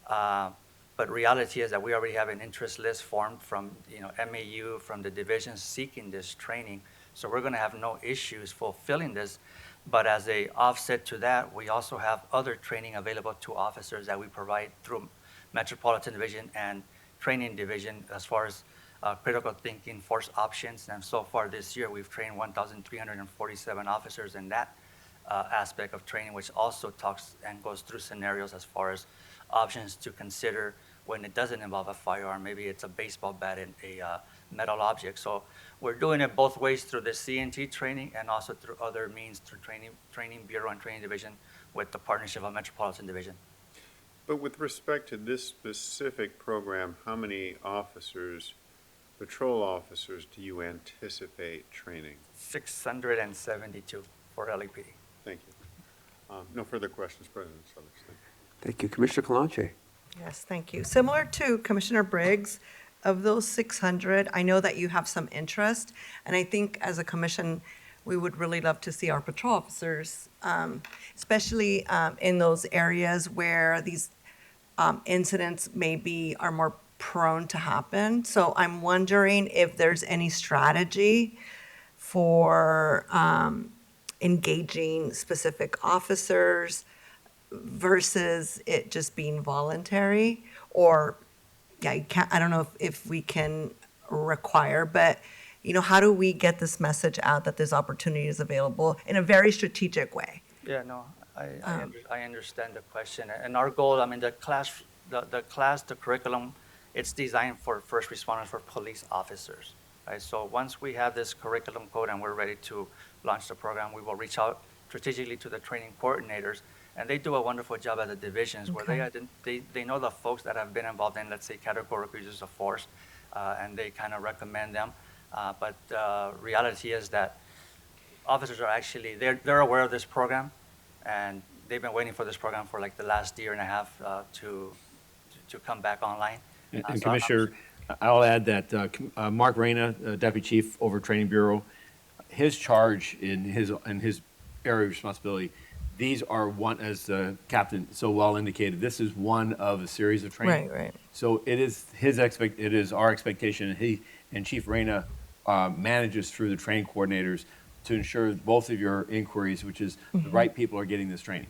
But reality is that we already have an interest list formed from MAU, from the divisions seeking this training. So we're going to have no issues fulfilling this. But as a offset to that, we also have other training available to officers that we provide through Metropolitan Division and Training Division as far as critical thinking, force options. And so far this year, we've trained 1,347 officers in that aspect of training, which also talks and goes through scenarios as far as options to consider when it doesn't involve a firearm. Maybe it's a baseball bat and a metal object. So we're doing it both ways through the CNT training and also through other means through training bureau and training division with the partnership of Metropolitan Division. But with respect to this specific program, how many officers, patrol officers, do you anticipate training? 672 for LAPD. Thank you. No further questions, President Suthers. Thank you. Commissioner Kalanche. Yes, thank you. Similar to Commissioner Briggs, of those 600, I know that you have some interest, and I think as a commission, we would really love to see our patrol officers, especially in those areas where these incidents are more prone to happen. So I'm wondering if there's any strategy for engaging specific officers versus it just being voluntary, or I don't know if we can require, but how do we get this message out that this opportunity is available in a very strategic way? Yeah, no, I understand the question. And our goal, I mean, the curriculum, it's designed for first responders, for police officers, right? So once we have this curriculum code and we're ready to launch the program, we will reach out strategically to the training coordinators, and they do a wonderful job at the divisions where they know the folks that have been involved in, let's say, categorical uses of force, and they kind of recommend them. But reality is that officers are actually, they're aware of this program, and they've been waiting for this program for like the last year and a half to come back online. And Commissioner, I'll add that Mark Reyna, Deputy Chief over Training Bureau, his charge in his area of responsibility, these are one, as the captain so well indicated, this is one of a series of training. Right. So it is our expectation, and Chief Reyna manages through the training coordinators to ensure both of your inquiries, which is the right people are getting this training.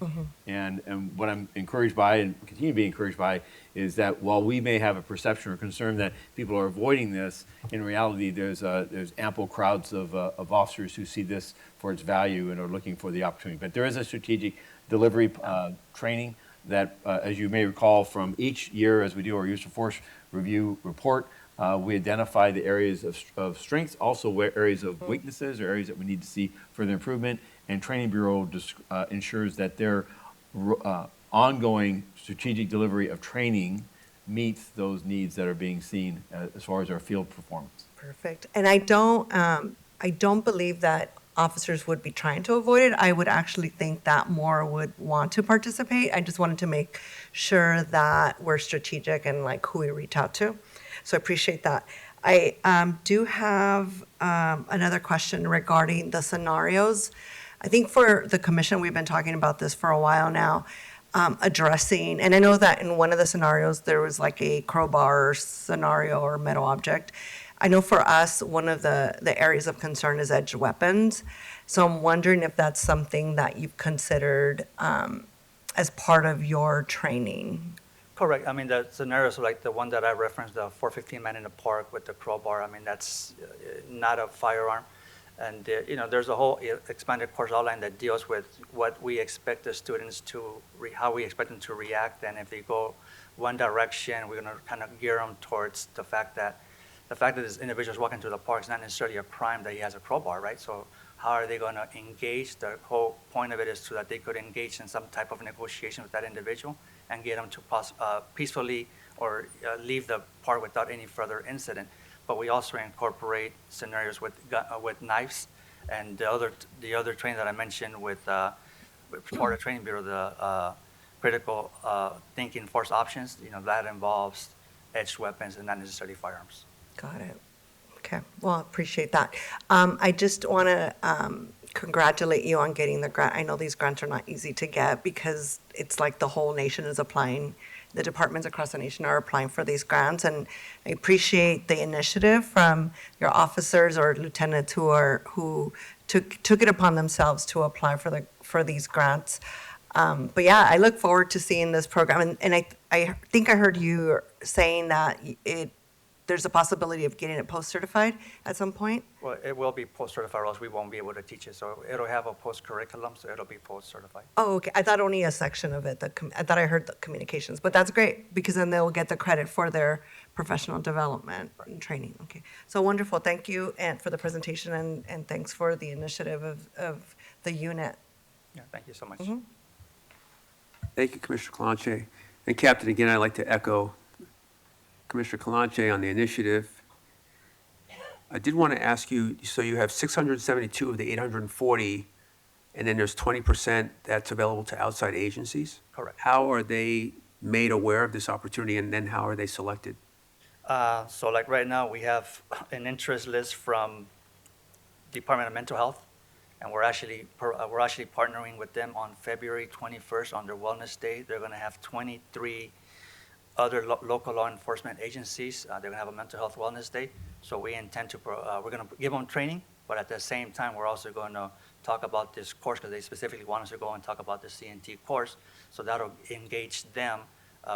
And what I'm encouraged by and continue to be encouraged by is that while we may have a perception or concern that people are avoiding this, in reality, there's ample crowds of officers who see this for its value and are looking for the opportunity. But there is a strategic delivery training that, as you may recall, from each year as we do our use of force review report, we identify the areas of strengths, also where areas of weaknesses or areas that we need to see further improvement. And Training Bureau ensures that their ongoing strategic delivery of training meets those needs that are being seen as far as our field performance. Perfect. And I don't believe that officers would be trying to avoid it. I would actually think that more would want to participate. I just wanted to make sure that we're strategic and like who we reach out to. So I appreciate that. I do have another question regarding the scenarios. I think for the commission, we've been talking about this for a while now, addressing, and I know that in one of the scenarios, there was like a crowbar scenario or metal object. I know for us, one of the areas of concern is edged weapons. So I'm wondering if that's something that you've considered as part of your training. Correct. I mean, the scenarios like the one that I referenced, the 415 man in the park with the crowbar, I mean, that's not a firearm. And, there's a whole expanded course outline that deals with what we expect the students to, how we expect them to react. And if they go one direction, we're going to kind of gear them towards the fact that this individual is walking through the park is not necessarily a crime that he has a crowbar, right? So how are they going to engage? The whole point of it is so that they could engage in some type of negotiation with that individual and get them to peacefully or leave the park without any further incident. But we also incorporate scenarios with knives, and the other training that I mentioned with part of Training Bureau, the critical thinking force options. That involves edged weapons and not necessarily firearms. Got it. Okay. Well, I appreciate that. I just want to congratulate you on getting the grant. I know these grants are not easy to get because it's like the whole nation is applying. The departments across the nation are applying for these grants, and I appreciate the initiative from your officers or lieutenants who took it upon themselves to apply for these grants. But yeah, I look forward to seeing this program, and I think I heard you saying that there's a possibility of getting it post-certified at some point? Well, it will be post-certified, or else we won't be able to teach it. So it'll have a post-curriculum, so it'll be post-certified. Oh, okay. I thought only a section of it. I thought I heard the communications, but that's great because then they'll get the credit for their professional development and training. Okay. So wonderful. Thank you and for the presentation and thanks for the initiative of the unit. Yeah, thank you so much. Thank you, Commissioner Calanche. And Captain, again, I'd like to echo Commissioner Calanche on the initiative. I did want to ask you, so you have 672 of the 840, and then there's 20% that's available to outside agencies? Correct. How are they made aware of this opportunity, and then how are they selected? So like right now, we have an interest list from Department of Mental Health, and we're actually partnering with them on February 21st on their Wellness Day. They're going to have 23 other local law enforcement agencies. They're going to have a mental health wellness day. So we intend to, we're going to give them training, but at the same time, we're also going to talk about this course because they specifically want us to go and talk about the CNT course. So that'll engage them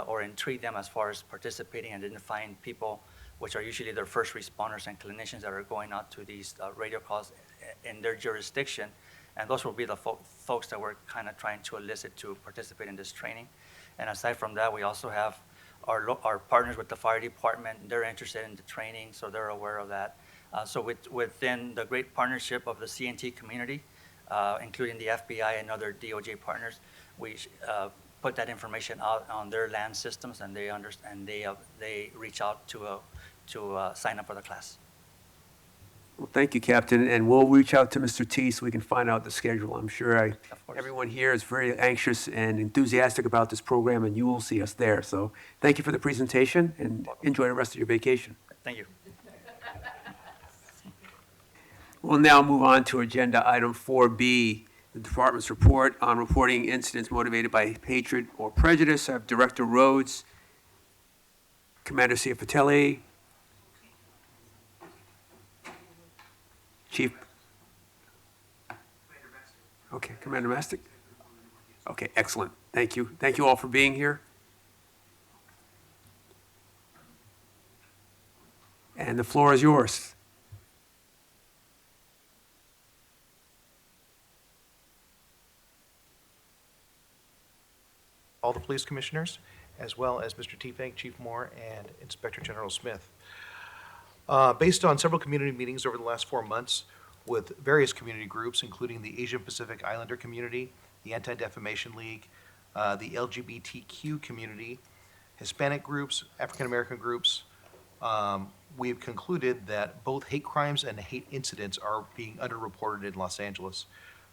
or intrigue them as far as participating and identifying people, which are usually their first responders and clinicians that are going out to these radio calls in their jurisdiction. And those will be the folks that we're kind of trying to elicit to participate in this training. And aside from that, we also have our partners with the fire department. They're interested in the training, so they're aware of that. So within the great partnership of the CNT community, including the FBI and other DOJ partners, we put that information out on their land systems, and they understand. They reach out to sign up for the class. Well, thank you, Captain, and we'll reach out to Mr. T so we can find out the schedule. I'm sure everyone here is very anxious and enthusiastic about this program, and you will see us there. So thank you for the presentation, and enjoy the rest of your vacation. Thank you. We'll now move on to Agenda Item 4B, the Department's report on reporting incidents motivated by hatred or prejudice. I have Director Rhodes, Commander Ciafatelli, Chief Okay, Commander Mastic? Okay, excellent. Thank you. Thank you all for being here. And the floor is yours. All the police commissioners, as well as Mr. Teefank, Chief Moore, and Inspector General Smith. Based on several community meetings over the last 4 months with various community groups, including the Asian Pacific Islander community, the Anti-Defamation League, the LGBTQ community, Hispanic groups, African American groups, we've concluded that both hate crimes and hate incidents are being underreported in Los Angeles.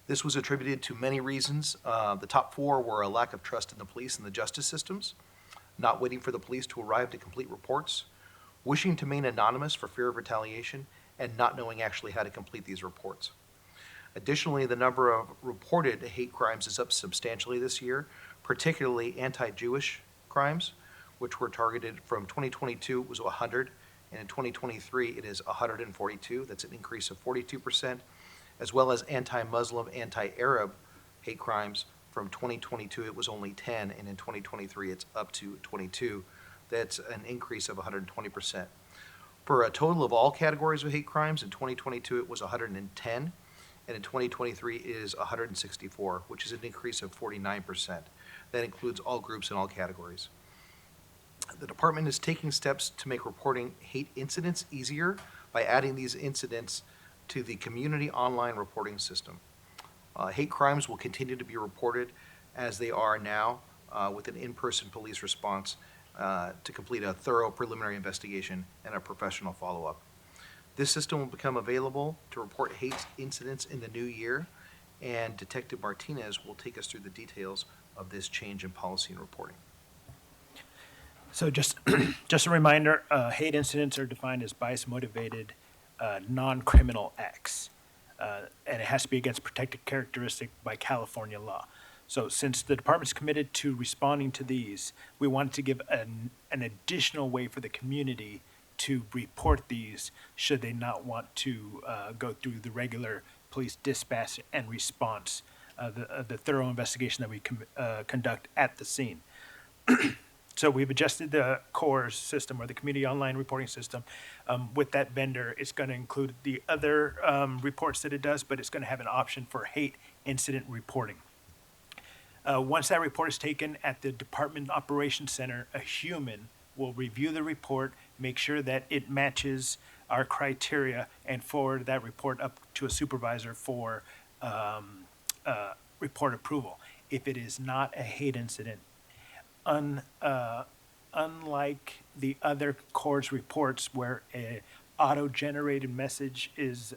This was attributed to many reasons. The top 4 were a lack of trust in the police and the justice systems, not waiting for the police to arrive to complete reports, wishing to remain anonymous for fear of retaliation, and not knowing actually how to complete these reports. Additionally, the number of reported hate crimes is up substantially this year, particularly anti-Jewish crimes, which were targeted from 2022, it was 100, and in 2023, it is 142. That's an increase of 42%, as well as anti-Muslim, anti-Arab hate crimes. From 2022, it was only 10, and in 2023, it's up to 22. That's an increase of 120%. For a total of all categories of hate crimes, in 2022, it was 110, and in 2023, it is 164, which is an increase of 49%. That includes all groups and all categories. The department is taking steps to make reporting hate incidents easier by adding these incidents to the community online reporting system. Hate crimes will continue to be reported as they are now with an in-person police response to complete a thorough preliminary investigation and a professional follow-up. This system will become available to report hate incidents in the new year, and Detective Martinez will take us through the details of this change in policy and reporting. So just a reminder, hate incidents are defined as bias-motivated, non-criminal acts. And it has to be against protected characteristic by California law. So since the department's committed to responding to these, we wanted to give an additional way for the community to report these should they not want to go through the regular police dispatch and response, the thorough investigation that we conduct at the scene. So we've adjusted the core system, or the community online reporting system. With that vendor, it's going to include the other reports that it does, but it's going to have an option for hate incident reporting. Once that report is taken at the Department Operations Center, a human will review the report, make sure that it matches our criteria, and forward that report up to a supervisor for report approval. If it is not a hate incident, unlike the other court's reports where a auto-generated message is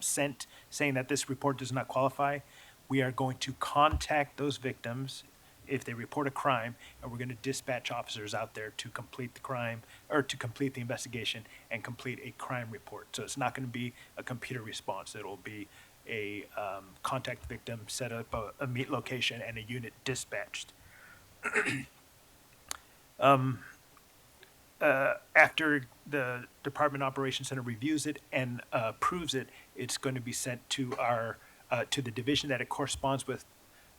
sent saying that this report does not qualify, we are going to contact those victims if they report a crime, and we're going to dispatch officers out there to complete the crime, or to complete the investigation and complete a crime report. So it's not going to be a computer response. It'll be a contact victim, set up a meet location, and a unit dispatched. After the Department Operations Center reviews it and approves it, it's going to be sent to our to the division that it corresponds with,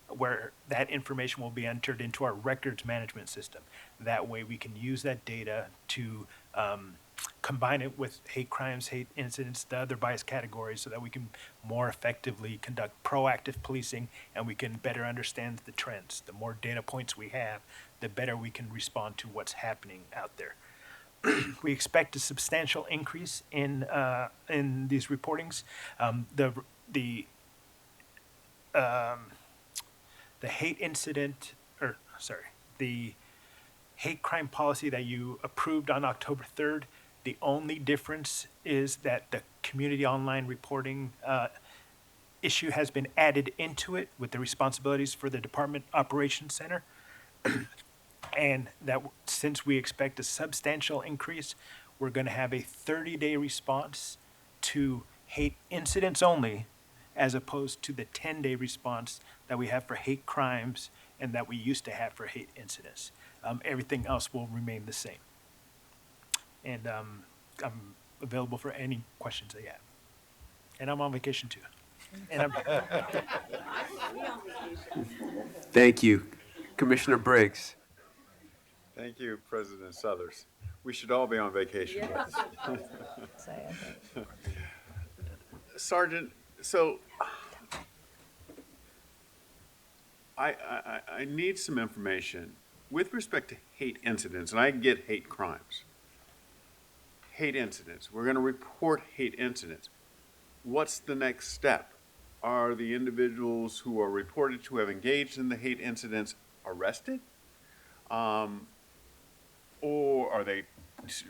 where that information will be entered into our records management system. That way we can use that data to combine it with hate crimes, hate incidents, the other bias categories, so that we can more effectively conduct proactive policing, and we can better understand the trends. The more data points we have, the better we can respond to what's happening out there. We expect a substantial increase in these reportings. The hate incident, the hate crime policy that you approved on October 3rd, the only difference is that the community online reporting issue has been added into it with the responsibilities for the Department Operations Center. And that since we expect a substantial increase, we're going to have a 30-day response to hate incidents only, as opposed to the 10-day response that we have for hate crimes and that we used to have for hate incidents. Everything else will remain the same. And I'm available for any questions that you have. And I'm on vacation too. And I'm, Thank you. Commissioner Briggs. Thank you, President Suthers. We should all be on vacation. Sergeant, so I need some information with respect to hate incidents, and I get hate crimes. Hate incidents. We're going to report hate incidents. What's the next step? Are the individuals who are reported to have engaged in the hate incidents arrested? Or are they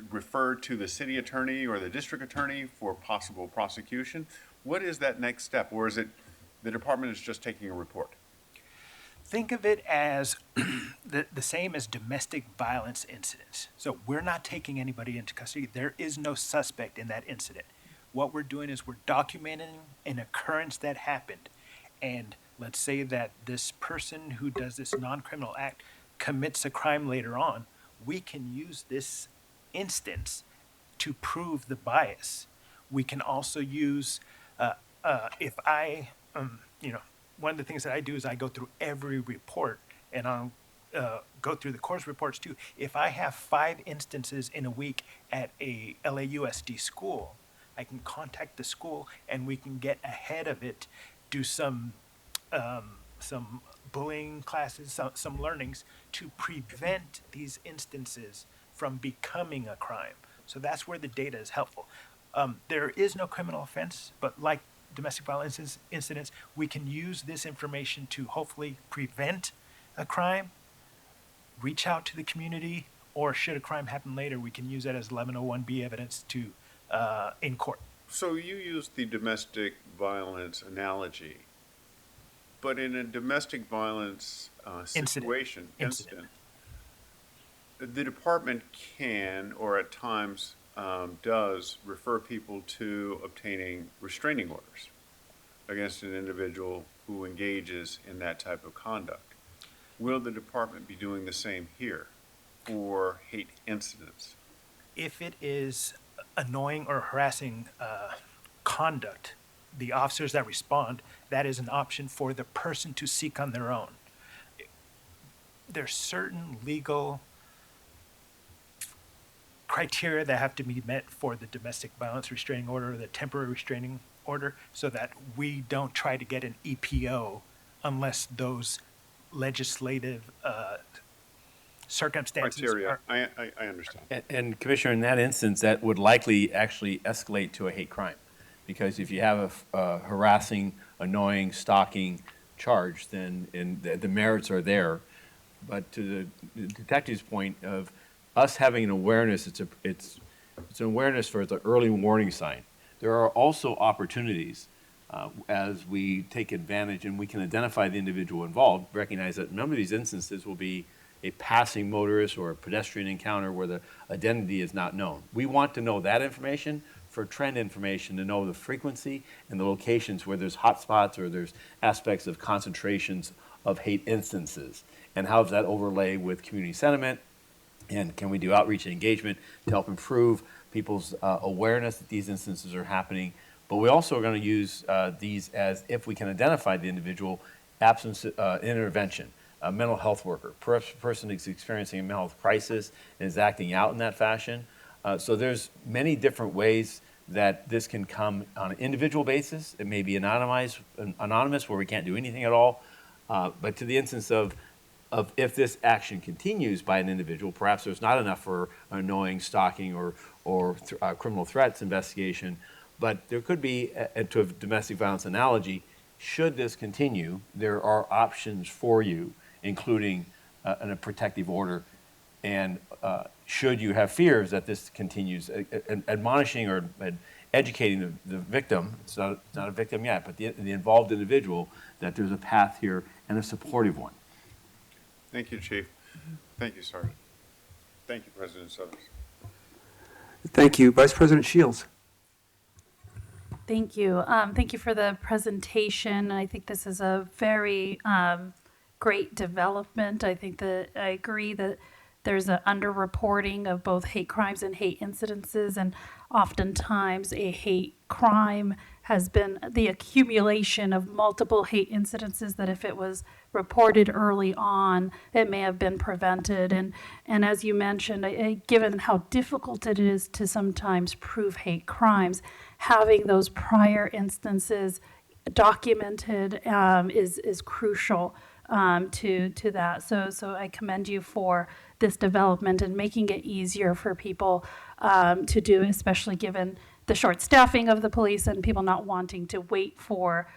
referred to the city attorney or the district attorney for possible prosecution? What is that next step? Or is it the department is just taking a report? think of it as the same as domestic violence incidents. So we're not taking anybody into custody. There is no suspect in that incident. What we're doing is we're documenting an occurrence that happened. And let's say that this person who does this non-criminal act commits a crime later on. We can use this instance to prove the bias. We can also use, if I, one of the things that I do is I go through every report, and I'll go through the course reports too. If I have 5 instances in a week at a LAUSD school, I can contact the school and we can get ahead of it, do some bullying classes, some learnings to prevent these instances from becoming a crime. So that's where the data is helpful. There is no criminal offense, but like domestic violence incidents, we can use this information to hopefully prevent a crime, reach out to the community, or should a crime happen later, we can use that as 1101B evidence to in court. So you used the domestic violence analogy, but in a domestic violence situation, incident, the department can, or at times does, refer people to obtaining restraining orders against an individual who engages in that type of conduct. Will the department be doing the same here for hate incidents? If it is annoying or harassing conduct, the officers that respond, that is an option for the person to seek on their own. There's certain legal criteria that have to be met for the domestic violence restraining order or the temporary restraining order, so that we don't try to get an EPO unless those legislative circumstances Criteria, are. I understand. And Commissioner, in that instance, that would likely actually escalate to a hate crime. Because if you have a harassing, annoying, stalking charge, then the merits are there. But to the detective's point of us having an awareness, it's an awareness for the early warning sign. There are also opportunities as we take advantage and we can identify the individual involved, recognize that a number of these instances will be a passing motorist or a pedestrian encounter where the identity is not known. We want to know that information for trend information, to know the frequency and the locations where there's hotspots or there's aspects of concentrations of hate instances. And how does that overlay with community sentiment? And can we do outreach and engagement to help improve people's awareness that these instances are happening? But we also are going to use these as, if we can identify the individual, absence intervention. A mental health worker, person is experiencing a mental health crisis and is acting out in that fashion. So there's many different ways that this can come on an individual basis. It may be anonymous where we can't do anything at all. But to the instance of if this action continues by an individual, perhaps there's not enough for annoying, stalking, or criminal threats investigation. But there could be, to a domestic violence analogy, should this continue, there are options for you, including a protective order. And should you have fears that this continues, admonishing or educating the victim, it's not a victim yet, but the involved individual, that there's a path here and a supportive one. Thank you, Chief. Thank you, Sergeant. Thank you, President Suthers. Thank you. Vice President Shields. Thank you. Thank you for the presentation. I think this is a very great development. I think that I agree that there's an underreporting of both hate crimes and hate incidences, and oftentimes a hate crime has been the accumulation of multiple hate incidences that if it was reported early on, it may have been prevented. And as you mentioned, given how difficult it is to sometimes prove hate crimes, having those prior instances documented is crucial to that. So I commend you for this development and making it easier for people to do, especially given the short staffing of the police and people not wanting to wait for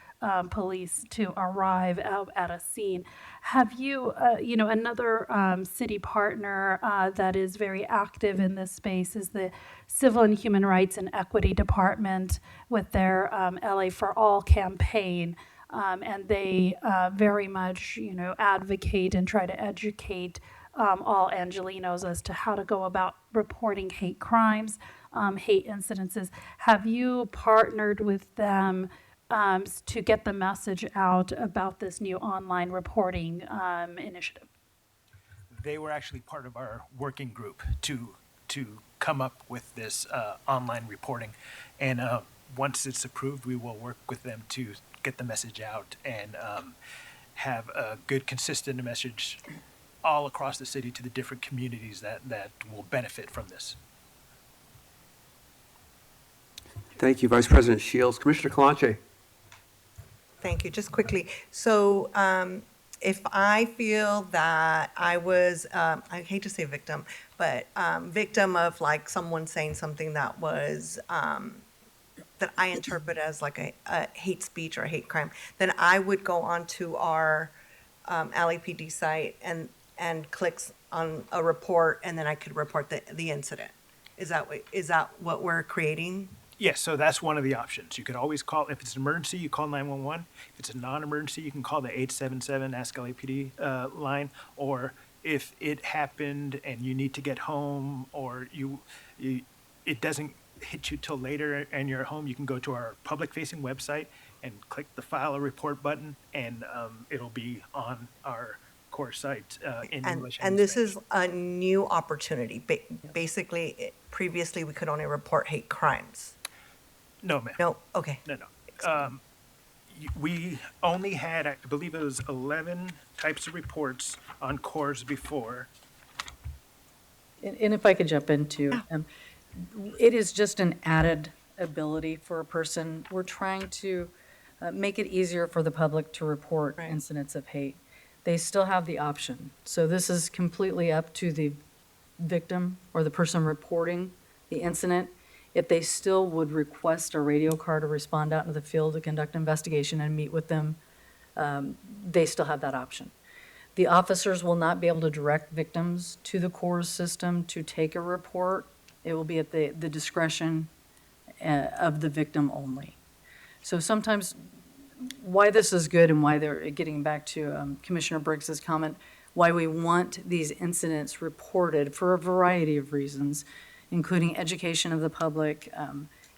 police to arrive out at a scene. Have you, another city partner that is very active in this space is the Civil and Human Rights and Equity Department with their LA for All campaign. And they very much, advocate and try to educate all Angelenos as to how to go about reporting hate crimes, hate incidences. Have you partnered with them to get the message out about this new online reporting initiative? They were actually part of our working group to come up with this online reporting. And once it's approved, we will work with them to get the message out and have a good, consistent message all across the city to the different communities that will benefit from this. Thank you, Vice President Shields. Commissioner Kalanche. Thank you. Just quickly. So if I feel that I was, I hate to say victim, but victim of like someone saying something that was, that I interpret as like a hate speech or a hate crime, then I would go onto our LAPD site and click on a report, and then I could report the incident. Is that what we're creating? Yes, so that's one of the options. You could always call, if it's an emergency, you call 911. If it's a non-emergency, you can call the 877 Ask LAPD line. Or if it happened and you need to get home, or it doesn't hit you till later and you're home, you can go to our public-facing website and click the File a Report button, and it'll be on our core site in English. And this is a new opportunity. Basically, previously, we could only report hate crimes. No, ma'am. No, okay. No. We only had, I believe it was 11 types of reports on cores before. And if I could jump into, it is just an added ability for a person. We're trying to make it easier for the public to report incidents of hate. They still have the option. So this is completely up to the victim or the person reporting the incident. If they still would request a radio car to respond out into the field to conduct an investigation and meet with them, they still have that option. The officers will not be able to direct victims to the CORS system to take a report. It will be at the discretion of the victim only. So sometimes why this is good and why they're getting back to Commissioner Briggs's comment, why we want these incidents reported for a variety of reasons, including education of the public,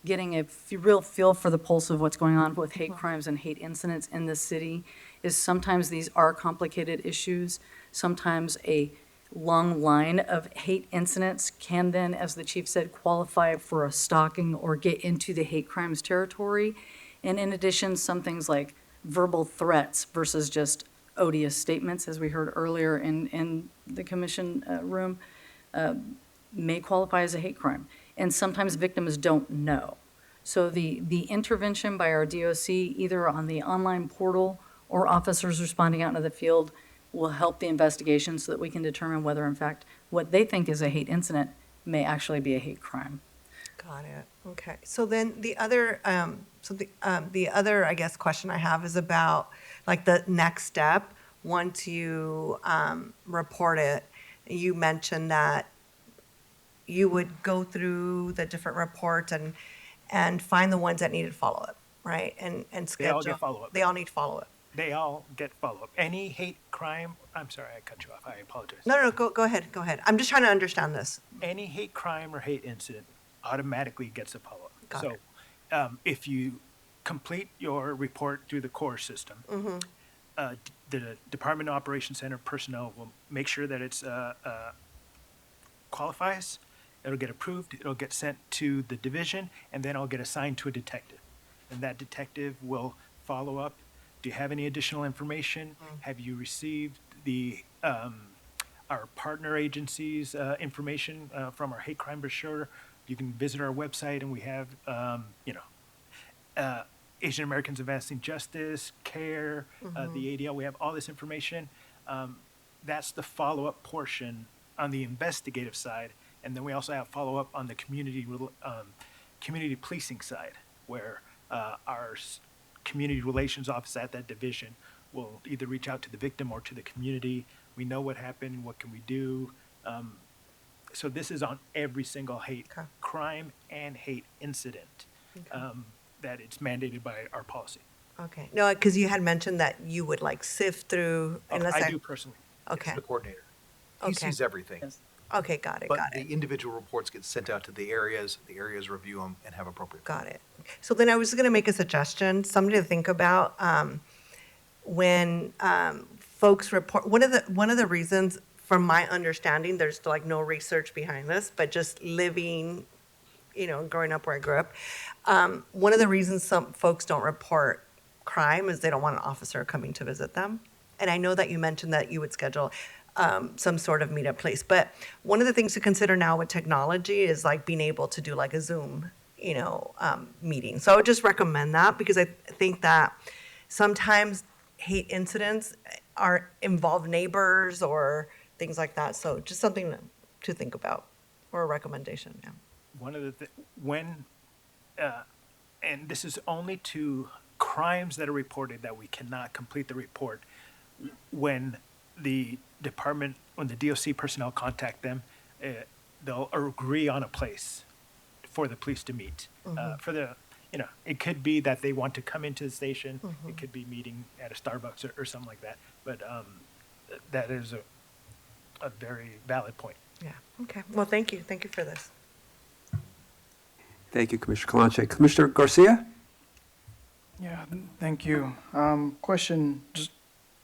getting a real feel for the pulse of what's going on with hate crimes and hate incidents in the city, is sometimes these are complicated issues. Sometimes a long line of hate incidents can then, as the chief said, qualify for a stalking or get into the hate crimes territory. And in addition, some things like verbal threats versus just odious statements, as we heard earlier in the commission room, may qualify as a hate crime. And sometimes victims don't know. So the intervention by our DOC, either on the online portal or officers responding out into the field, will help the investigation so that we can determine whether, in fact, what they think is a hate incident may actually be a hate crime. Got it. Okay. So then the other, the other, I guess, question I have is about like the next step once you report it. You mentioned that you would go through the different reports and find the ones that needed follow-up, right? And schedule. They all get follow-up. They all need follow-up. They all get follow-up. Any hate crime, I'm sorry, I cut you off, I apologize. No, go ahead. I'm just trying to understand this. Any hate crime or hate incident automatically gets a follow-up. Got it. So if you complete your report through the core system, the Department of Operations Center personnel will make sure that it's qualifies, it'll get approved, it'll get sent to the division, and then it'll get assigned to a detective. And that detective will follow up. Do you have any additional information? Have you received our partner agencies' information from our hate crime brochure? You can visit our website, and we have, Asian Americans Advancing Justice, CARE, the ADL. We have all this information. That's the follow-up portion on the investigative side. And then we also have follow-up on the community policing side, where our community relations office at that division will either reach out to the victim or to the community. We know what happened, what can we do? So this is on every single hate crime and hate incident that it's mandated by our policy. Okay. No, because you had mentioned that you would like sift through. I do personally. Okay. It's the coordinator. He Okay. sees everything. Okay, got it, But got it. the individual reports get sent out to the areas review them and have appropriate. Got it. So then I was going to make a suggestion, something to think about. When folks report, one of the reasons, from my understanding, there's like no research behind this, but just living, growing up where I grew up, one of the reasons some folks don't report crime is they don't want an officer coming to visit them. And I know that you mentioned that you would schedule some sort of meetup place, but one of the things to consider now with technology is like being able to do like a Zoom, meeting. So I would just recommend that, because I think that sometimes hate incidents involve neighbors or things like that. So just something to think about, or a recommendation. Yeah. One of the and this is only to crimes that are reported that we cannot complete the report. When the DOC personnel contact them, they'll agree on a place for the police to meet. It could be that they want to come into the station. It could be meeting at a Starbucks or something like that. But that is a very valid point. Yeah. Okay. Well, thank you. Thank you for this. Thank you, Commissioner Calanche. Commissioner Garcia? Yeah, thank you. Question, just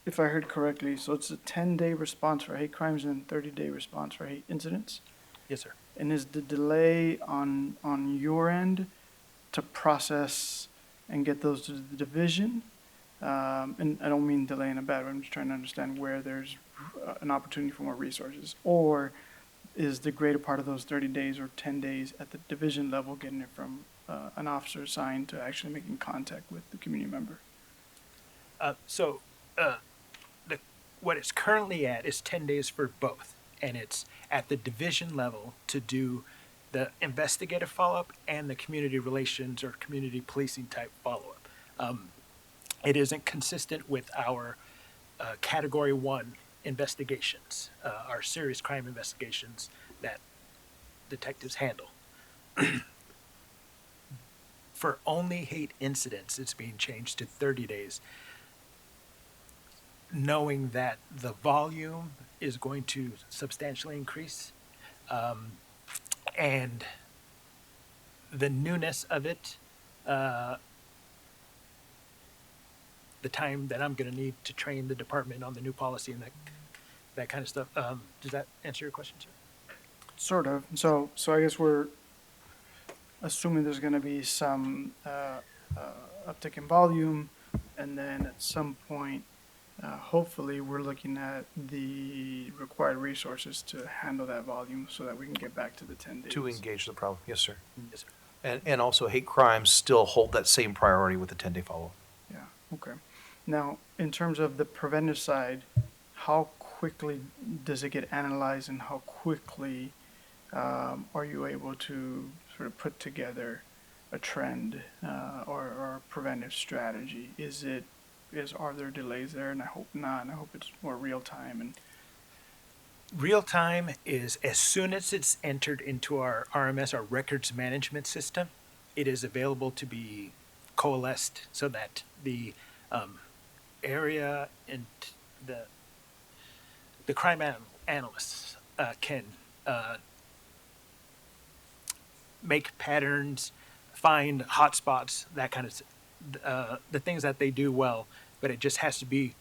if I heard correctly, so it's a 10-day response for hate crimes and 30-day response for hate incidents? Yes, sir. And is the delay on your end to process and get those to the division? And I don't mean delay in a bad way, I'm just trying to understand where there's an opportunity for more resources. Or is the greater part of those 30 days or 10 days at the division level getting it from an officer assigned to actually making contact with the community member? What it's currently at is 10 days for both. And it's at the division level to do the investigative follow-up and the community relations or community policing type follow-up. It isn't consistent with our Category 1 investigations, our serious crime investigations that detectives handle. For only hate incidents, it's being changed to 30 days, knowing that the volume is going to substantially increase, and the newness of it, the time that I'm going to need to train the department on the new policy and that kind of stuff. Does that answer your question, sir? Sort of. So I guess we're assuming there's going to be some uptick in volume, and then at some point, hopefully, we're looking at the required resources to handle that volume so that we can get back to the 10 days. To engage the problem, yes, sir. Yes, sir. And also hate crimes still hold that same priority with the 10-day follow-up. Yeah, okay. Now, in terms of the preventive side, how quickly does it get analyzed, and how quickly are you able to sort of put together a trend or a preventive strategy? Are there delays there? And I hope not, and I hope it's more real time. And real time is as soon as it's entered into our RMS, our records management system, it is available to be coalesced so that the area and the crime analysts can make patterns, find hotspots, that kind of the things that they do well. But it just has to be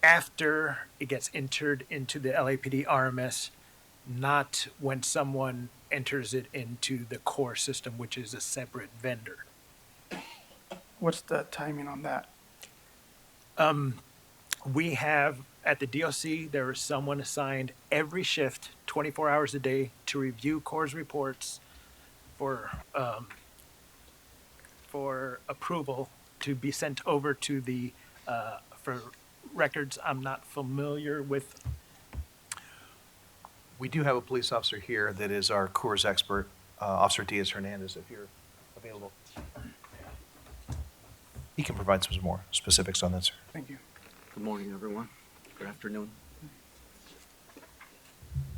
after it gets entered into the LAPD RMS, not when someone enters it into the core system, which is a separate vendor. What's the timing on that? We have, at the DOC, there is someone assigned every shift, 24 hours a day, to review CORE's reports for approval to be sent over to the, for records I'm not familiar with. We do have a police officer here that is our Coors expert, Officer Diaz Hernandez, if you're available. He can provide some more specifics on that, sir. Thank you. Good morning, everyone. Good afternoon.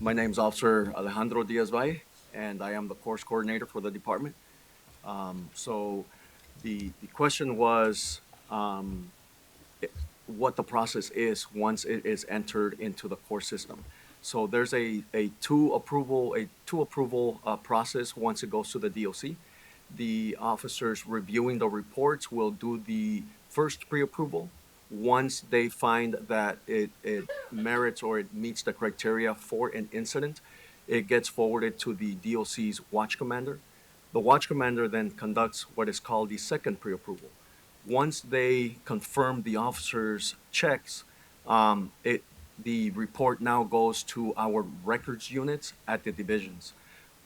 My name's Officer Alejandro Diaz-Valle, and I am the course coordinator for the department. So the question was what the process is once it is entered into the core system. So there's a two approval process once it goes to the DOC. The officers reviewing the reports will do the first pre-approval. Once they find that it merits or it meets the criteria for an incident, it gets forwarded to the DOC's watch commander. The watch commander then conducts what is called the second pre-approval. Once they confirm the officers' checks, the report now goes to our records units at the divisions.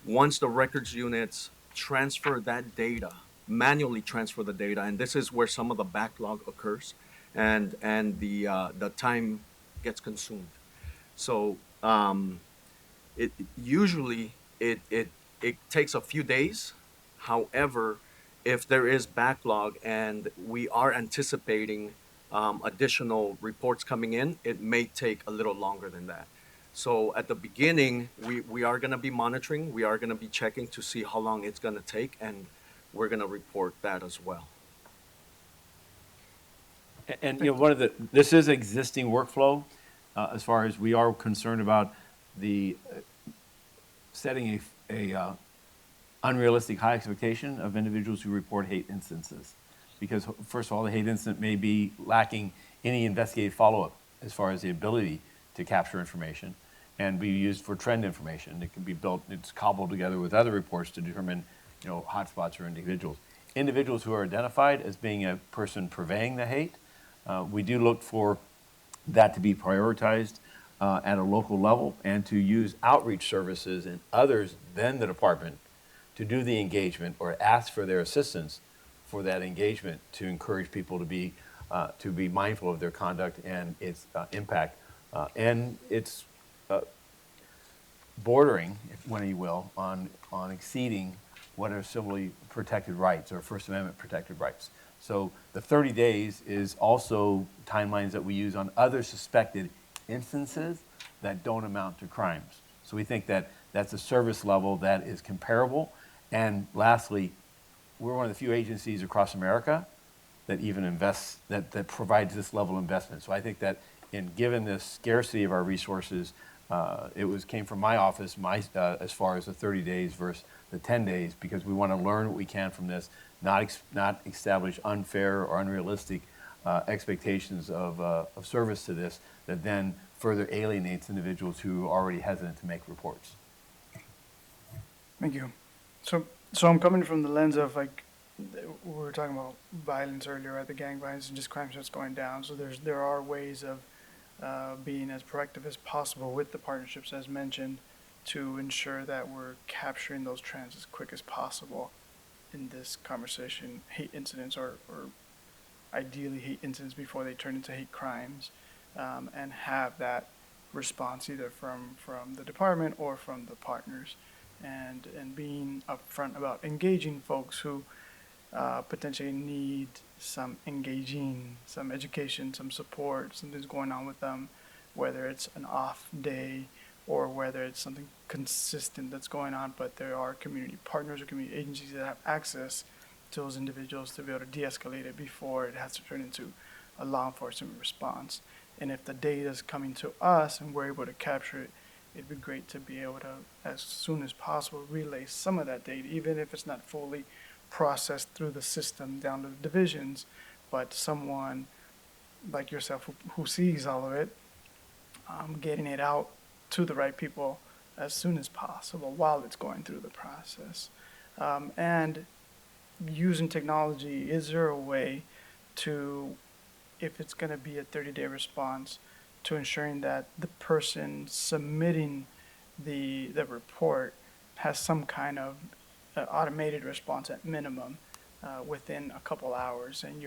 Once the records units transfer that data, manually transfer the data, and this is where some of the backlog occurs, and the time gets consumed. So it usually takes a few days. However, if there is backlog and we are anticipating additional reports coming in, it may take a little longer than that. So at the beginning, we are going to be monitoring, we are going to be checking to see how long it's going to take, and we're going to report that as well. And, you know, this is existing workflow, as far as we are concerned about the setting a unrealistic high expectation of individuals who report hate instances. Because first of all, the hate incident may be lacking any investigative follow-up as far as the ability to capture information and be used for trend information. It can be built, it's cobbled together with other reports to determine, you know, hotspots or individuals. Individuals who are identified as being a person purveying the hate, we do look for that to be prioritized at a local level and to use outreach services and others than the department to do the engagement or ask for their assistance for that engagement to encourage people to be mindful of their conduct and its impact. And it's bordering, when you will, on exceeding what are civilly protected rights or First Amendment protected rights. So the 30 days is also timelines that we use on other suspected instances that don't amount to crimes. So we think that that's a service level that is comparable. And lastly, we're one of the few agencies across America that even invests, that provides this level of investment. So I think that given the scarcity of our resources, it came from my office, as far as the 30 days versus the 10 days, because we want to learn what we can from this, not establish unfair or unrealistic expectations of service to this that then further alienates individuals who are already hesitant to make reports. Thank you. So I'm coming from the lens of, like, we were talking about violence earlier, right? The gang violence and just crime that's going down. So there are ways of being as proactive as possible with the partnerships, as mentioned, to ensure that we're capturing those trends as quick as possible in this conversation. Hate incidents or ideally hate incidents before they turn into hate crimes, and have that response either from the department or from the partners, and being upfront about engaging folks who potentially need some engaging, some education, some support, something's going on with them, whether it's an off day or whether it's something consistent that's going on, but there are community partners or community agencies that have access to those individuals to be able to de-escalate it before it has to turn into a law enforcement response. And if the data is coming to us and we're able to capture it, it'd be great to be able to, as soon as possible, relay some of that data, even if it's not fully processed through the system down to the divisions, but someone like yourself who sees all of it, getting it out to the right people as soon as possible while it's going through the process. And using technology, is there a way to, if it's going to be a 30-day response, to ensuring that the person submitting the report has some kind of automated response at minimum within a couple hours, and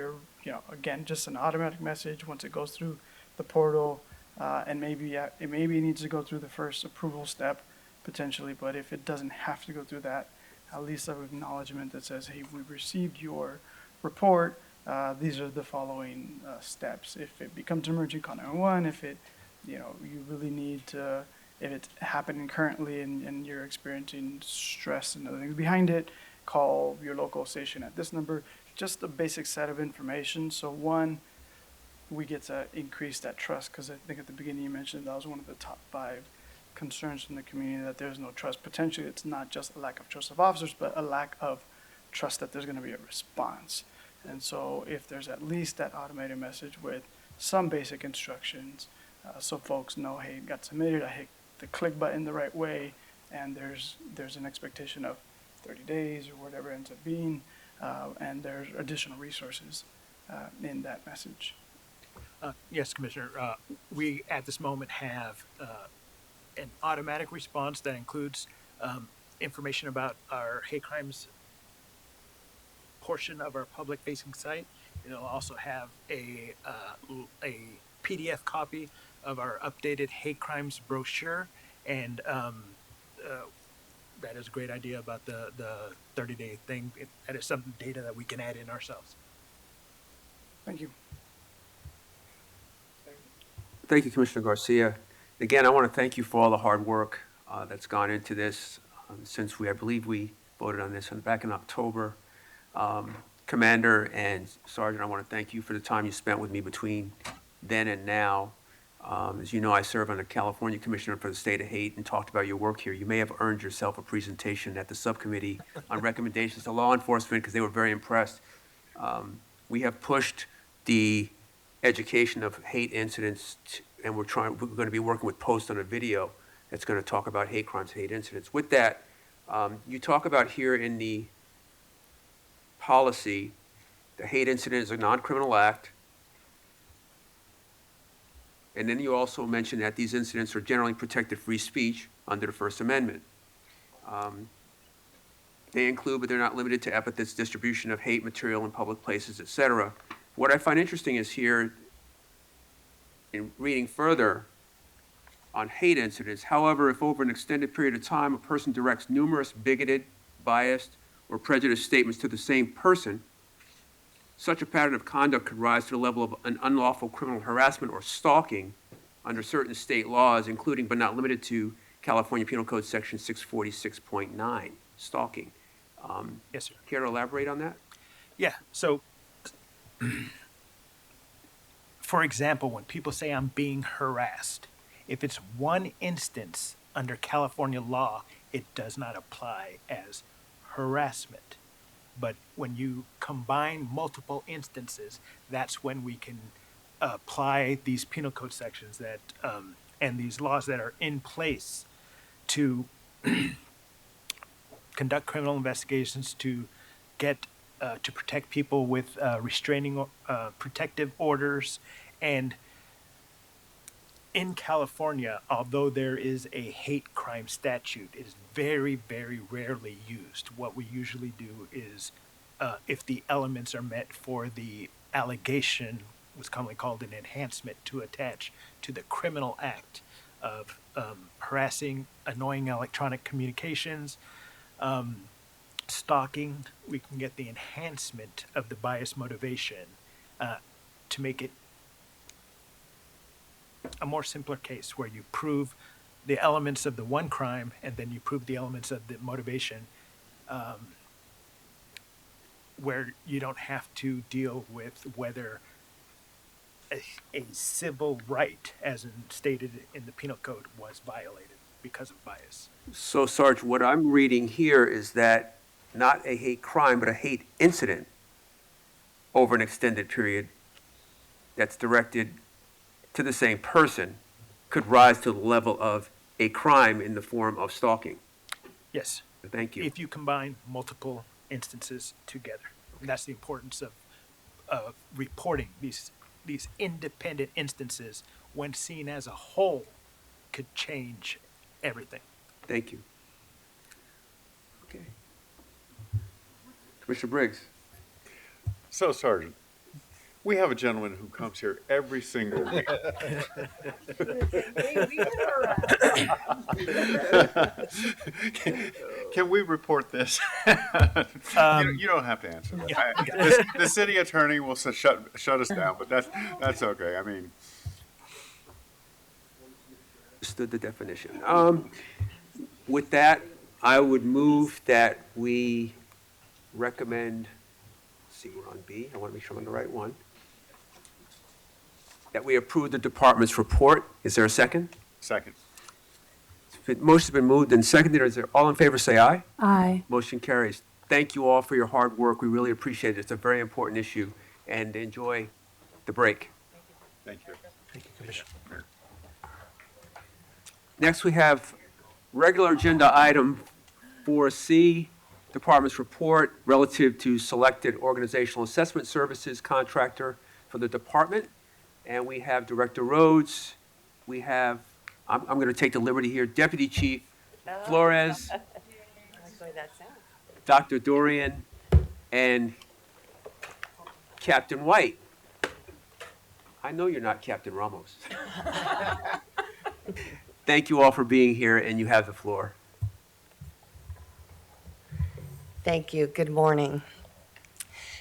again, just an automatic message once it goes through the portal, and maybe it needs to go through the first approval step potentially, but if it doesn't have to go through that, at least an acknowledgement that says, hey, we received your report, these are the following steps. If it becomes emergency, call 911. If it, you really need to, if it's happening currently and you're experiencing stress and other things behind it, call your local station at this number. Just a basic set of information. So one, we get to increase that trust, because I think at the beginning you mentioned that was one of the top 5 concerns from the community, that there's no trust. Potentially, it's not just a lack of trust of officers, but a lack of trust that there's going to be a response. And so if there's at least that automated message with some basic instructions, so folks know, hey, it got submitted, I hit the click button the right way, and there's an expectation of 30 days or whatever it ends up being, and there's additional resources in that message. Yes, Commissioner. We, at this moment, have an automatic response that includes information about our hate crimes portion of our public-facing site. It'll also have a PDF copy of our updated hate crimes brochure, and that is a great idea about the 30-day thing. That is some data that we can add in ourselves. Thank you. Thank you, Commissioner Garcia. Again, I want to thank you for all the hard work that's gone into this since I believe we voted on this back in October. Commander and Sergeant, I want to thank you for the time you spent with me between then and now. As you know, I serve on the California Commissioner for the State of Hate and talked about your work here. You may have earned yourself a presentation at the subcommittee on recommendations to law enforcement because they were very impressed. We have pushed the education of hate incidents, and we're going to be working with Post on a video that's going to talk about hate crimes, hate incidents. With that, you talk about here in the policy, the hate incident is a non-criminal act. And then you also mention that these incidents are generally protected free speech under the First Amendment. They include, but they're not limited to, epithets, distribution of hate material in public places, etc. What I find interesting is here, in reading further on hate incidents, however, if over an extended period of time a person directs numerous bigoted, biased, or prejudiced statements to the same person, such a pattern of conduct could rise to the level of an unlawful criminal harassment or stalking under certain state laws, including but not limited to California Penal Code Section 646.9, stalking. Yes, sir. Care to elaborate on that? Yeah, so for example, when people say I'm being harassed, if it's one instance under California law, it does not apply as harassment. But when you combine multiple instances, that's when we can apply these penal code sections that and these laws that are in place to conduct criminal investigations, to get to protect people with restraining protective orders. And in California, although there is a hate crime statute, it is very, very rarely used. What we usually do is, if the elements are met for the allegation, what's commonly called an enhancement, to attach to the criminal act of harassing, annoying electronic communications, stalking, we can get the enhancement of the bias motivation to make it a more simpler case where you prove the elements of the one crime and then you prove the elements of the motivation, where you don't have to deal with whether a civil right, as stated in the penal code, was violated because of bias. So, Sarge, what I'm reading here is that not a hate crime, but a hate incident over an extended period that's directed to the same person could rise to the level of a crime in the form of stalking. Yes. Thank you. If you combine multiple instances together. And that's the importance of reporting these independent instances when seen as a whole could change everything. Thank you. Okay. Commissioner Briggs. So, Sergeant, we have a gentleman who comes here every single week. Can we report this? You don't have to answer that. The city attorney will shut us down, but that's okay. I mean, Understood the definition. With that, I would move that we recommend, see, we're on B. I want to make sure I'm on the right one. That we approve the department's report. Is there a second? second. Motion's been moved and seconded. Is there, all in favor, say aye. Aye. Motion carries. Thank you all for your hard work. We really appreciate it. It's a very important issue, and enjoy the break. Thank you. Thank you, Commissioner. Next, we have regular agenda item 4C, Department's report relative to selected organizational assessment services contractor for the department. And we have Director Rhodes, we have, I'm going to take the liberty here, Deputy Chief Flores, Dr. Dorian, and Captain White. I know you're not Captain Ramos. Thank you all for being here, and you have the floor. Thank you. Good morning.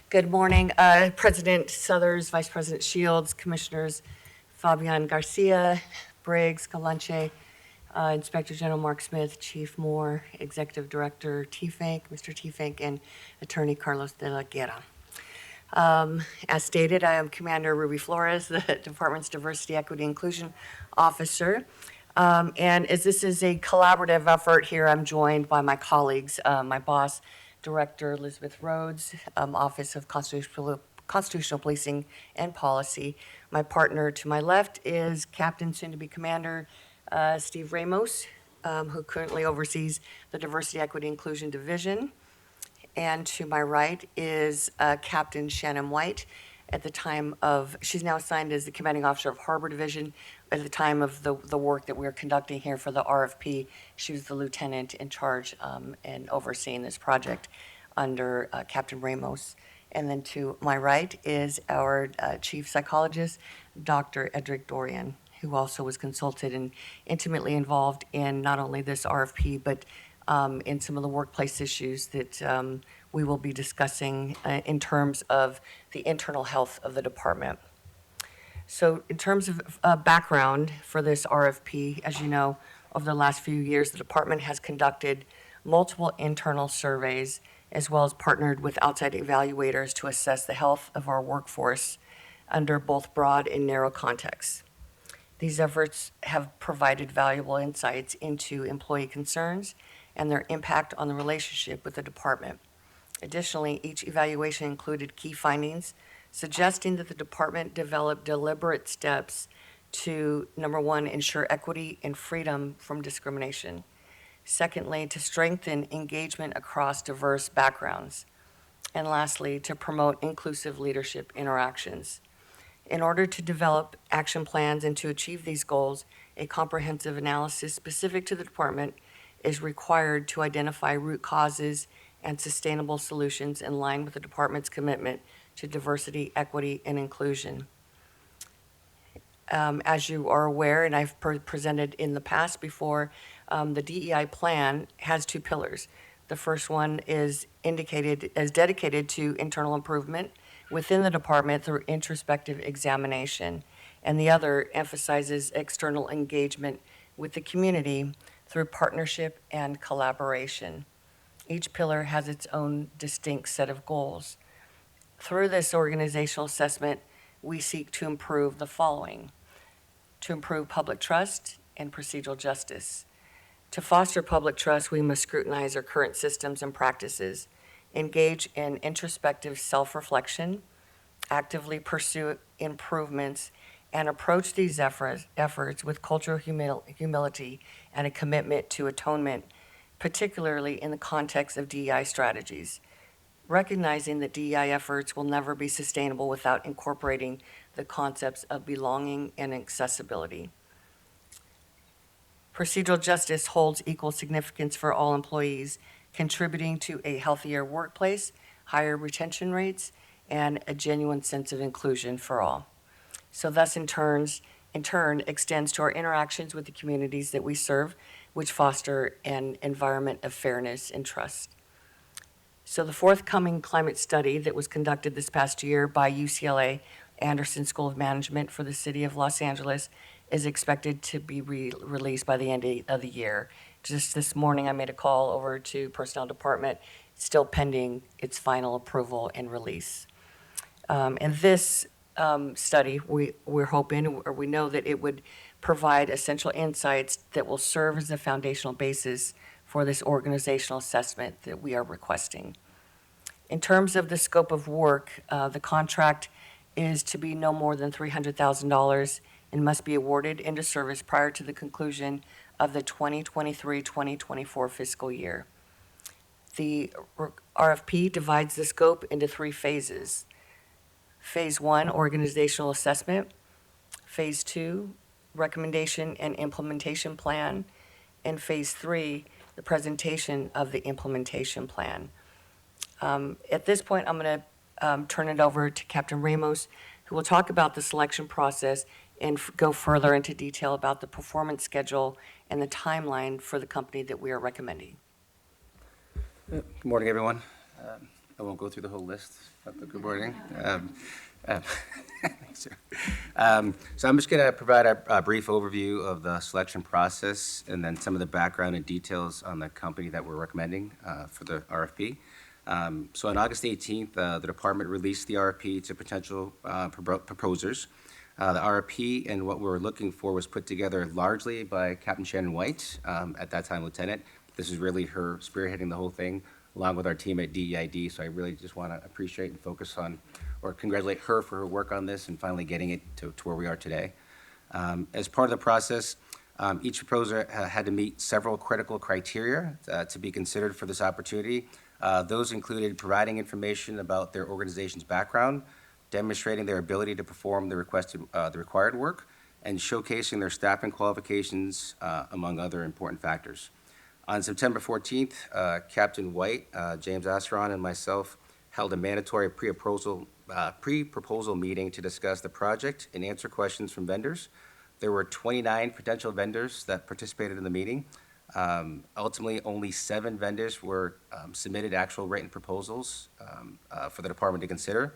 Good morning, President Southers, Vice President Shields, Commissioners Fabian Garcia, Briggs, Calanche, Inspector General Mark Smith, Chief Moore, Executive Director T-Fank, Mr. T-Fank, and Attorney Carlos de la Guerra. As stated, I am Commander Ruby Flores, the Department's Diversity, Equity, Inclusion Officer. And as this is a collaborative effort here, I'm joined by my colleagues, my boss, Director Elizabeth Rhodes, Office of Constitutional Policing and Policy. My partner to my left is Captain, soon-to-be Commander Steve Ramos, who currently oversees the Diversity, Equity, Inclusion Division. And to my right is Captain Shannon White. At the time of, she's now assigned as the Commanding Officer of Harbor Division. At the time of the work that we're conducting here for the RFP, she was the lieutenant in charge and overseeing this project under Captain Ramos. And then to my right is our chief psychologist, Dr. Edric Dorian, who also was consulted and intimately involved in not only this RFP, but in some of the workplace issues that we will be discussing in terms of the internal health of the department. So in terms of background for this RFP, as you know, over the last few years, the department has conducted multiple internal surveys as well as partnered with outside evaluators to assess the health of our workforce under both broad and narrow contexts. These efforts have provided valuable insights into employee concerns and their impact on the relationship with the department. Additionally, each evaluation included key findings suggesting that the department develop deliberate steps to, number one, ensure equity and freedom from discrimination. Secondly, to strengthen engagement across diverse backgrounds. And lastly, to promote inclusive leadership interactions. In order to develop action plans and to achieve these goals, a comprehensive analysis specific to the department is required to identify root causes and sustainable solutions in line with the department's commitment to diversity, equity, and inclusion. As you are aware, and I've presented in the past before, the DEI plan has two pillars. The first one is dedicated to internal improvement within the department through introspective examination, and the other emphasizes external engagement with the community through partnership and collaboration. Each pillar has its own distinct set of goals. Through this organizational assessment, we seek to improve the following: to improve public trust and procedural justice. To foster public trust, we must scrutinize our current systems and practices, engage in introspective self-reflection, actively pursue improvements, and approach these efforts with cultural humility and a commitment to atonement, particularly in the context of DEI strategies, recognizing that DEI efforts will never be sustainable without incorporating the concepts of belonging and accessibility. Procedural justice holds equal significance for all employees, contributing to a healthier workplace, higher retention rates, and a genuine sense of inclusion for all. So thus in turn extends to our interactions with the communities that we serve, which foster an environment of fairness and trust. So the forthcoming climate study that was conducted this past year by UCLA Anderson School of Management for the City of Los Angeles is expected to be released by the end of the year. Just this morning, I made a call over to Personnel Department, still pending its final approval and release. And this study, we're hoping, or we know that it would provide essential insights that will serve as the foundational basis for this organizational assessment that we are requesting. In terms of the scope of work, the contract is to be no more than $300,000 and must be awarded into service prior to the conclusion of the 2023-2024 fiscal year. The RFP divides the scope into 3 phases. Phase 1, organizational assessment. Phase 2, recommendation and implementation plan. And Phase 3, the presentation of the implementation plan. At this point, I'm going to turn it over to Captain Ramos, who will talk about the selection process and go further into detail about the performance schedule and the timeline for the company that we are recommending. Good morning, everyone. I won't go through the whole list, but good morning. Thanks, sir. So I'm just going to provide a brief overview of the selection process and then some of the background and details on the company that we're recommending for the RFP. So on August 18th, the department released the RFP to potential proposers. The RFP and what we were looking for was put together largely by Captain Shannon White, at that time Lieutenant. This is really her spearheading the whole thing, along with our team at DEID. So I really just want to appreciate and focus on, or congratulate her for her work on this and finally getting it to where we are today. As part of the process, each proposer had to meet several critical criteria to be considered for this opportunity. Those included providing information about their organization's background, demonstrating their ability to perform the required work, and showcasing their staffing qualifications, among other important factors. On September 14th, Captain White, James Asseron, and myself held a mandatory pre-proposal meeting to discuss the project and answer questions from vendors. There were 29 potential vendors that participated in the meeting. Ultimately, only 7 vendors were submitted actual written proposals for the department to consider.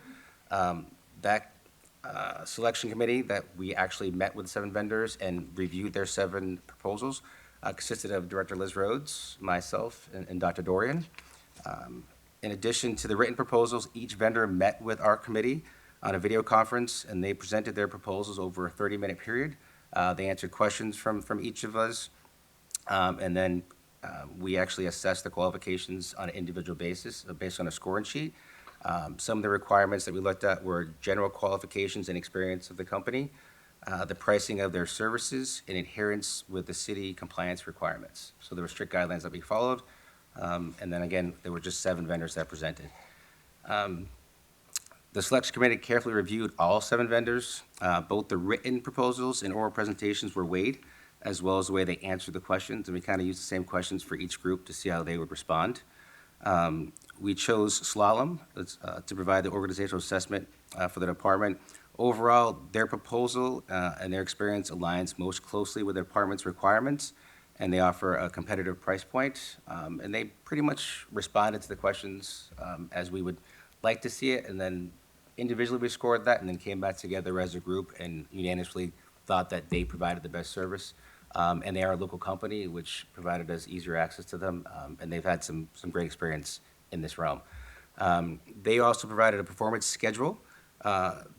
That selection committee that we actually met with 7 vendors and reviewed their 7 proposals consisted of Director Liz Rhodes, myself, and Dr. Dorian. In addition to the written proposals, each vendor met with our committee on a video conference, and they presented their proposals over a 30-minute period. They answered questions from each of us, and then we actually assessed the qualifications on an individual basis based on a scoring sheet. Some of the requirements that we looked at were general qualifications and experience of the company, the pricing of their services, and adherence with the city compliance requirements. So there were strict guidelines that we followed. And then again, there were just 7 vendors that presented. The selection committee carefully reviewed all 7 vendors. Both the written proposals and oral presentations were weighed, as well as the way they answered the questions. And we kind of used the same questions for each group to see how they would respond. We chose Slalom to provide the organizational assessment for the department. Overall, their proposal and their experience aligns most closely with the department's requirements, and they offer a competitive price point. And they pretty much responded to the questions as we would like to see it, and then individually we scored that and then came back together as a group and unanimously thought that they provided the best service. And they are a local company, which provided us easier access to them, and they've had some great experience in this realm. They also provided a performance schedule.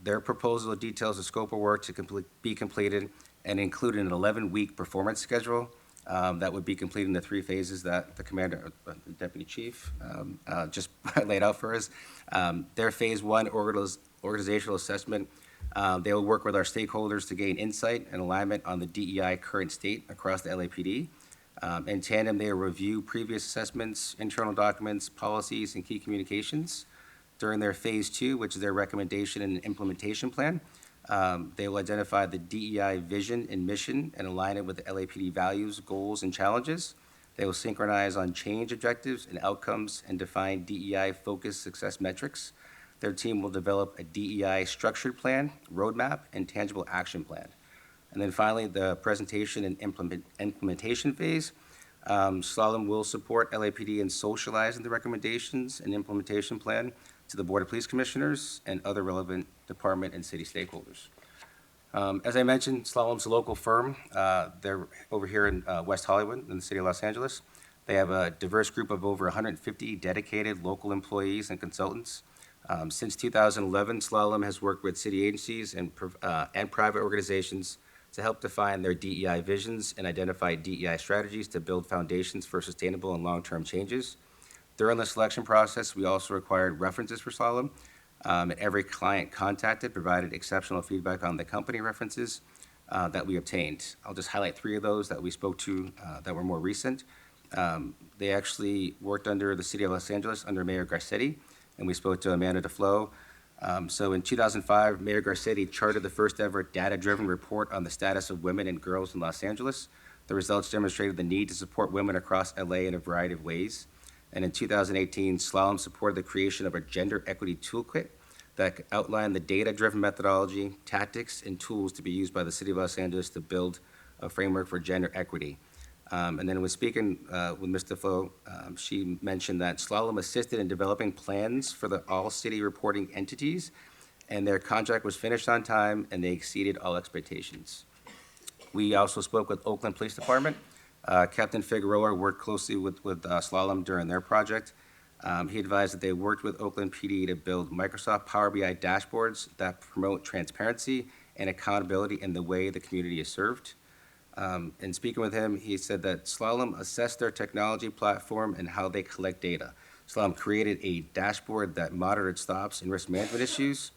Their proposal details the scope of work to be completed and included an 11-week performance schedule that would be completed in the 3 phases that the commander, the deputy chief, just laid out for us. Their phase 1 organizational assessment They will work with our stakeholders to gain insight and alignment on the DEI current state across the LAPD. In tandem, they will review previous assessments, internal documents, policies, and key communications. During their Phase 2, which is their recommendation and implementation plan, they will identify the DEI vision and mission and align it with the LAPD values, goals, and challenges. They will synchronize on change objectives and outcomes and define DEI-focused success metrics. Their team will develop a DEI structured plan, roadmap, and tangible action plan. And then finally, the presentation and implementation phase. Slalom will support LAPD in socializing the recommendations and implementation plan to the Board of Police Commissioners and other relevant department and city stakeholders. As I mentioned, Slalom's a local firm. They're over here in West Hollywood in the city of Los Angeles. They have a diverse group of over 150 dedicated local employees and consultants. Since 2011, Slalom has worked with city agencies and private organizations to help define their DEI visions and identify DEI strategies to build foundations for sustainable and long-term changes. During the selection process, we also required references for Slalom. And every client contacted provided exceptional feedback on the company references that we obtained. I'll just highlight 3 of those that we spoke to that were more recent. They actually worked under the city of Los Angeles under Mayor Garcetti, and we spoke to Amanda DeFlo. So in 2005, Mayor Garcetti charted the first ever data-driven report on the status of women and girls in Los Angeles. The results demonstrated the need to support women across LA in a variety of ways. And in 2018, Slalom supported the creation of a gender equity toolkit that outlined the data-driven methodology, tactics, and tools to be used by the city of Los Angeles to build a framework for gender equity. And then when speaking with Ms. DeFlo, she mentioned that Slalom assisted in developing plans for the all-city reporting entities, and their contract was finished on time, and they exceeded all expectations. We also spoke with Oakland Police Department. Captain Figueroa worked closely with Slalom during their project. He advised that they worked with Oakland PD to build Microsoft Power BI dashboards that promote transparency and accountability in the way the community is served. In speaking with him, he said that Slalom assessed their technology platform and how they collect data. Slalom created a dashboard that monitored stops and risk management issues,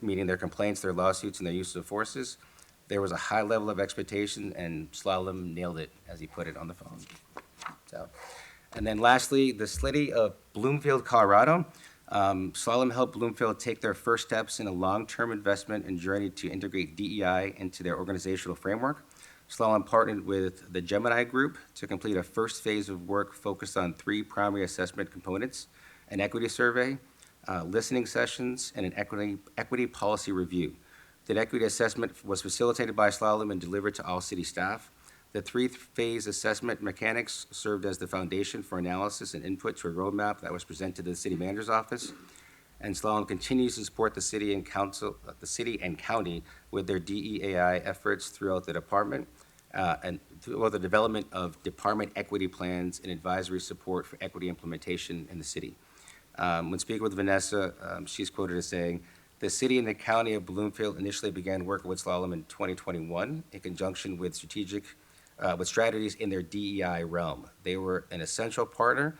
meaning their complaints, their lawsuits, and their use of forces. There was a high level of expectation, and Slalom nailed it, as he put it on the phone. And then lastly, the city of Bloomfield, Colorado. Slalom helped Bloomfield take their first steps in a long-term investment and journey to integrate DEI into their organizational framework. Slalom partnered with the Gemini Group to complete a first phase of work focused on 3 primary assessment components: an equity survey, listening sessions, and an equity policy review. The equity assessment was facilitated by Slalom and delivered to all city staff. The 3-phase assessment mechanics served as the foundation for analysis and input to a roadmap that was presented to the city manager's office. And Slalom continues to support the city and county with their DEAI efforts throughout the department and throughout the development of department equity plans and advisory support for equity implementation in the city. When speaking with Vanessa, she's quoted as saying, "The city and the county of Bloomfield initially began working with Slalom in 2021 in conjunction with strategies in their DEI realm. They were an essential partner,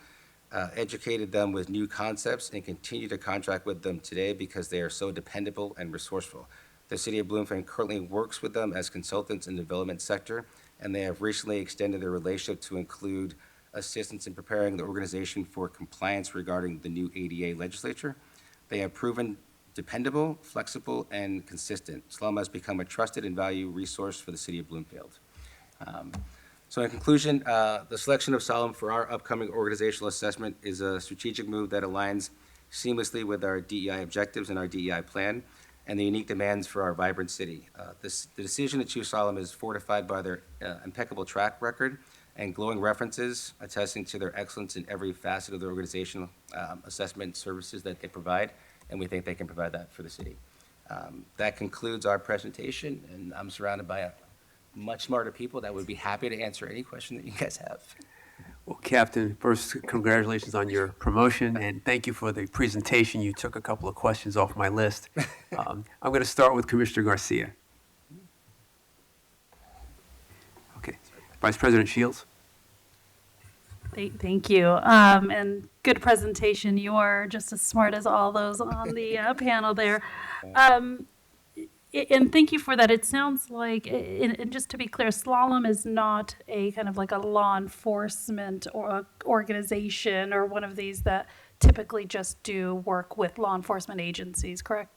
educated them with new concepts, and continue to contract with them today because they are so dependable and resourceful. The city of Bloomfield currently works with them as consultants in the development sector, and they have recently extended their relationship to include assistance in preparing the organization for compliance regarding the new ADA legislature. They have proven dependable, flexible, and consistent. Slalom has become a trusted and valued resource for the city of Bloomfield." So in conclusion, the selection of Slalom for our upcoming organizational assessment is a strategic move that aligns seamlessly with our DEI objectives and our DEI plan and the unique demands for our vibrant city. The decision to choose Slalom is fortified by their impeccable track record and glowing references attesting to their excellence in every facet of the organizational assessment services that they provide, and we think they can provide that for the city. That concludes our presentation, and I'm surrounded by much smarter people that would be happy to answer any question that you guys have. Well, Captain, first, congratulations on your promotion, and thank you for the presentation. You took a couple of questions off my list. I'm going to start with Commissioner Garcia. Okay. Vice President Shields. Thank you. And good presentation. You are just as smart as all those on the panel there. And thank you for that. It sounds like, and just to be clear, Slalom is not a kind of like a law enforcement or organization or one of these that typically just do work with law enforcement agencies, correct?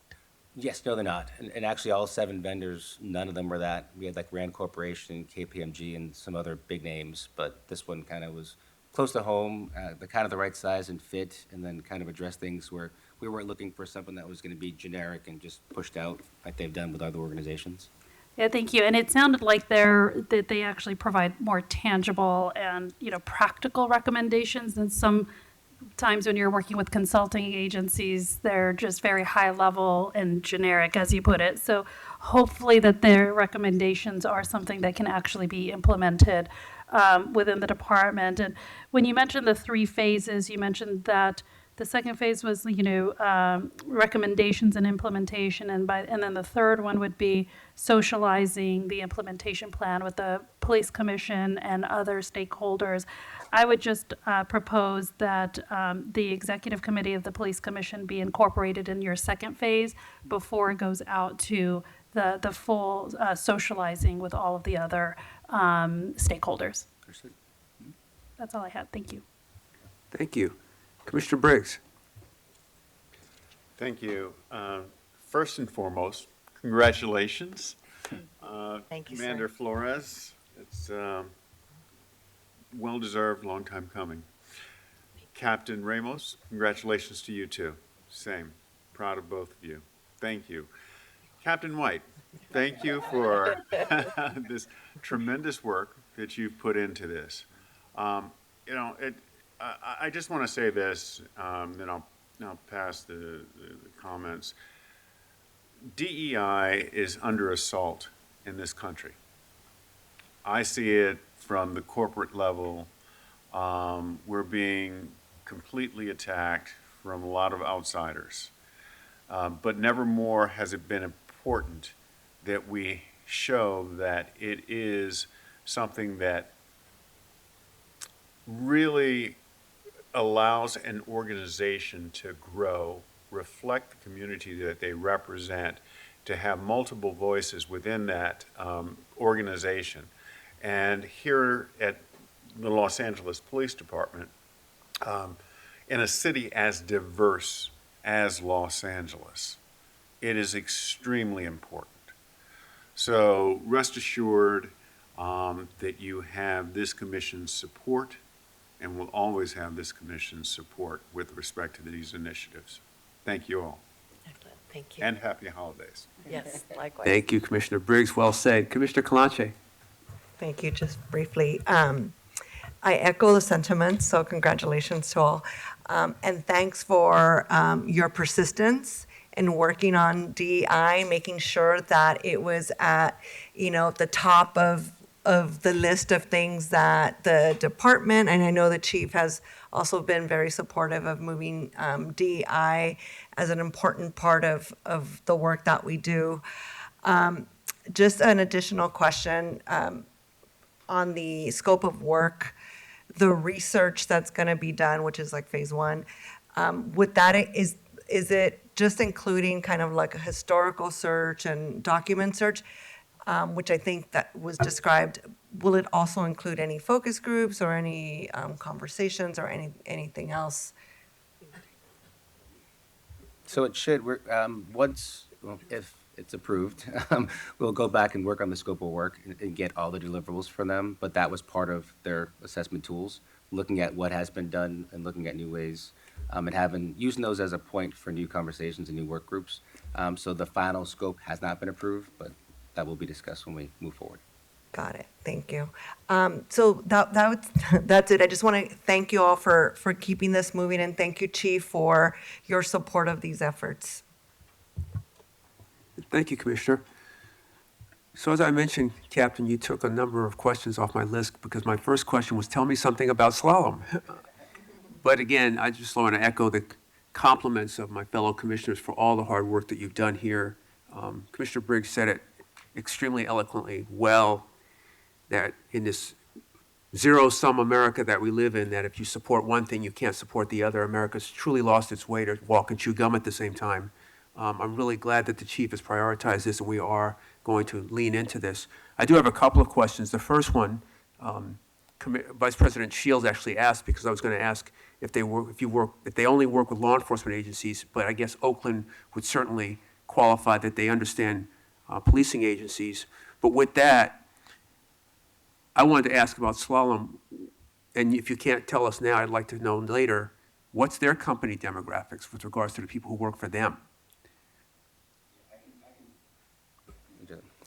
Yes, no, they're not. And actually, all 7 vendors, none of them were that. We had like Rand Corporation, KPMG, and some other big names, but this one kind of was close to home, the kind of the right size and fit, and then kind of address things where we weren't looking for something that was going to be generic and just pushed out like they've done with other organizations. Yeah, thank you. And it sounded like that they actually provide more tangible and, practical recommendations than sometimes when you're working with consulting agencies, they're just very high level and generic, as you put it. So hopefully that their recommendations are something that can actually be implemented within the department. And when you mentioned the 3 phases, you mentioned that the second phase was, recommendations and implementation, and then the third one would be socializing the implementation plan with the police commission and other stakeholders. I would just propose that the executive committee of the police commission be incorporated in your second phase before it goes out to the full socializing with all of the other stakeholders. That's all I had. Thank you. Thank you. Commissioner Briggs. Thank you. First and foremost, congratulations. Thank you, sir. Commander Flores. It's well-deserved, long time coming. Captain Ramos, congratulations to you too. Same. Proud of both of you. Thank you. Captain White, thank you for this tremendous work that you've put into this. I just want to say this, then I'll pass the comments. DEI is under assault in this country. I see it from the corporate level. We're being completely attacked from a lot of outsiders. But never more has it been important that we show that it is something that really allows an organization to grow, reflect the community that they represent, to have multiple voices within that organization. And here at the Los Angeles Police Department, in a city as diverse as Los Angeles, it is extremely important. So rest assured that you have this commission's support and will always have this commission's support with respect to these initiatives. Thank you all. Excellent. Thank you. And happy holidays. Yes, likewise. Thank you, Commissioner Briggs. Well said. Commissioner Kalanche. Thank you. Just briefly, I echo the sentiments, so congratulations to all. And thanks for your persistence in working on DEI, making sure that it was at, the top of the list of things that the department, and I know the chief has also been very supportive of moving DEI as an important part of the work that we do. Just an additional question on the scope of work, the research that's going to be done, which is like phase 1, with that, is it just including kind of like a historical search and document search, which I think that was described? Will it also include any focus groups or any conversations or anything else? So it should, if it's approved, we'll go back and work on the scope of work and get all the deliverables from them. But that was part of their assessment tools, looking at what has been done and looking at new ways, and using those as a point for new conversations and new work groups. So the final scope has not been approved, but that will be discussed when we move forward. Got it. Thank you. So that's it. I just want to thank you all for keeping this moving, and thank you, Chief, for your support of these efforts. Thank you, Commissioner. So as I mentioned, Captain, you took a number of questions off my list because my first question was, tell me something about slalom. But again, I just want to echo the compliments of my fellow commissioners for all the hard work that you've done here. Commissioner Briggs said it extremely eloquently well, that in this zero-sum America that we live in, that if you support one thing, you can't support the other. America's truly lost its way to walk and chew gum at the same time. I'm really glad that the chief has prioritized this, and we are going to lean into this. I do have a couple of questions. The first one, Vice President Shields actually asked, because I was going to ask if they only work with law enforcement agencies, but I guess Oakland would certainly qualify that they understand policing agencies. But with that, I wanted to ask about Slalom, and if you can't tell us now, I'd like to know later, what's their company demographics with regards to the people who work for them?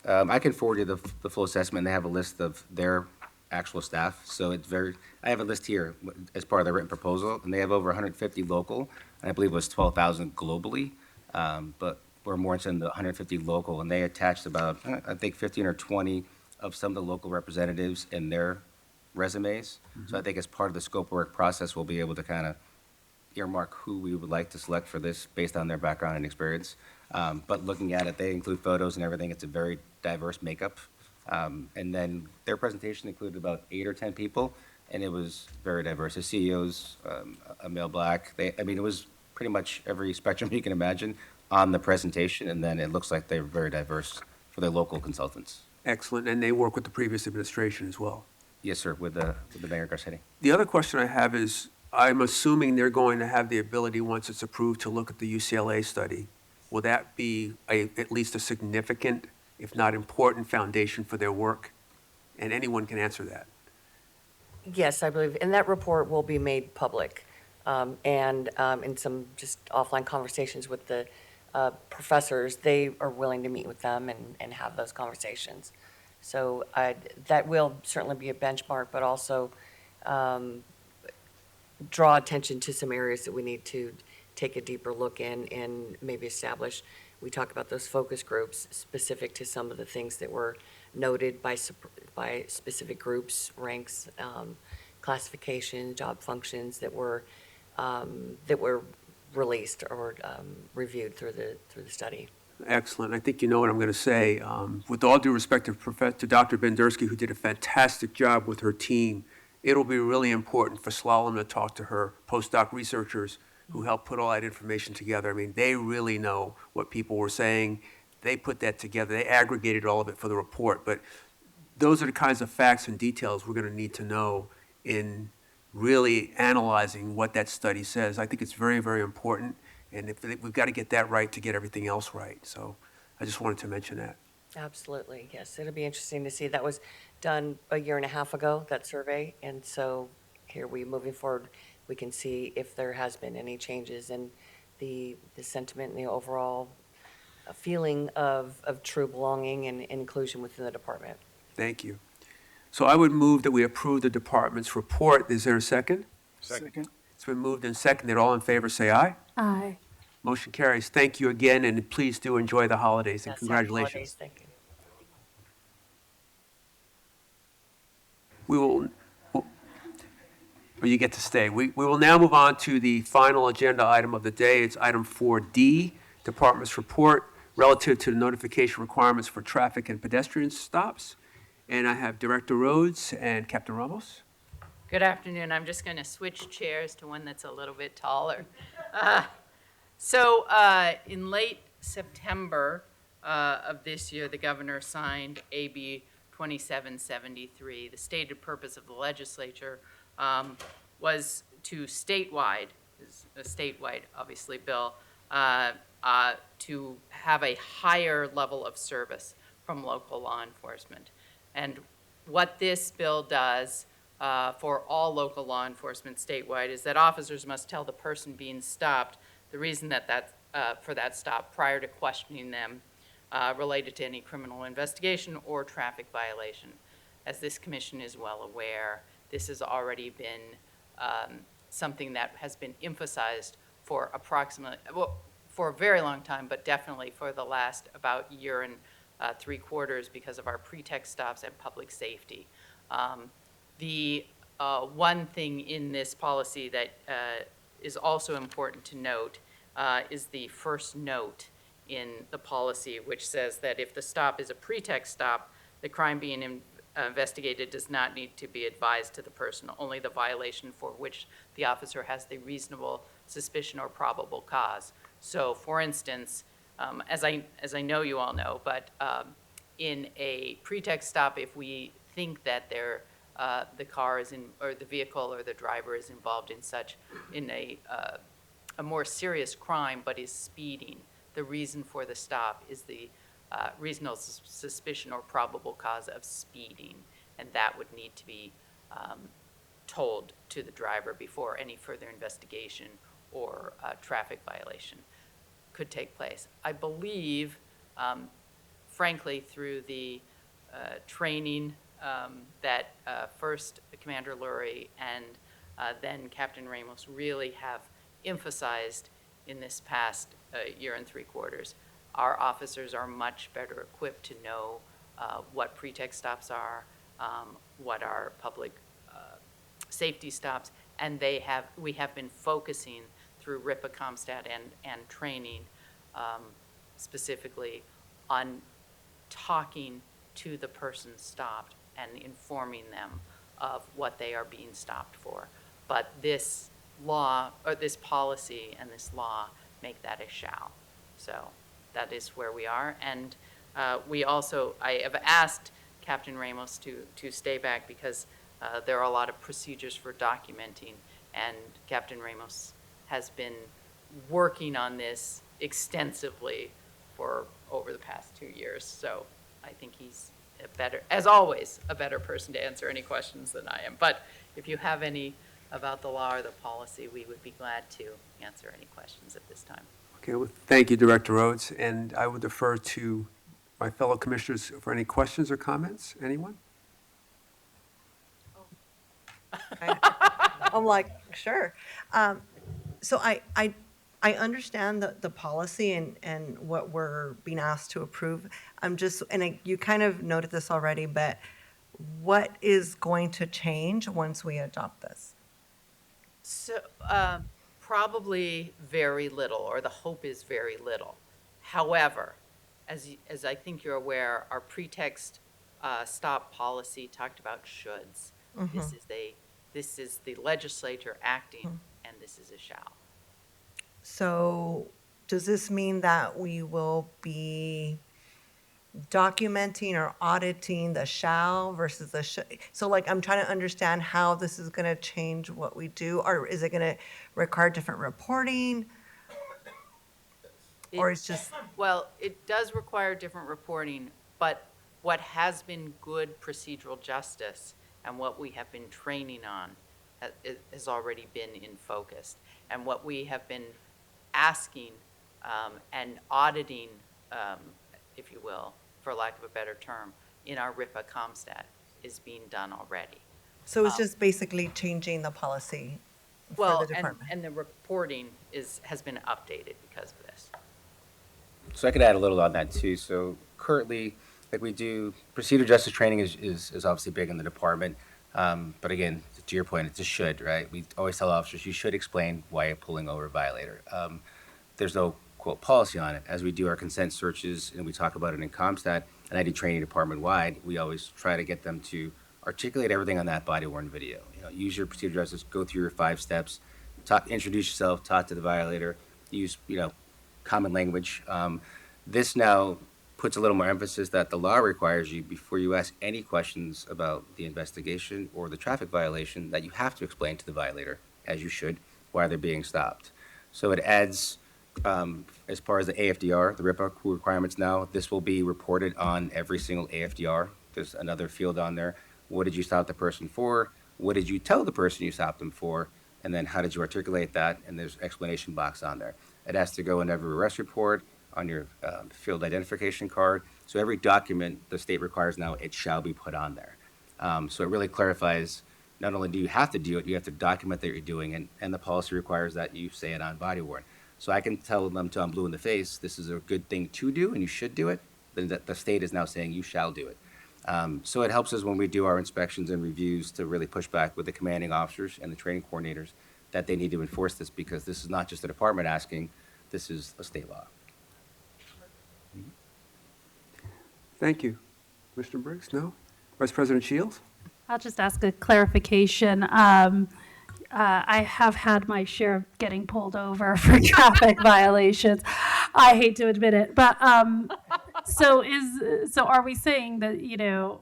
I can forward you the full assessment. They have a list of their actual staff. So I have a list here as part of the written proposal, and they have over 150 local, and I believe it was 12,000 globally. But we're more interested in the 150 local, and they attached about, I think, 15 or 20 of some of the local representatives in their resumes. So I think as part of the scope work process, we'll be able to kind of earmark who we would like to select for this based on their background and experience. But looking at it, they include photos and everything. It's a very diverse makeup. And then their presentation included about 8 or 10 people, and it was very diverse. The CEO's a male black. It was pretty much every spectrum you can imagine on the presentation, and then it looks like they're very diverse for their local consultants. Excellent, and they work with the previous administration as well. Yes, sir, with the Mayor Garcetti. The other question I have is, I'm assuming they're going to have the ability, once it's approved, to look at the UCLA study. Will that be at least a significant, if not important, foundation for their work? And anyone can answer that. Yes, I believe, and that report will be made public. And in some just offline conversations with the professors, they are willing to meet with them and have those conversations. So that will certainly be a benchmark, but also draw attention to some areas that we need to take a deeper look in and maybe establish. We talk about those focus groups specific to some of the things that were noted by specific groups, ranks, classification, job functions that were released or reviewed through the study. Excellent. I think you know what I'm going to say. With all due respect to Dr. Bendersky, who did a fantastic job with her team, it'll be really important for Slalom to talk to her postdoc researchers who helped put all that information together. I mean, they really know what people were saying. They put that together. They aggregated all of it for the report. But those are the kinds of facts and details we're going to need to know in really analyzing what that study says. I think it's very, very important. And we've got to get that right to get everything else right. So I just wanted to mention that. Absolutely, yes. It'll be interesting to see. That was done a year and a half ago, that survey. And so here moving forward, we can see if there has been any changes in the sentiment and the overall feeling of true belonging and inclusion within the department. Thank you. So I would move that we approve the department's report. Is there a second? Second. It's been moved and seconded. All in favor, say aye. Aye. Motion carries. Thank you again, and please do enjoy the holidays, and Yes, happy congratulations. holidays. Thank you. We will, or you get to stay. We will now move on to the final agenda item of the day. It's item 4D, Department's report relative to the notification requirements for traffic and pedestrian stops. And I have Director Rhodes and Captain Ramos. Good afternoon. I'm just going to switch chairs to one that's a little bit taller. In late September of this year, the governor signed AB 2773. The stated purpose of the legislature was to statewide, obviously, bill, to have a higher level of service from local law enforcement. And what this bill does for all local law enforcement statewide is that officers must tell the person being stopped the reason for that stop prior to questioning them related to any criminal investigation or traffic violation. As this commission is well aware, this has already been something that has been emphasized for for a very long time, but definitely for the last about year and 3/4 because of our pretext stops and public safety. The one thing in this policy that is also important to note is the first note in the policy, which says that if the stop is a pretext stop, the crime being investigated does not need to be advised to the person, only the violation for which the officer has the reasonable suspicion or probable cause. So, for instance, as I know you all know, but in a pretext stop, if we think that the car is in, or the vehicle or the driver is involved in a more serious crime but is speeding, the reason for the stop is the reasonable suspicion or probable cause of speeding, and that would need to be told to the driver before any further investigation or traffic violation could take place. I believe, frankly, through the training that first Commander Lurie and then Captain Ramos really have emphasized in this past year and 3/4, our officers are much better equipped to know what pretext stops are, what are public safety stops, and we have been focusing through RIPA CompStat and training specifically on talking to the person stopped and informing them of what they are being stopped for. But this law, or this policy and this law make that a shall. So that is where we are. And I have asked Captain Ramos to stay back because there are a lot of procedures for documenting, and Captain Ramos has been working on this extensively for over the past 2 years. So I think he's as always, a better person to answer any questions than I am. But if you have any about the law or the policy, we would be glad to answer any questions at this time. Okay, well, thank you, Director Rhodes, and I would defer to my fellow commissioners for any questions or comments. Anyone? I'm like, sure. So I understand the policy and what we're being asked to approve. You kind of noted this already, but what is going to change once we adopt this? So probably very little, or the hope is very little. However, as I think you're aware, our pretext stop policy talked about shoulds. Mm-hmm. This is the legislature acting, and this is a shall. So does this mean that we will be documenting or auditing the shall versus the should? So like, I'm trying to understand how this is going to change what we do, or is it going to require different reporting? Or it's just... Well, it does require different reporting, but what has been good procedural justice and what we have been training on has already been in focus. And what we have been asking and auditing, if you will, for lack of a better term, in our RIPA CompStat is being done already. So it's just basically changing the policy for the department? And the reporting has been updated because of this. So I could add a little on that too. So currently, like we do, procedure justice training is obviously big in the department. But again, to your point, it's a should, right? We always tell officers, you should explain why you're pulling over a violator. There's no, quote, policy on it. As we do our consent searches and we talk about it in CompStat, and I do training department-wide, we always try to get them to articulate everything on that body-worn video. Use your procedure justice, go through your 5 steps, introduce yourself, talk to the violator, use, common language. This now puts a little more emphasis that the law requires you, before you ask any questions about the investigation or the traffic violation, that you have to explain to the violator, as you should, why they're being stopped. So it adds, as far as the AFDR, the RIPA requirements now, this will be reported on every single AFDR. There's another field on there. What did you stop the person for? What did you tell the person you stopped them for? And then how did you articulate that? And there's explanation box on there. It has to go in every arrest report, on your field identification card. So every document the state requires now, it shall be put on there. So it really clarifies, not only do you have to do it, you have to document that you're doing it, and the policy requires that you say it on body worn. So I can tell them till I'm blue in the face, this is a good thing to do and you should do it, then that the state is now saying you shall do it. So it helps us when we do our inspections and reviews to really push back with the commanding officers and the training coordinators that they need to enforce this, because this is not just the department asking, this is a state law. Thank you. Mr. Briggs, no? Vice President Shields? I'll just ask a clarification. I have had my share of getting pulled over for traffic violations. I hate to admit it, but so are we saying that,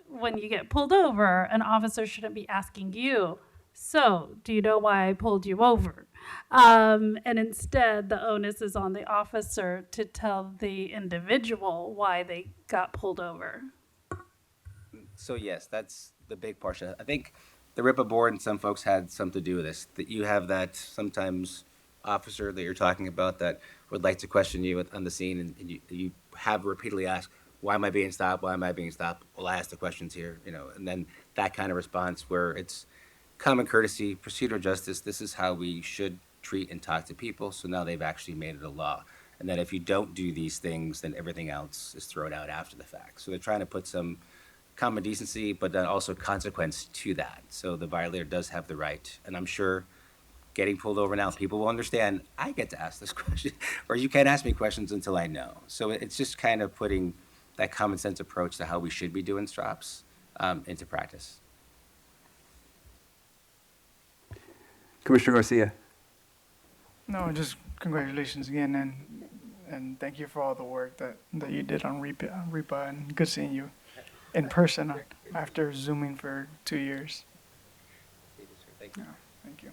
when you get pulled over, an officer shouldn't be asking you, so do you know why I pulled you over? And instead, the onus is on the officer to tell the individual why they got pulled over. So yes, that's the big portion. I think the RIPA board and some folks had something to do with this. That you have that sometimes officer that you're talking about that would like to question you on the scene, and you have repeatedly asked, why am I being stopped? Why am I being stopped? Well, I asked the questions here, and then that kind of response where it's common courtesy, procedural justice. This is how we should treat and talk to people. So now they've actually made it a law. And that if you don't do these things, then everything else is thrown out after the fact. So they're trying to put some common decency, but then also consequence to that. So the violator does have the right. And I'm sure getting pulled over now, people will understand, I get to ask this question, or you can't ask me questions until I know. So it's just kind of putting that common sense approach to how we should be doing stops into practice. Commissioner Garcia. No, just congratulations again, and thank you for all the work that you did on RIPA, and good seeing you in person after Zooming for 2 years. Thank you. Yeah, thank you.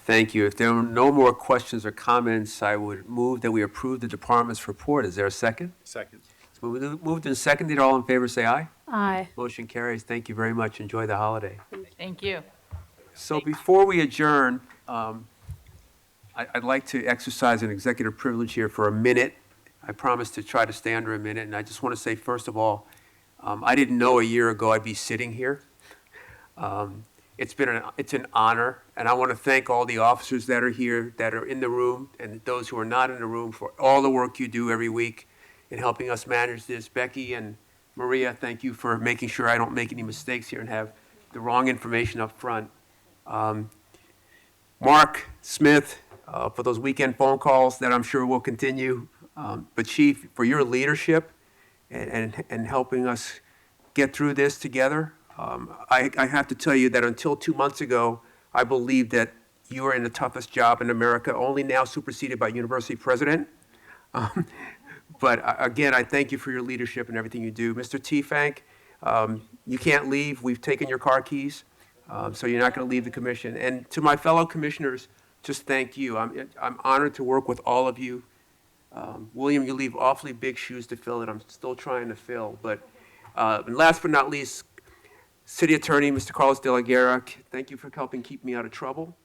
Thank you. If there are no more questions or comments, I would move that we approve the department's report. Is there a second? Second. It's moved and seconded. All in favor, say aye. Aye. Motion carries. Thank you very much. Enjoy the holiday. Thank you. So before we adjourn, I'd like to exercise an executive privilege here for a minute. I promise to try to stay under a minute, and I just want to say, first of all, I didn't know a year ago I'd be sitting here. It's an honor, and I want to thank all the officers that are here, that are in the room, and those who are not in the room for all the work you do every week in helping us manage this. Becky and Maria, thank you for making sure I don't make any mistakes here and have the wrong information up front. Mark Smith, for those weekend phone calls that I'm sure will continue. But Chief, for your leadership and helping us get through this together. I have to tell you that until 2 months ago, I believed that you were in the toughest job in America, only now superseded by university president. But again, I thank you for your leadership and everything you do. Mr. T-Fank, you can't leave. We've taken your car keys, so you're not going to leave the commission. And to my fellow commissioners, just thank you. I'm honored to work with all of you. William, you leave awfully big shoes to fill that I'm still trying to fill. But and last but not least, City Attorney, Mr. Carlos De La Guerra, thank you for helping keep me out of trouble.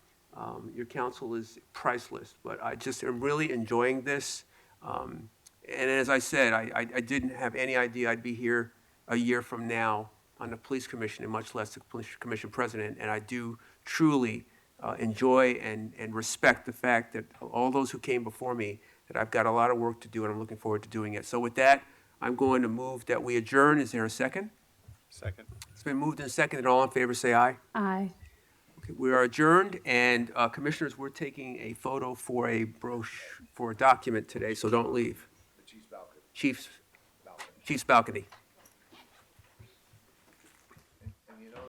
Your counsel is priceless, but I just am really enjoying this. And as I said, I didn't have any idea I'd be here a year from now on the police commission, and much less the police commission president. And I do truly enjoy and respect the fact that all those who came before me, that I've got a lot of work to do, and I'm looking forward to doing it. So with that, I'm going to move that we adjourn. Is there a second? Second. It's been moved and seconded. All in favor, say aye. Aye. Okay, we are adjourned, and commissioners, we're taking a photo for a brochure, for a document today, so don't leave. Chief's balcony.